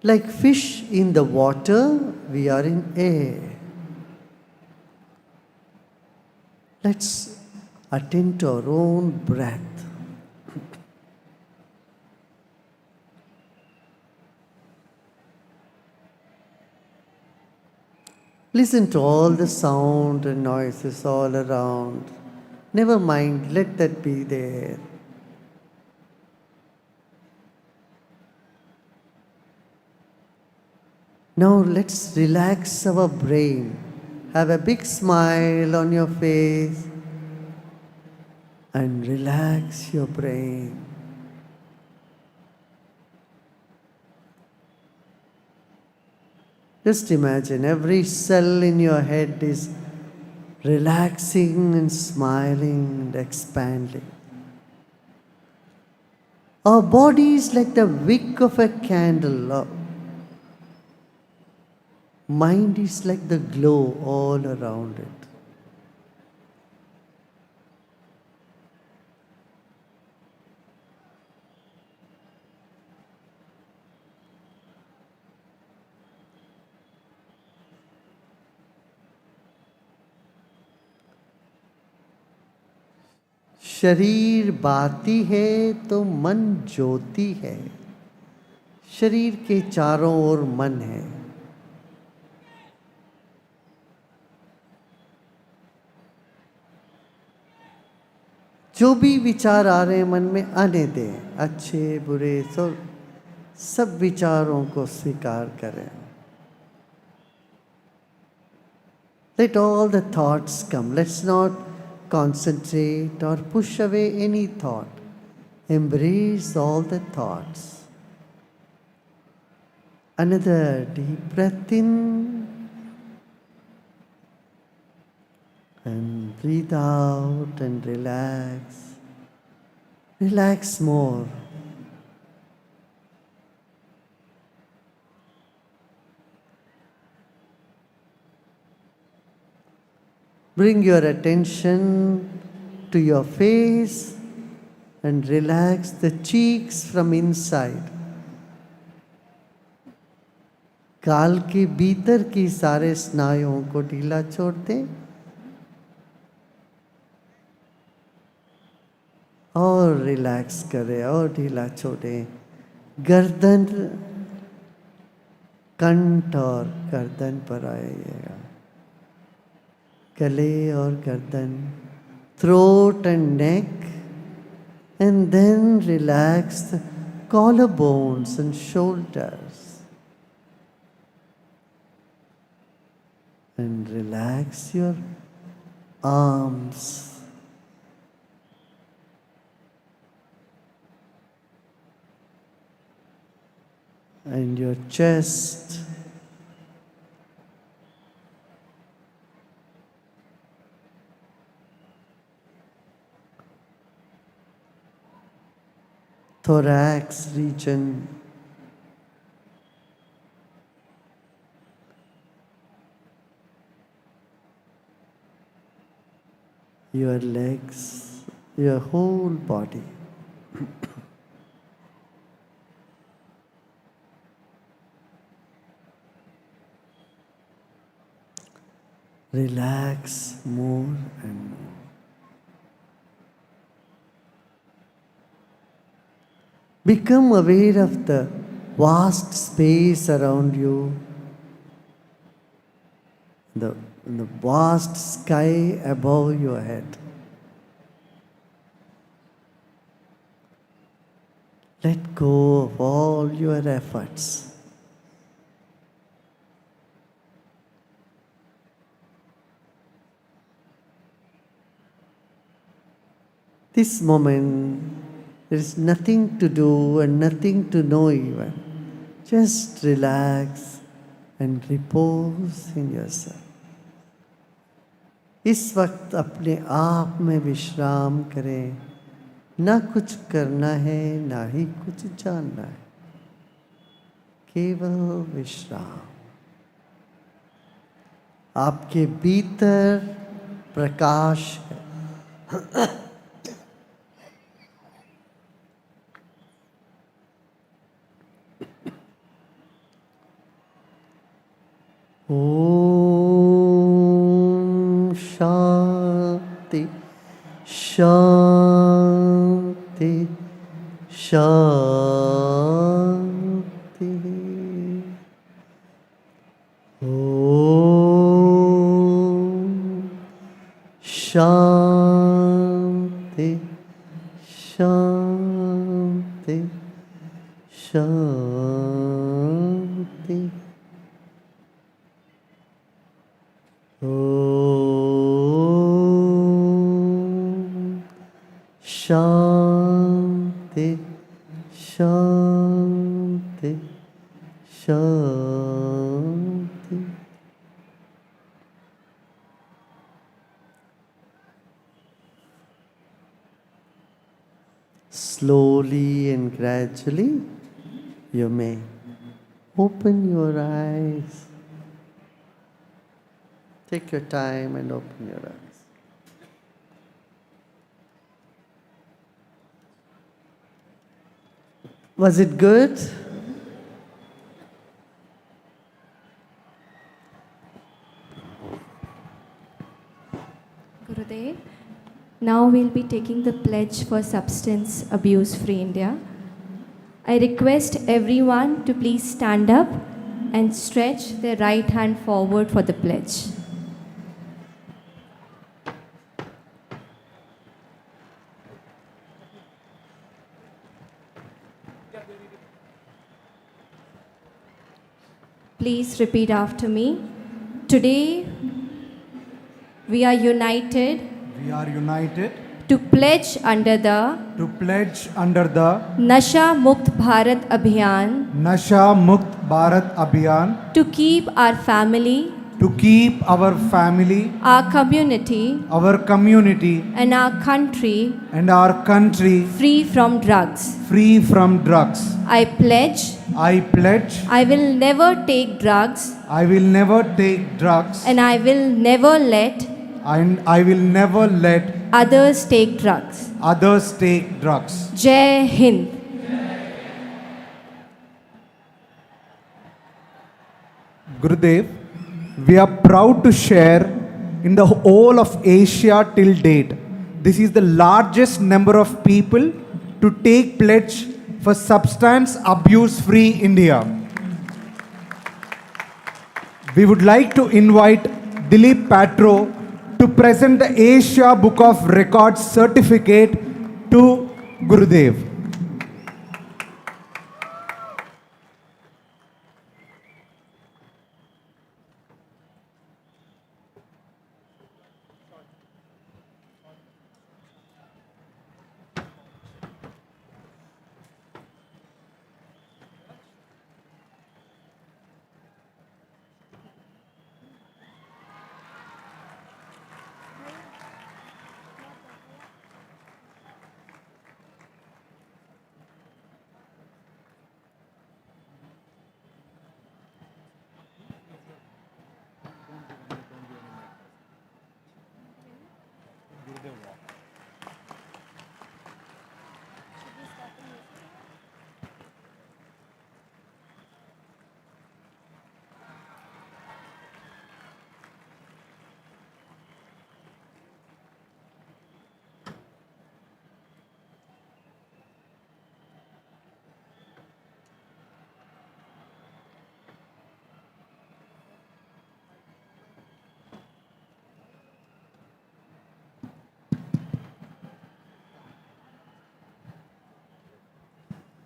Like fish in the water, we are in air. Let's attend to our own breath. Listen to all the sound and noises all around. Never mind, let that be there. Now let's relax our brain. Have a big smile on your face and relax your brain. Just imagine every cell in your head is relaxing and smiling and expanding. Our body is like the wick of a candle. Our mind is like the glow all around it. शरीर बाती है तो मन ज्योति है। शरीर के चारों ओर मन है। जो भी विचार आ रहे हैं मन में आने दें, अच्छे बुरे सब विचारों को स्वीकार करें। Let all the thoughts come. Let's not concentrate or push away any thought. Embrace all the thoughts. Another deep breath in and breathe out and relax. Relax more. Bring your attention to your face and relax the cheeks from inside. गाल के भीतर की सारे स्नायुओं को ढीला छोड़ दें और रिलैक्स करें और ढीला छोड़ें। गर्दन, कंठ और गर्दन पर आइएगा। गले और गर्दन, throat and neck, and then relax the collarbones and shoulders. And relax your arms. And your chest. Thorax region. Your legs, your whole body. Relax more and more. Become aware of the vast space around you, the vast sky above your head. Let go of all your efforts. This moment, there is nothing to do and nothing to know even. Just relax and repose in yourself. इस वक्त अपने आप में विश्राम करें। ना कुछ करना है, ना ही कुछ जानना है। केवल विश्राम। आपके भीतर प्रकाश है। ओम शांति शांति शांति। Om Shanti Shanti, Shanti. Om Shanti, Shanti, Shanti. Slowly and gradually, you may open your eyes. Take your time and open your eyes. Was it good? Gurudev, now we'll be taking the pledge for Substance Abuse Free India. I request everyone to please stand up and stretch their right hand forward for the pledge. Please repeat after me. Today, we are united. We are united To pledge under the Nasha Mukt Bharat Abhiyan Nasha Mukt Bharat Abhiyan to keep our family, our community, and our country free from drugs. I pledge I will never take drugs and I will never let others take drugs. Jai Hind. Gurudev, we are proud to share in the whole of Asia till date. This is the largest number of people to take pledge for substance abuse free India. We would like to invite Dilip Patro to present the Asia Book of Records certificate to Gurudev.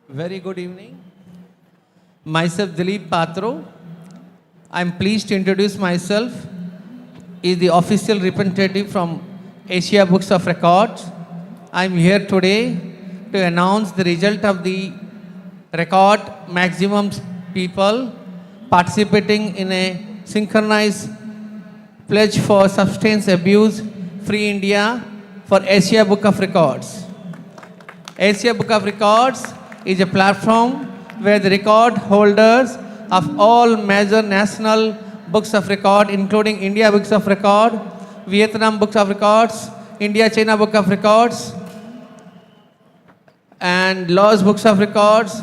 Very good evening. Myself Dilip Patro. I am pleased to introduce myself as the official representative from Asia Books of Records. I am here today to announce the result of the record maximum people participating in a synchronized pledge for substance abuse free India for Asia Book of Records. Asia Book of Records is a platform where the record holders of all major national books of record, including India Books of Record, Vietnam Books of Records, India-China Book of Records, and Laos Books of Records,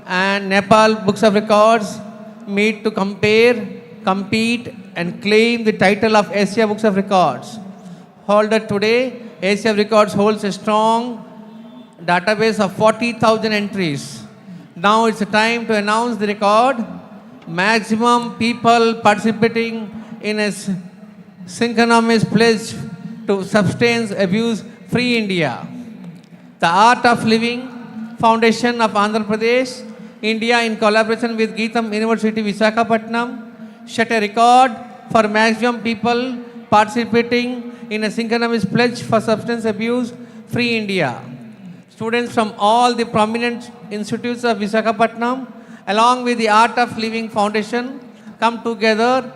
and Nepal Books of Records, meet to compare, compete, and claim the title of Asia Books of Records. Holder today, Asia Records holds a strong database of 40,000 entries. Now it's time to announce the record. Maximum people participating in a synchronous pledge to substance abuse free India. The Art of Living Foundation of Andhra Pradesh, India, in collaboration with Geetham University, Visakhapatnam, set a record for maximum people participating in a synchronous pledge for substance abuse free India. Students from all the prominent institutes of Visakhapatnam, along with the Art of Living Foundation, come together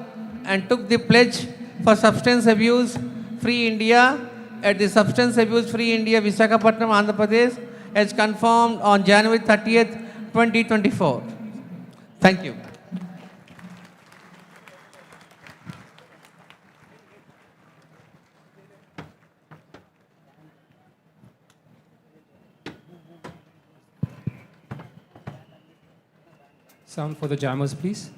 and took the pledge for substance abuse free India at the Substance Abuse Free India, Visakhapatnam, Andhra Pradesh, as confirmed on January 30th, 2024. Thank you. Sound for the jammers, please.